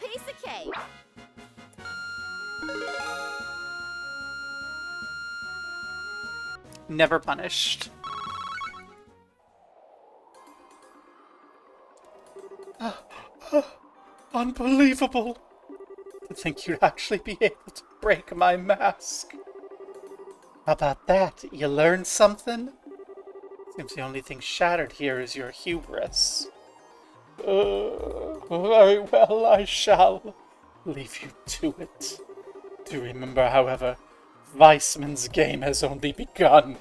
Piece of cake. Never punished. Unbelievable! To think you'd actually be able to break my mask. How about that? You learned something? Seems the only thing shattered here is your hubris. Very well, I shall leave you to it. Do remember, however, Weissman's game has only begun.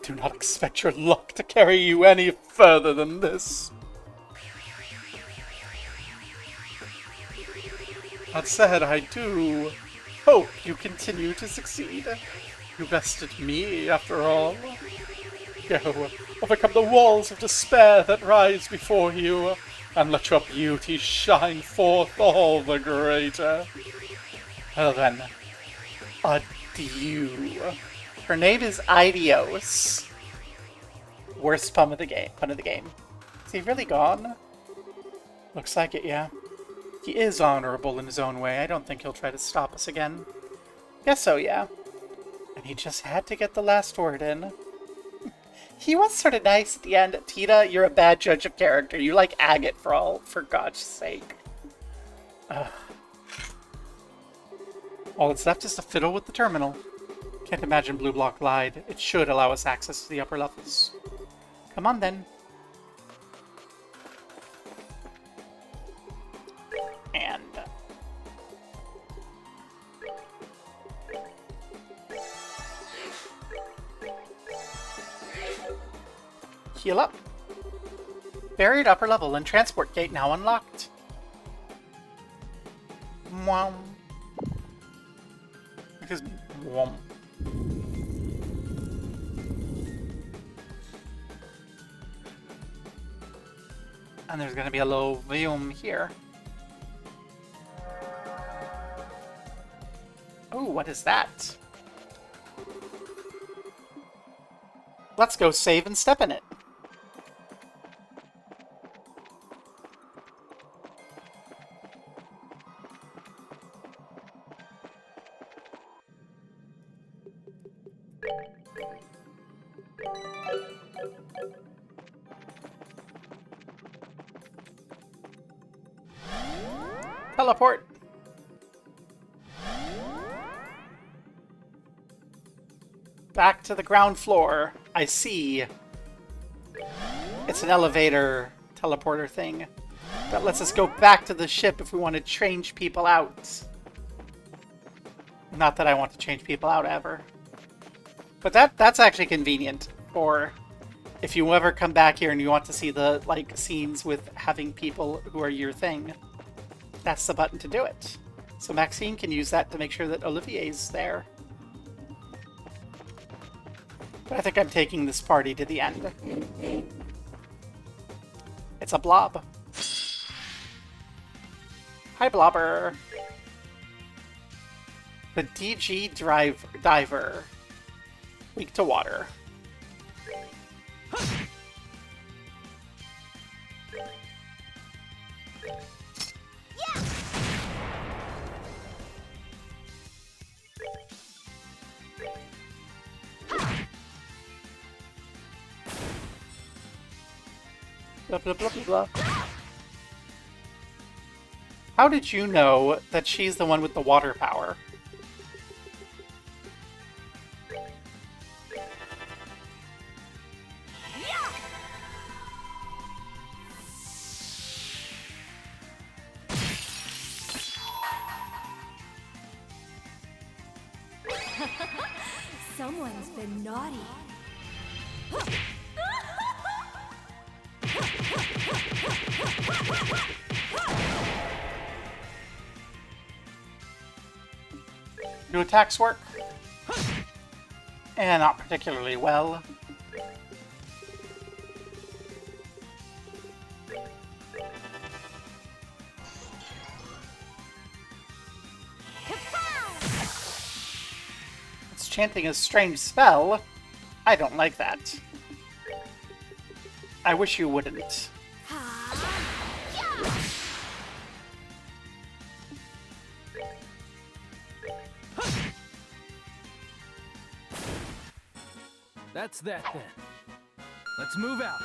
Do not expect your luck to carry you any further than this. That said, I do hope you continue to succeed. You bested me, after all. Go, overcome the walls of despair that rise before you, and let your beauty shine forth all the greater. Well then, adieu. Her name is Idios. Worst pun of the game. Is he really gone? Looks like it, yeah. He is honorable in his own way. I don't think he'll try to stop us again. Guess so, yeah. And he just had to get the last word in. He was sort of nice at the end. Tita, you're a bad judge of character. You like Agate for God's sake. All that's left is to fiddle with the terminal. Can't imagine Blue Block lied. It should allow us access to the upper levels. Come on, then. And... heal up. Buried upper level and transport gate now unlocked. Mwah. Because... Mwah. And there's going to be a little volume here. Oh, what is that? Let's go save and step in it. Teleport. Back to the ground floor. I see. It's an elevator teleporter thing that lets us go back to the ship if we want to change people out. Not that I want to change people out ever. But that's actually convenient for if you ever come back here and you want to see the scenes with having people who are your thing. That's the button to do it. So Maxine can use that to make sure that Olivier's there. But I think I'm taking this party to the end. It's a blob. Hi, Blobber. The DG Diver. Weak to water. Blah, blah, blah, blah, blah. How did you know that she's the one with the water power? Someone's been naughty. Do attacks work? And not particularly well. It's chanting a strange spell. I don't like that. I wish you wouldn't. That's that then. Let's move out.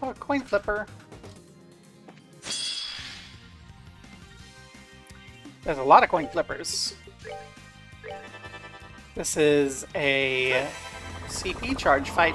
Oh, a coin flipper. There's a lot of coin flippers. This is a CP charge fight.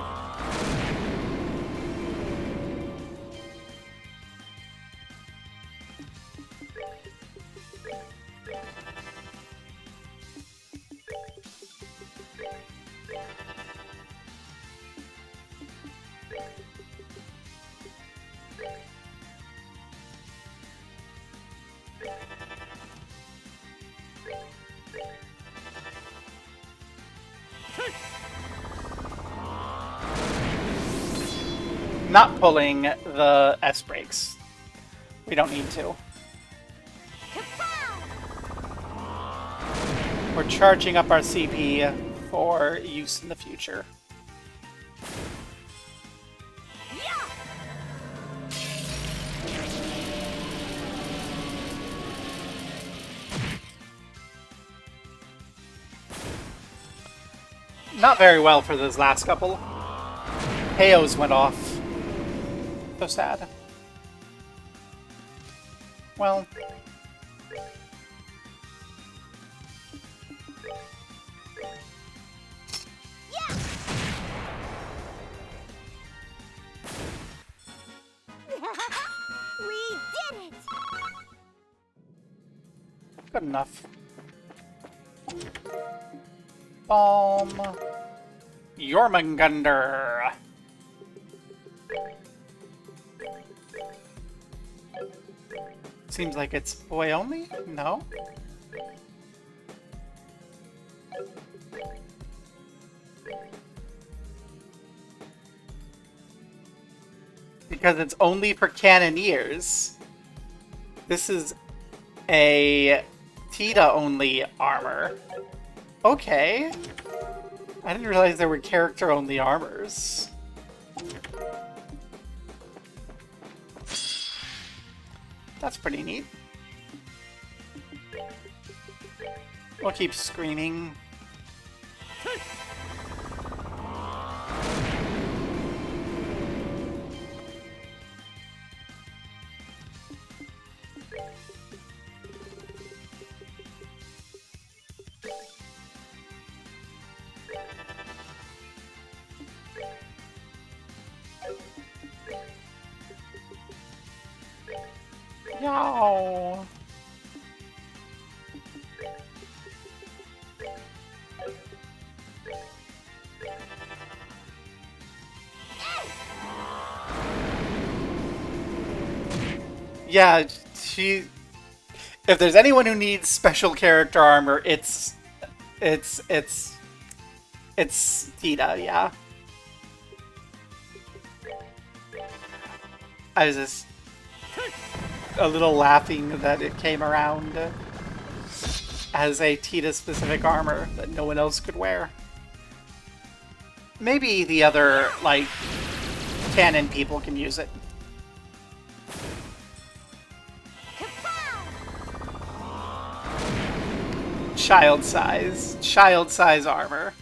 Not pulling the S brakes. We don't need to. We're charging up our CP for use in the future. Not very well for those last couple. Heos went off. So sad. Well. We did it! Good enough. Bomb. Jormungandr. Seems like it's boy only? No? Because it's only for cannoneers. This is a Tita only armor. Okay. I didn't realize there were character only armors. That's pretty neat. We'll keep screening. Yow. Yeah, she... If there's anyone who needs special character armor, it's Tita, yeah. I was just a little laughing that it came around as a Tita-specific armor that no one else could wear. Maybe the other, like, canon people can use it. Child size armor.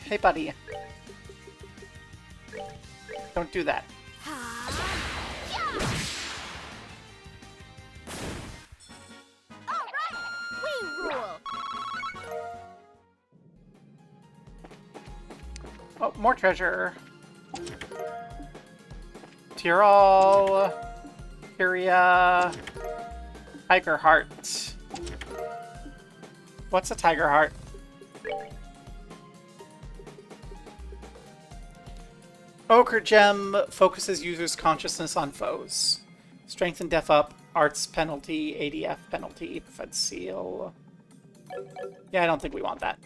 Hey, buddy. Don't do that. Oh, more treasure. Tyrol, Kyria, Tiger Heart. What's a Tiger Heart? Ochre Gem focuses users' consciousness on foes. Strength and Def Up, Arts penalty, ADF penalty, prevent seal. Yeah, I don't think we want that.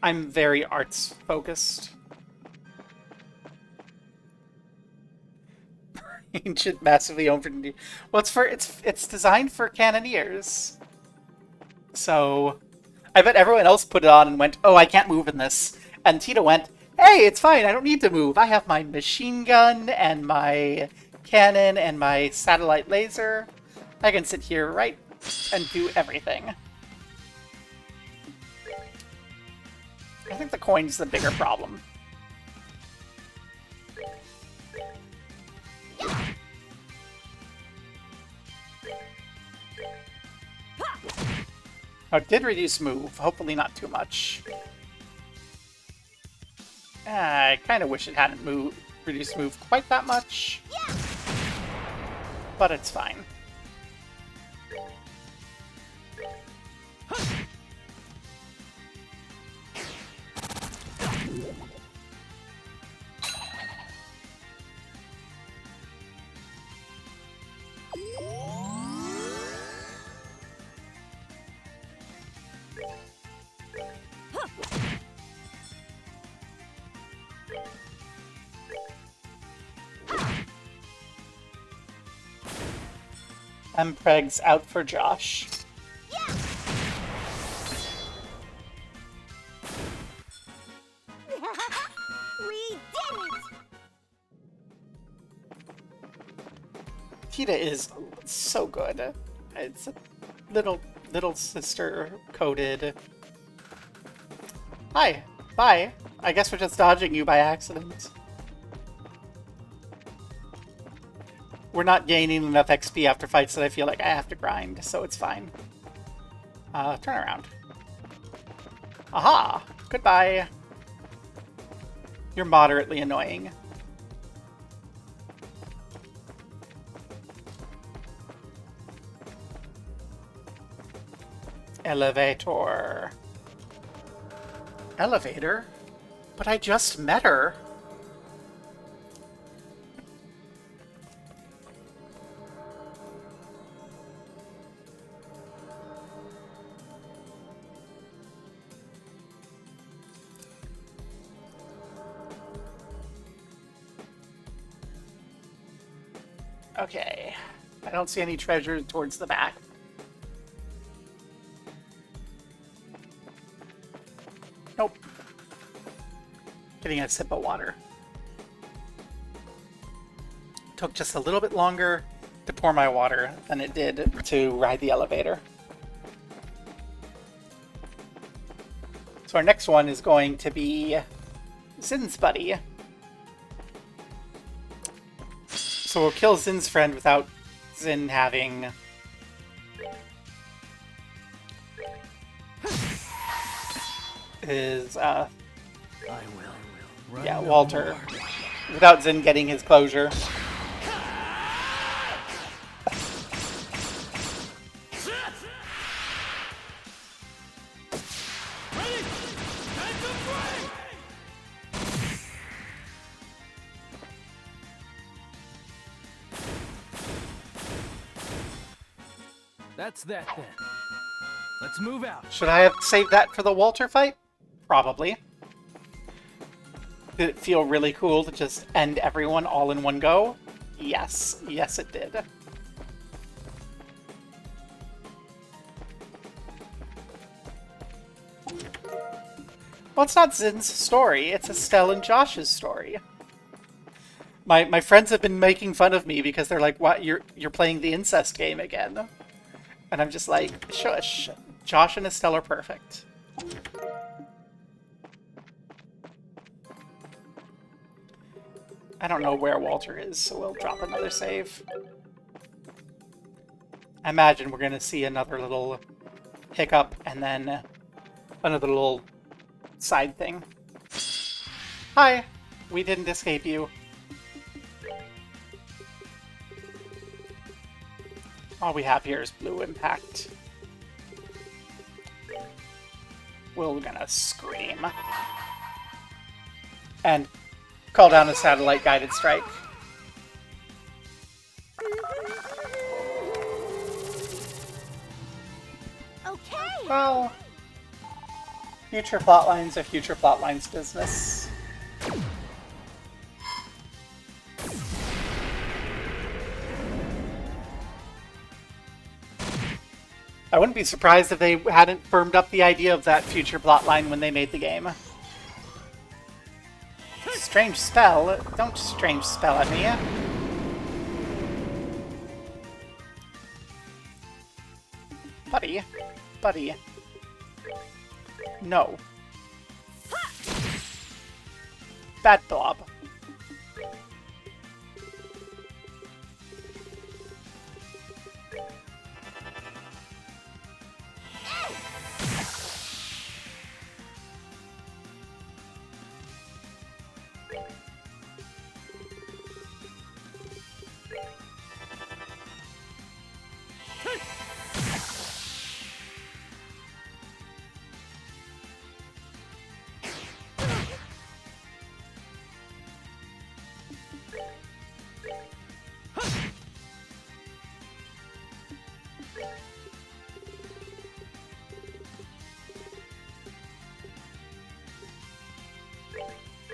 I'm very arts focused. Ancient, massively over. Well, it's designed for cannoneers. So, I bet everyone else put it on and went, "Oh, I can't move in this." And Tita went, "Hey, it's fine. I don't need to move. I have my machine gun and my cannon and my satellite laser. I can sit here, right, and do everything." I think the coin's the bigger problem. Oh, it did reduce move. Hopefully not too much. I kind of wish it hadn't reduced move quite that much. But it's fine. Mpreg's out for Josh. We did it! Tita is so good. It's a little sister coded. Hi. Bye. I guess we're just dodging you by accident. We're not gaining enough XP after fights that I feel like I have to grind, so it's fine. Turn around. Aha! Goodbye. You're moderately annoying. Elevator. Elevator? But I just met her. Okay. I don't see any treasure towards the back. Nope. Getting a sip of water. Took just a little bit longer to pour my water than it did to ride the elevator. So our next one is going to be Zin's buddy. So we'll kill Zin's friend without Zin having... his, I will. yeah, Walter. Without Zin getting his closure. That's that then. Let's move out. Should I have saved that for the Walter fight? Probably. Did it feel really cool to just end everyone all in one go? Yes. Yes, it did. Well, it's not Zin's story. It's Estelle and Josh's story. My friends have been making fun of me because they're like, "What? You're playing the incest game again?" And I'm just like, shush. Josh and Estelle are perfect. I don't know where Walter is, so we'll drop another save. I imagine we're going to see another little hiccup and then another little side thing. Hi! We didn't escape you. All we have here is blue impact. We're gonna scream. And call down a satellite guided strike. Okay. Well, future plotlines are future plotlines business. I wouldn't be surprised if they hadn't firmed up the idea of that future plotline when they made the game. Strange spell? Don't strange spell at me. Buddy. Buddy. No. That blob.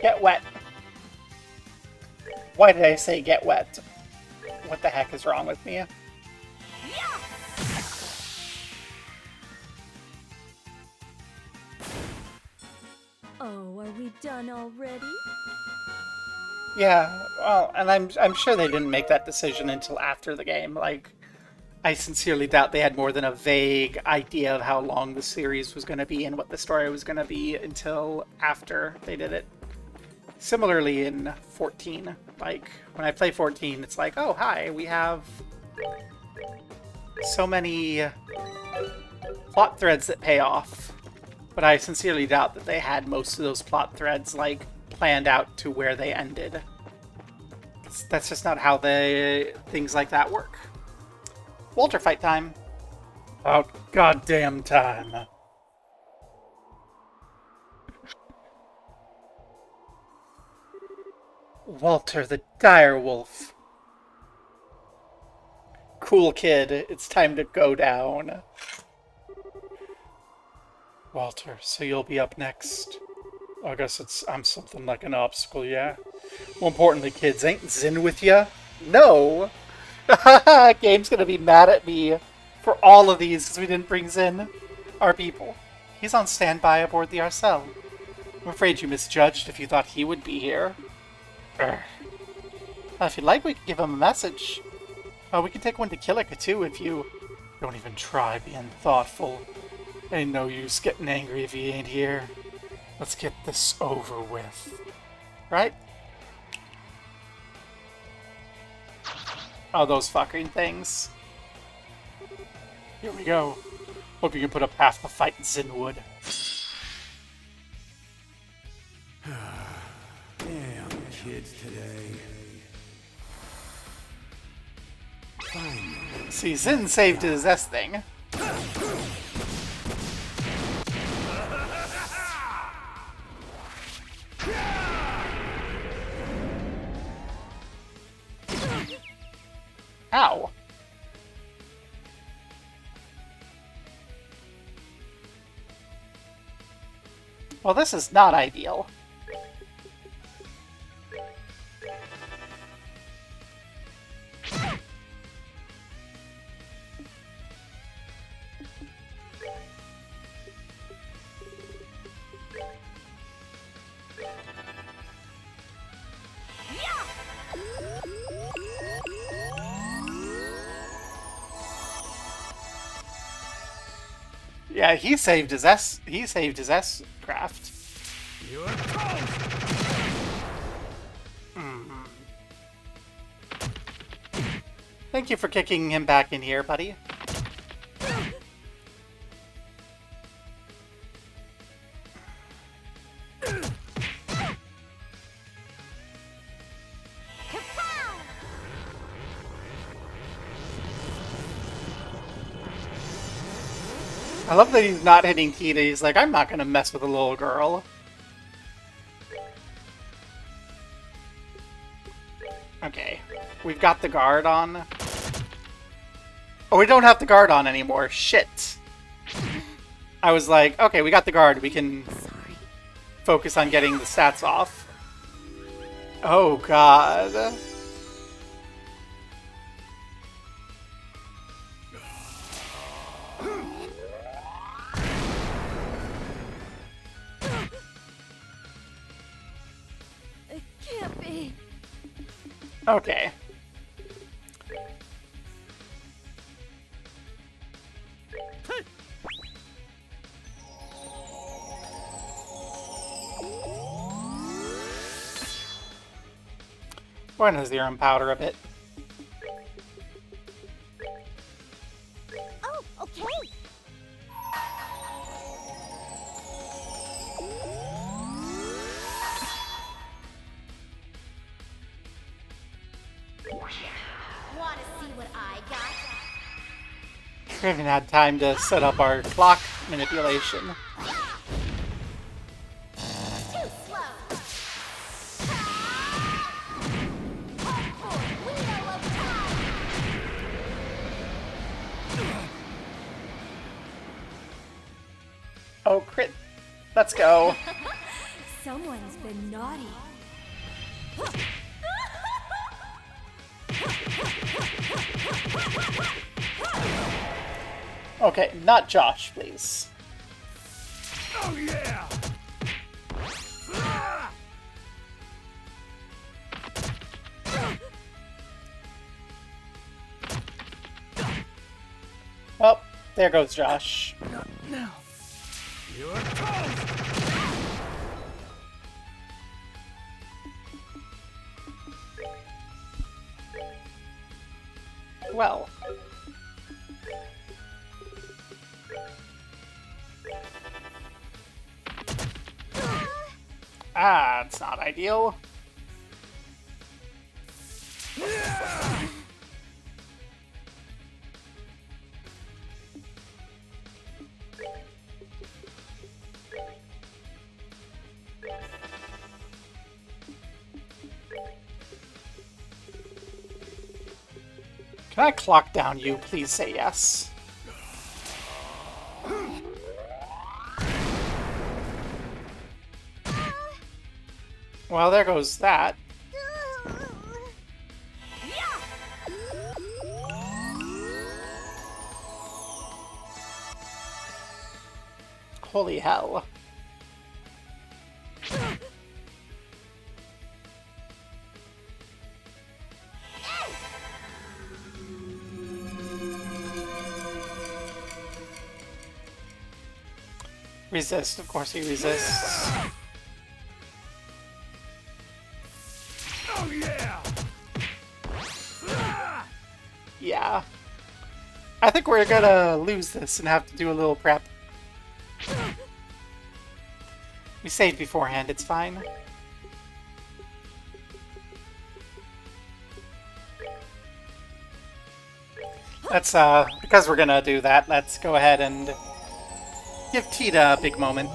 Get wet. Why did I say get wet? What the heck is wrong with me? Oh, are we done already? Yeah, well, and I'm sure they didn't make that decision until after the game. Like, I sincerely doubt they had more than a vague idea of how long the series was going to be and what the story was going to be until after they did it. Similarly in 14, like, when I play 14, it's like, oh, hi, we have so many plot threads that pay off. But I sincerely doubt that they had most of those plot threads, like, planned out to where they ended. That's just not how things like that work. Walter fight time. About goddamn time. Walter the direwolf. Cool kid, it's time to go down. Walter, so you'll be up next. I guess I'm something like an obstacle, yeah? More importantly, kids, ain't Zin with ya? No! Game's gonna be mad at me for all of these because we didn't bring Zin, our people. He's on standby aboard the Arcel. I'm afraid you misjudged if you thought he would be here. If you'd like, we could give him a message. We can take one to Kilika, too, if you... Don't even try being thoughtful. Ain't no use getting angry if he ain't here. Let's get this over with. Right? Oh, those fucking things. Here we go. Hope you can put up half the fight Zin would. Damn kids today. Fine. See, Zin saved his S thing. Ow. Well, this is not ideal. Yeah, he saved his S craft. You're toast. Thank you for kicking him back in here, buddy. I love that he's not hitting Tina. He's like, I'm not gonna mess with a little girl. Okay, we've got the guard on. Oh, we don't have the guard on anymore. Shit. I was like, okay, we got the guard. We can focus on getting the stats off. Oh, God. It can't be. Okay. We're gonna serum powder a bit. Oh, okay. Wanna see what I got? We haven't had time to set up our clock manipulation. Too slow. Wheel of time. Oh, crit. Let's go. Someone's been naughty. Okay, not Josh, please. Oh yeah! Ah! Well, there goes Josh. Now. You're toast! Well. Ah, it's not ideal. Can I clock down you? Please say yes. Well, there goes that. Holy hell. Resist, of course he resists. Oh yeah! Ah! Yeah. I think we're gonna lose this and have to do a little prep. We saved beforehand, it's fine. Let's, because we're gonna do that, let's go ahead and give Tita a big moment.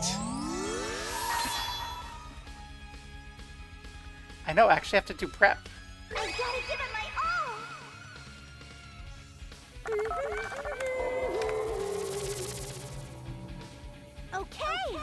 I know, actually I have to do prep. I've gotta give it my all. Okay.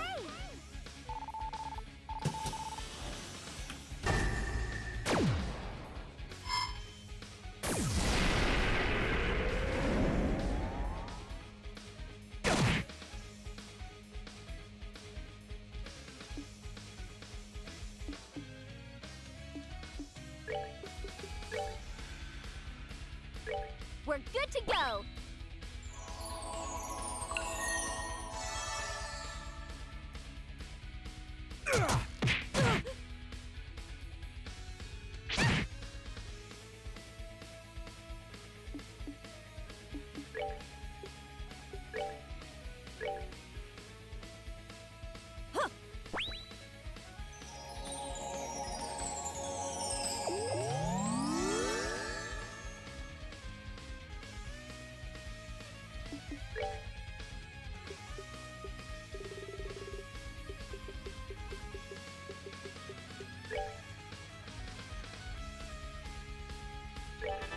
We're good to go.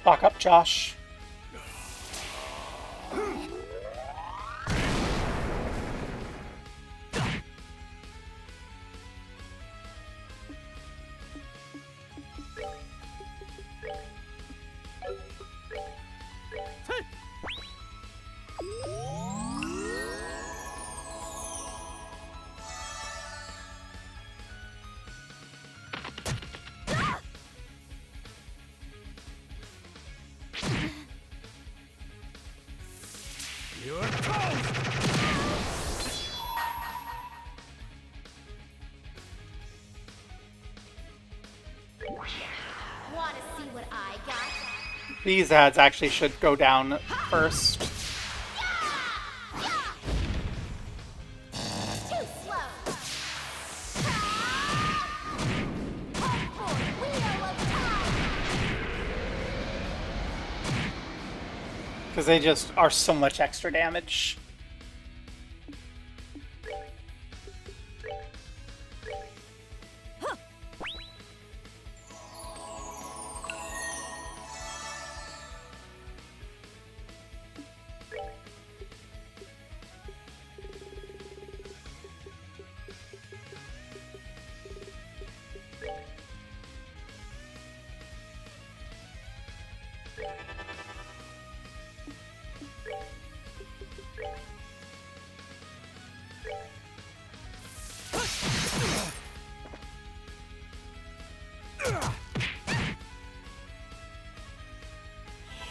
Lock up Josh. You're toast! Wanna These ads actually should go down first. Too slow. Head for Wheel of Time. Because they just are so much extra damage.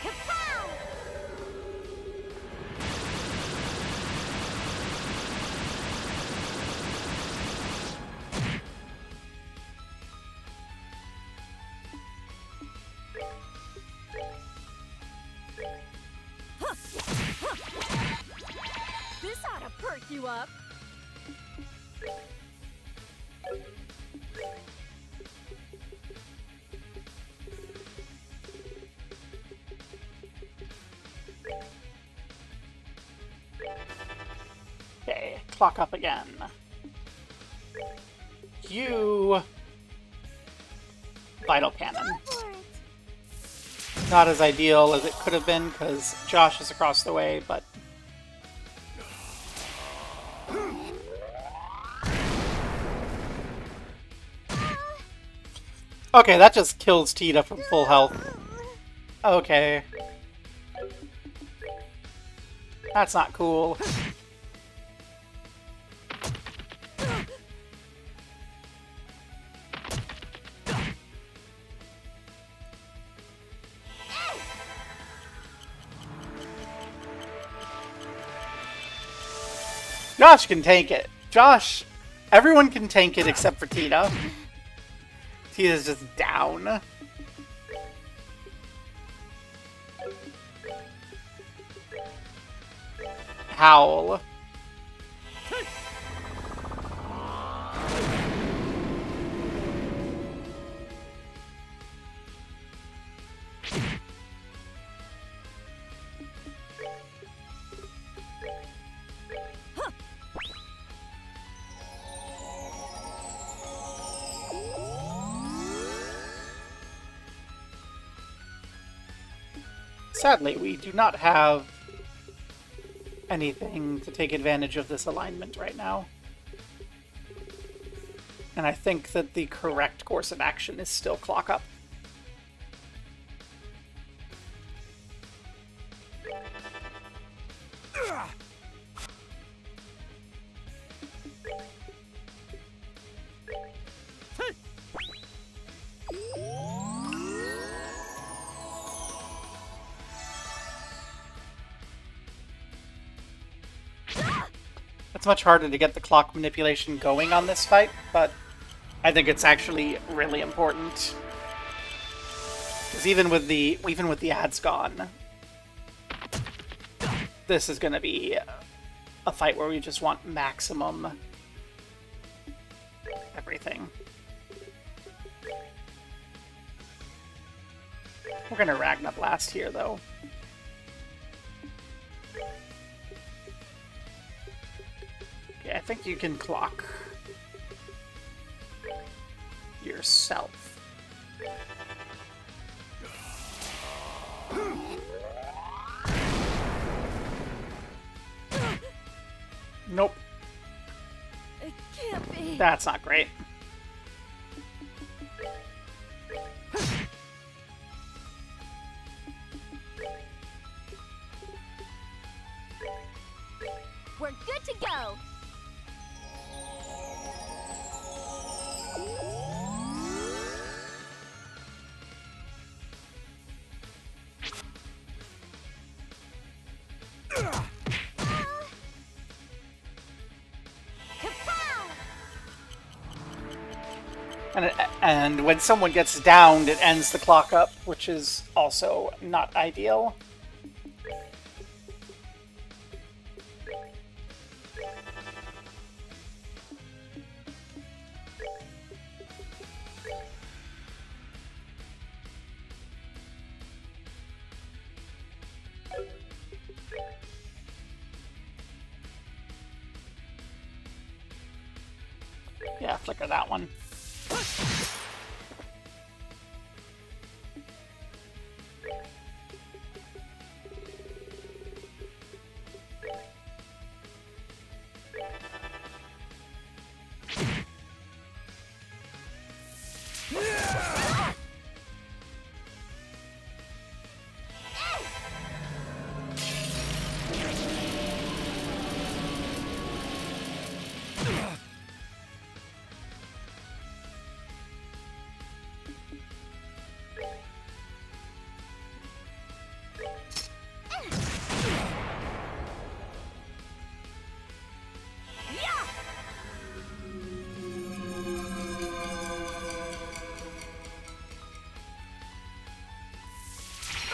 Kapow! This ought to perk you up. Okay, clock up again. You... Vital Cannon. For it. Not as ideal as it could have been, because Josh is across the way, but... Okay, that just kills Tita from full health. Okay. That's not cool. Josh can tank it. Josh, everyone can tank it except for Tita. Tita's just down. Howl. Sadly, we do not have anything to take advantage of this alignment right now. And I think that the correct course of action is still clock up. It's much harder to get the clock manipulation going on this fight, but I think it's actually really important. Because even with the ads gone, this is going to be a fight where we just want maximum everything. We're going to Ragna Blast here, though. Okay, I think you can clock yourself. Nope, It can't be. that's not great. We're good to go. Kapow! And when someone gets downed, it ends the clock up, which is also not ideal. Yeah, flicker that one.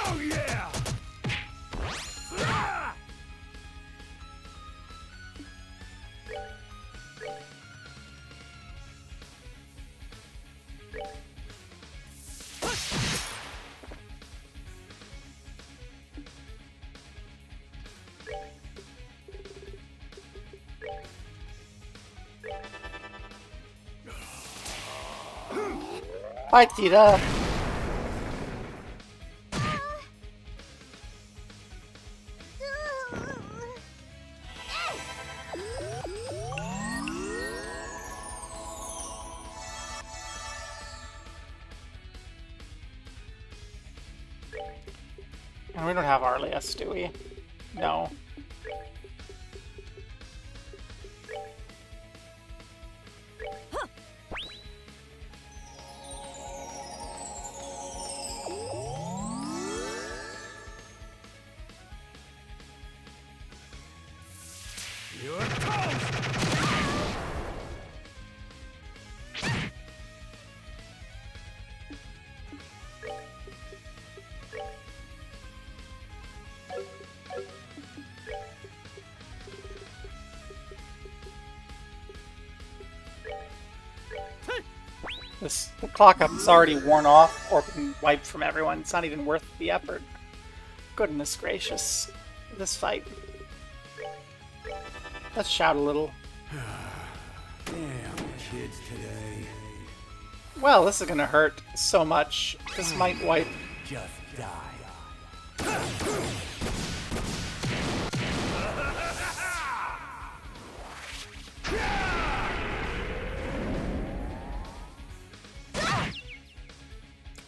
Oh yeah! Ah! Bye, Tita. And we don't have Arlias, do we? No. You're toast! The clock up is already worn off or been wiped from everyone. It's not even worth the effort. Goodness gracious. This fight. Let's shout a little. Damn kids today. Well, this is gonna hurt so much. This might wipe. Just die.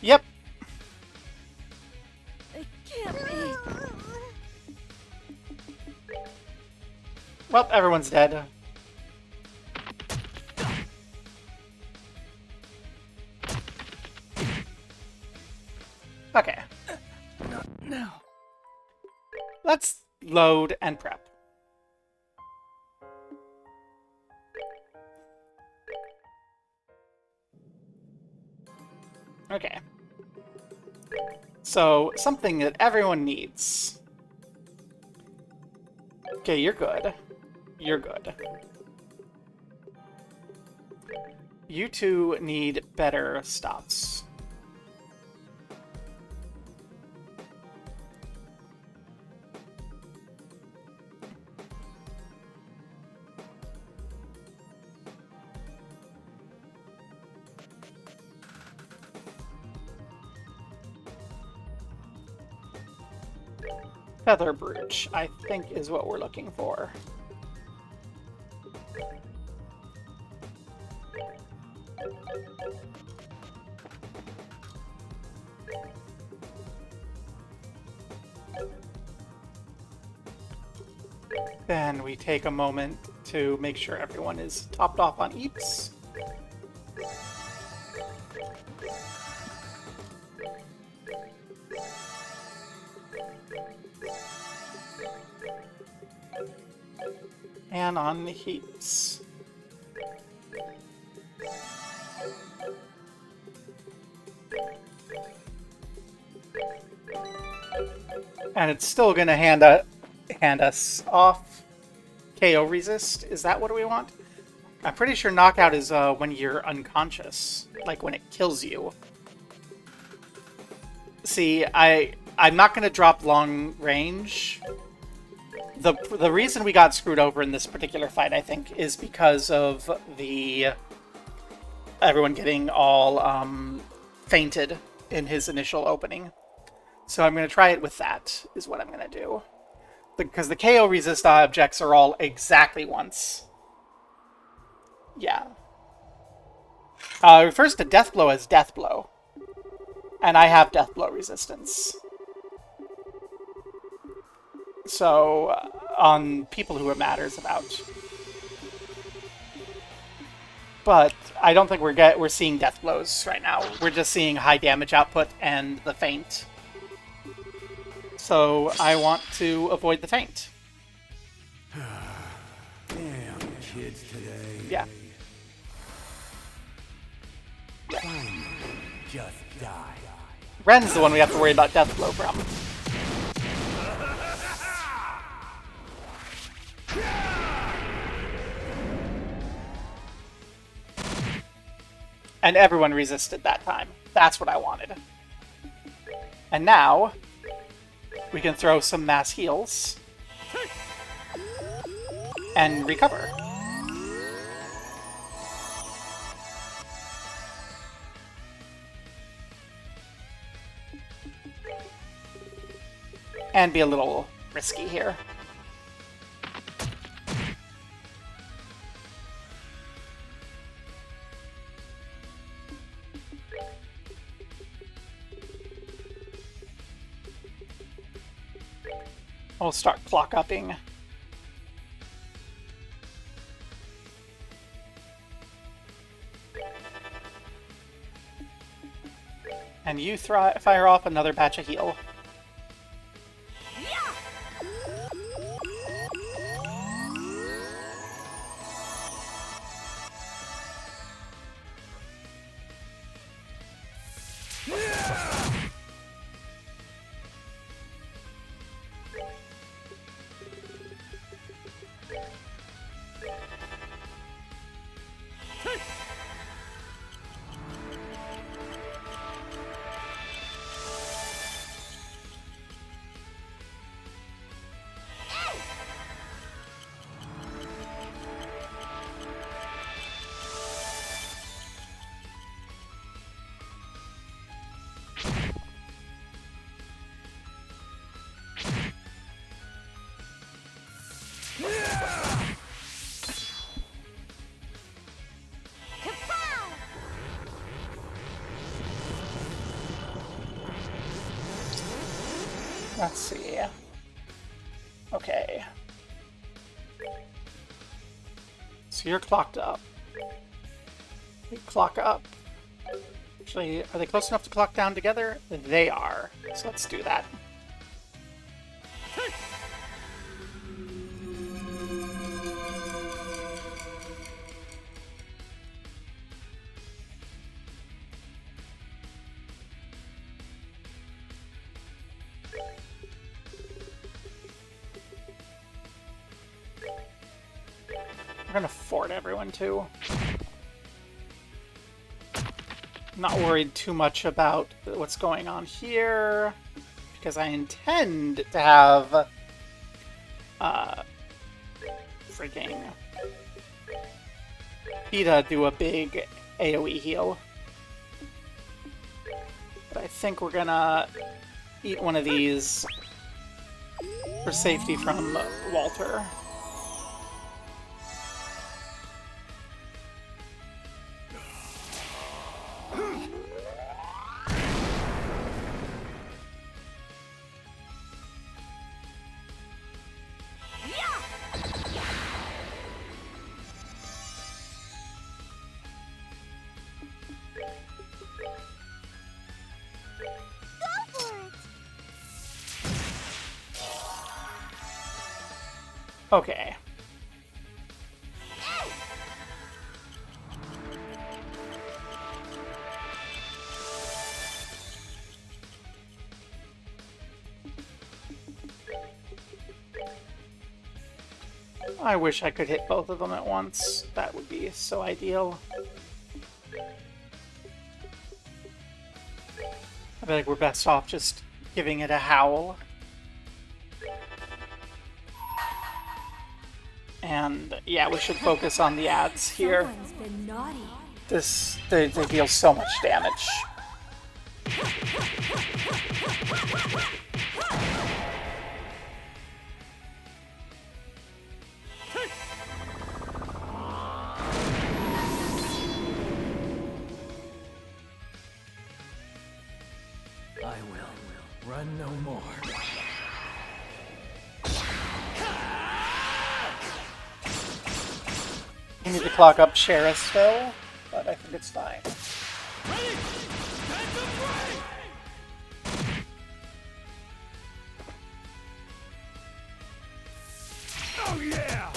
Yep. It can't be. Well, everyone's dead. Okay. No. Let's load and prep. Okay. So, something that everyone needs. Okay, you're good. You're good. You two need better stops. Feather Brooch, I think, is what we're looking for. Then we take a moment to make sure everyone is topped off on eats. And on the heaps. And it's still gonna hand us off KO resist. Is that what we want? I'm pretty sure knockout is when you're unconscious, like when it kills you. See, I'm not gonna drop long range. The reason we got screwed over in this particular fight, I think, is because of the everyone getting all fainted in his initial opening. So I'm going to try it with that, is what I'm going to do. Because the KO resist objects are all exactly once. Yeah. Refers to Death Blow as Death Blow. And I have Death Blow resistance. So, on people who it matters about. But I don't think we're seeing Death Blows right now. We're just seeing high damage output and the feint. So I want to avoid the feint. Damn kids today. Yeah. Fine. Just die. Ren's the one we have to worry about Death Blow from. And everyone resisted that time. That's what I wanted. And now we can throw some mass heals and recover. And be a little risky here. I'll start clock upping. And you fire off another batch of heal. Kapow! Let's see. Okay. So you're clocked up. We clock up. Actually, are they close enough to clock down together? They are. So let's do that. We're gonna fort everyone too. Not worried too much about what's going on here, because I intend to have freaking PETA do a big AoE heal. But I think we're gonna eat one of these for safety from Walter. Go for it! Okay. I wish I could hit both of them at once. That would be so ideal. I feel like we're best off just giving it a howl. And yeah, we should focus on the ads here. Someone's been naughty. They deal so much damage. I will run no more. We need to clock up Shara still, but I think it's fine. Oh yeah!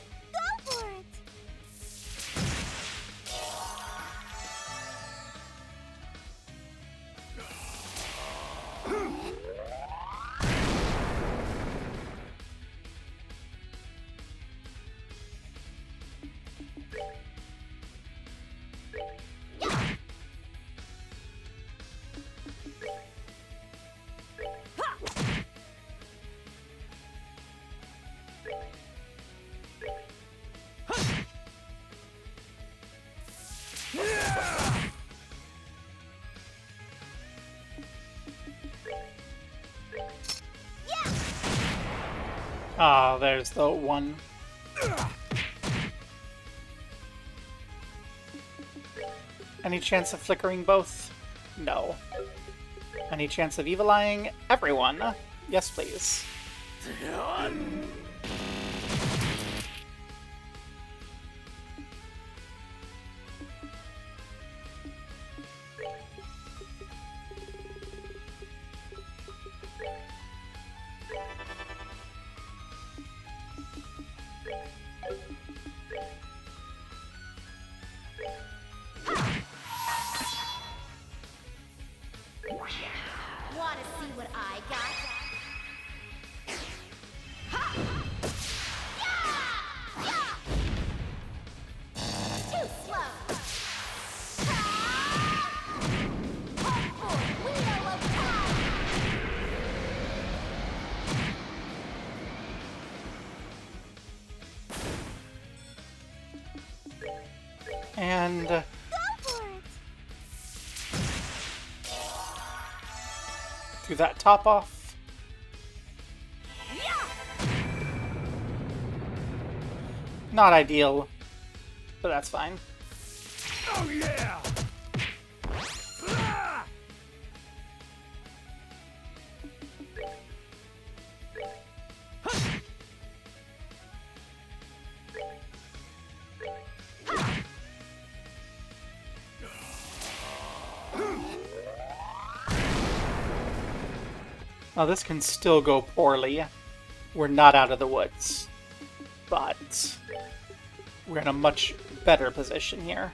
Go for it! Ah, there's the one. Any chance of flickering both? No. Any chance of evil-eyeing everyone? Yes, please. Wanna see what I got? Too slow. Hope for Wheel of Time. And Go for it! do that top off. Not ideal, but that's fine. Oh yeah! Now this can still go poorly. We're not out of the woods, but we're in a much better position here.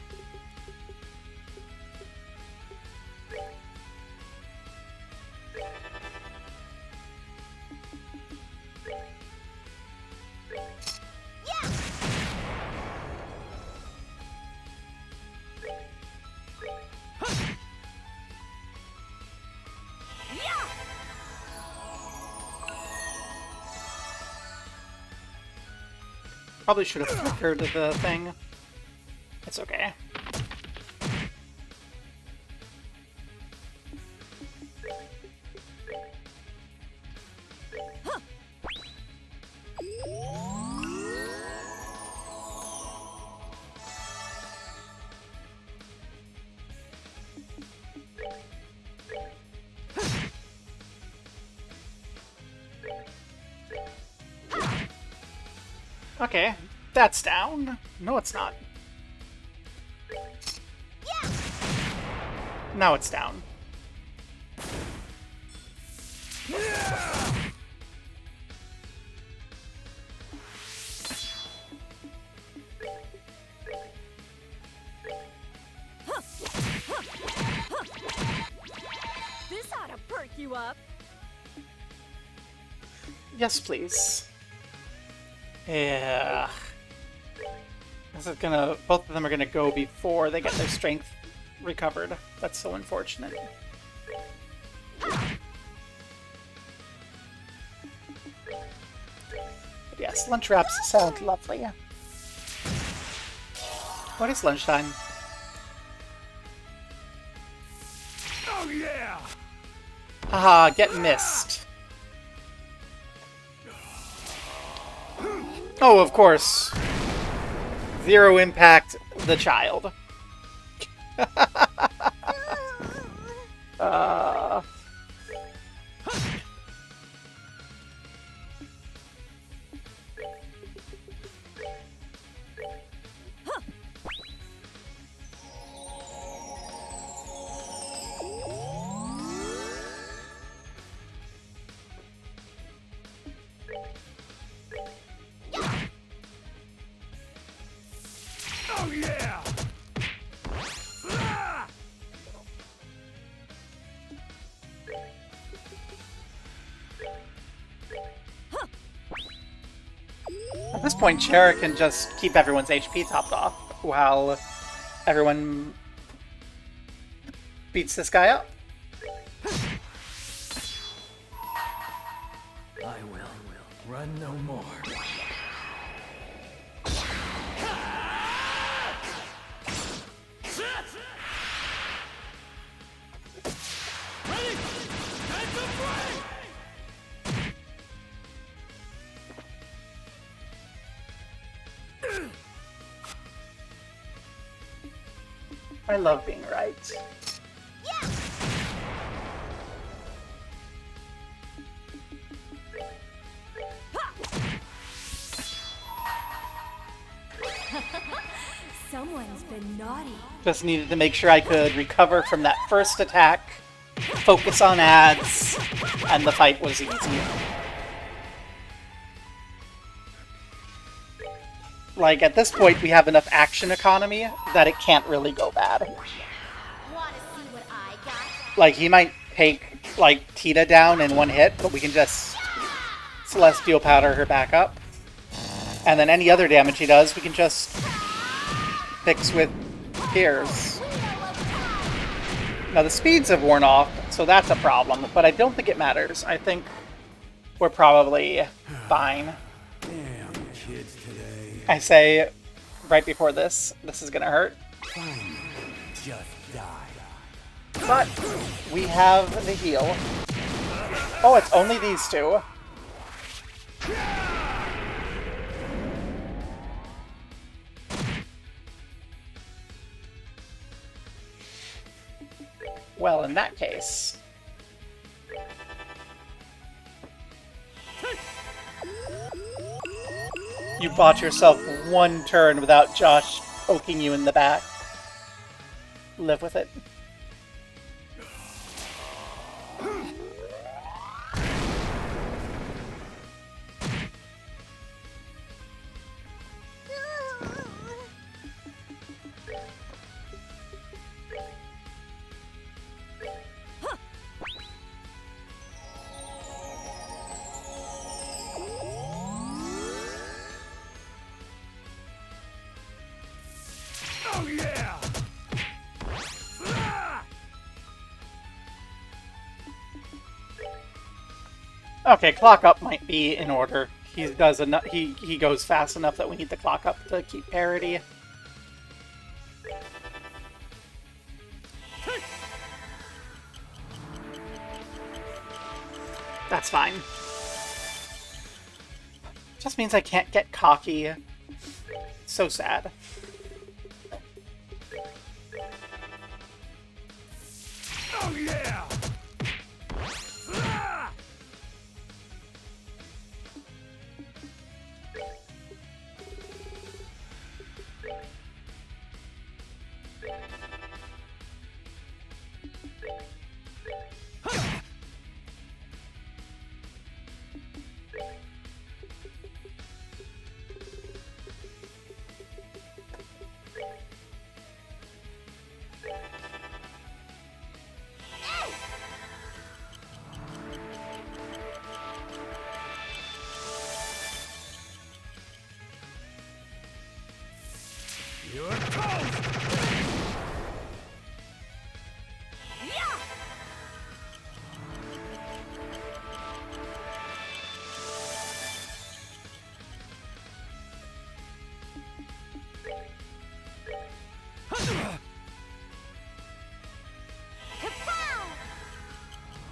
Probably should have flickered the thing. It's okay. Okay, that's down. No, it's not. Now it's down. This ought to perk you up. Yes, please. Yeah. This is gonna... Both of them are gonna go before they get their strength recovered. That's so unfortunate. But yes, lunch wraps sound lovely. What is lunchtime? Oh yeah! Haha, get missed. Oh, of course. Zero impact, the child. uh... Oh yeah! Ah! At this point, Chera can just keep everyone's HP topped off while everyone beats this guy up. I will run no more. I love being right. Someone's been naughty. Just needed to make sure I could recover from that first attack, focus on ads, and the fight was easy. Like, at this point, we have enough action economy that it can't really go bad. Wanna see what I got? Like, he might take, like, Tita down in one hit, but we can just Celestial Powder her back up. And then any other damage he does, we can just fix with Tears. Now, the speeds have worn off, so that's a problem, but I don't think it matters. I think we're probably fine. Damn kids today. I say, right before this is gonna hurt. Just die. But we have the heal. Oh, it's only these two. Well, in that case... You bought yourself one turn without Josh poking you in the back. Live with it. Oh yeah! Ah! Okay, clock up might be in order. He does enough. He goes fast enough that we need the clock up to keep parity. That's fine. Just means I can't get cocky. So sad. Oh yeah! Ah!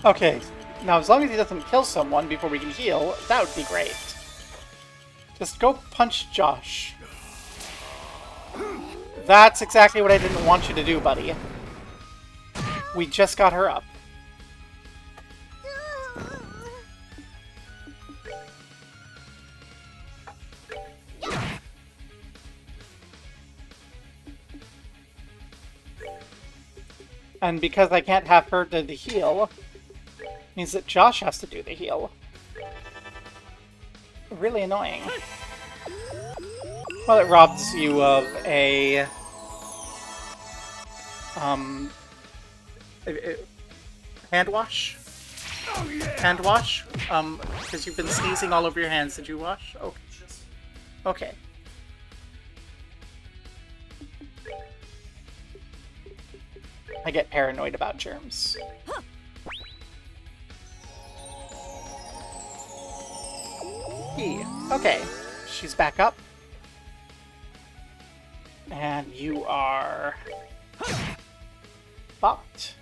Okay, now as long as he doesn't kill someone before we can heal, that would be great. Just go punch Josh. That's exactly what I didn't want you to do, buddy. We just got her up. And because I can't have her do the heal, means that Josh has to do the heal. Really annoying. Well, it robs you of a... hand wash? Oh yeah! Hand wash? Because you've been sneezing all over your hands. Did you wash? Okay. Okay. I get paranoid about germs. Okay, she's back up. And you are... fucked.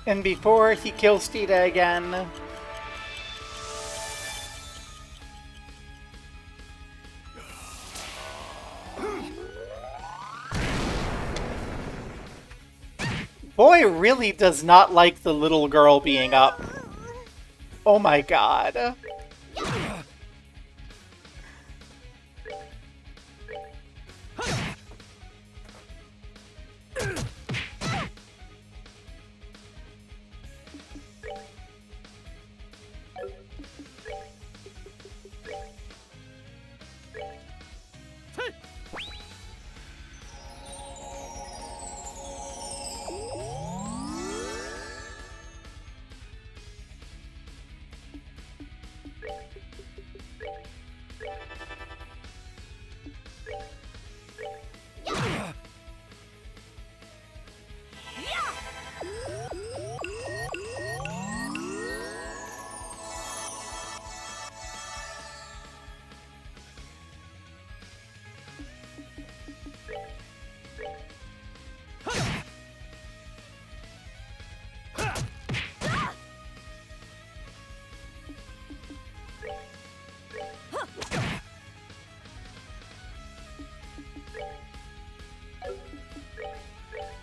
And before he kills Tita again... Boy really does not like the little girl being up. Oh my god.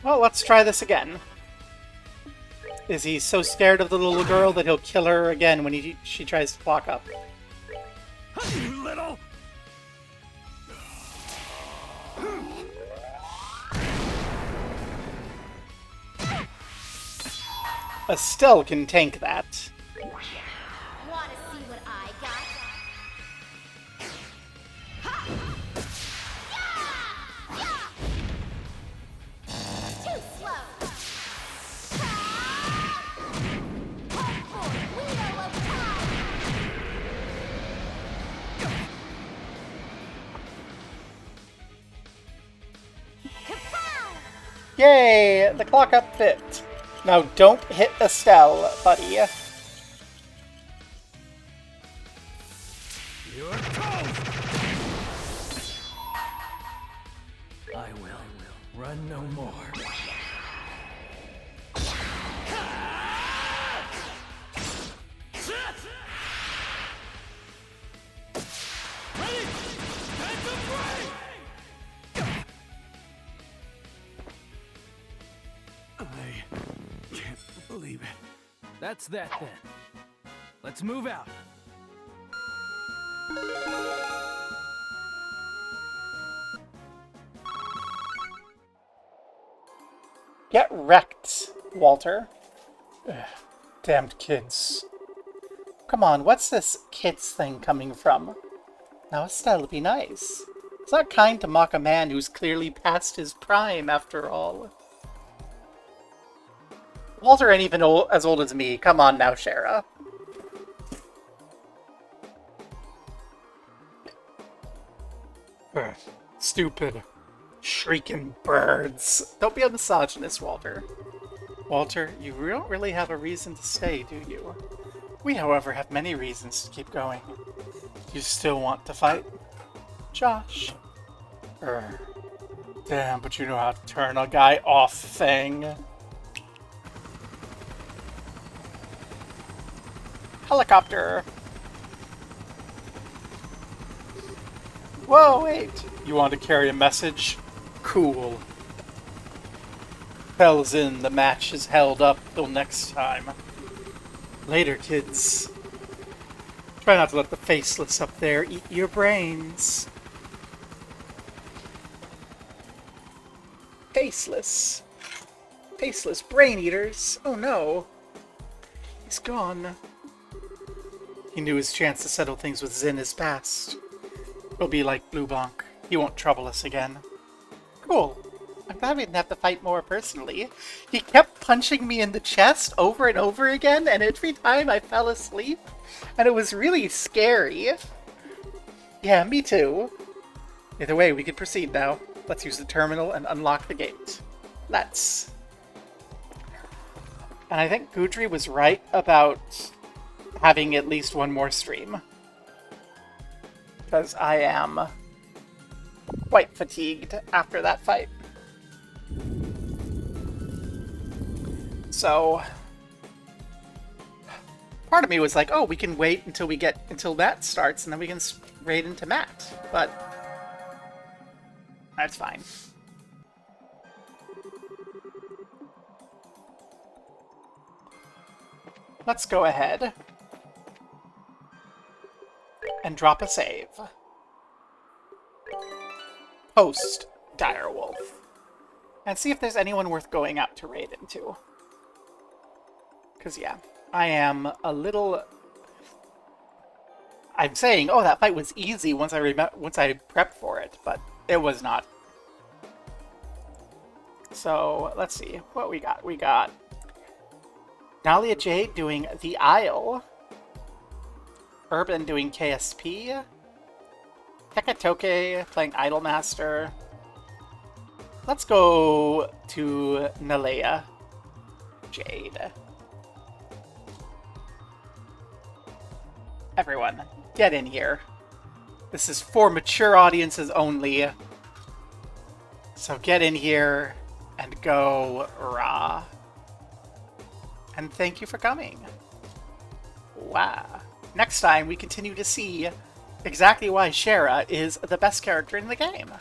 Well, let's try this again. Is he so scared of the little girl that he'll kill her again when she tries to clock up? You little... Estelle can tank that. Wanna see what I got? Too slow. Hope for Wheel of Time. Kapow! Yay! The clock up fit. Now don't hit Estelle, buddy. You're toast! I will run no more. Ready? Time to break! I can't believe it. That's that then. Let's move out. Get wrecked, Walter. Ugh, damned kids. Come on, what's this kids thing coming from? Now Estelle, be nice. It's not kind to mock a man who's clearly past his prime, after all. Walter ain't even as old as me. Come on now, Shara. Ugh, stupid, shrieking birds. Don't be a misogynist, Walter. Walter, you don't really have a reason to stay, do you? We, however, have many reasons to keep going. You still want to fight? Josh. Damn, but you know how to turn a guy off, thing. Helicopter! Whoa, wait! You want to carry a message? Cool. Hell's in, the match is held up till next time. Later, kids. Try not to let the faceless up there eat your brains. Faceless. Faceless brain eaters. Oh no. He's gone. He knew his chance to settle things with Zin is past. It'll be like Blue Bonk. He won't trouble us again. Cool. I'm glad we didn't have to fight more personally. He kept punching me in the chest over and over again, and every time I fell asleep, and it was really scary. Yeah, me too. Either way, we can proceed now. Let's use the terminal and unlock the gate. Let's. And I think Gudry was right about having at least one more stream. Because I am quite fatigued after that fight. So, part of me was like, oh, we can wait until Matt starts, and then we can raid into Matt. But that's fine. Let's go ahead and drop a save. Post Direwolf. And see if there's anyone worth going out to raid into. Because, yeah, I am a little... I'm saying, oh, that fight was easy once I prepped for it, but it was not. So, let's see what we got. We got Nalia Jade doing The Isle. Urban doing KSP. Hekatoke playing Idolmaster. Let's go to Nalia Jade. Everyone, get in here. This is for mature audiences only. So get in here and go raw. And thank you for coming. Wow. Next time, we continue to see exactly why Shara is the best character in the game.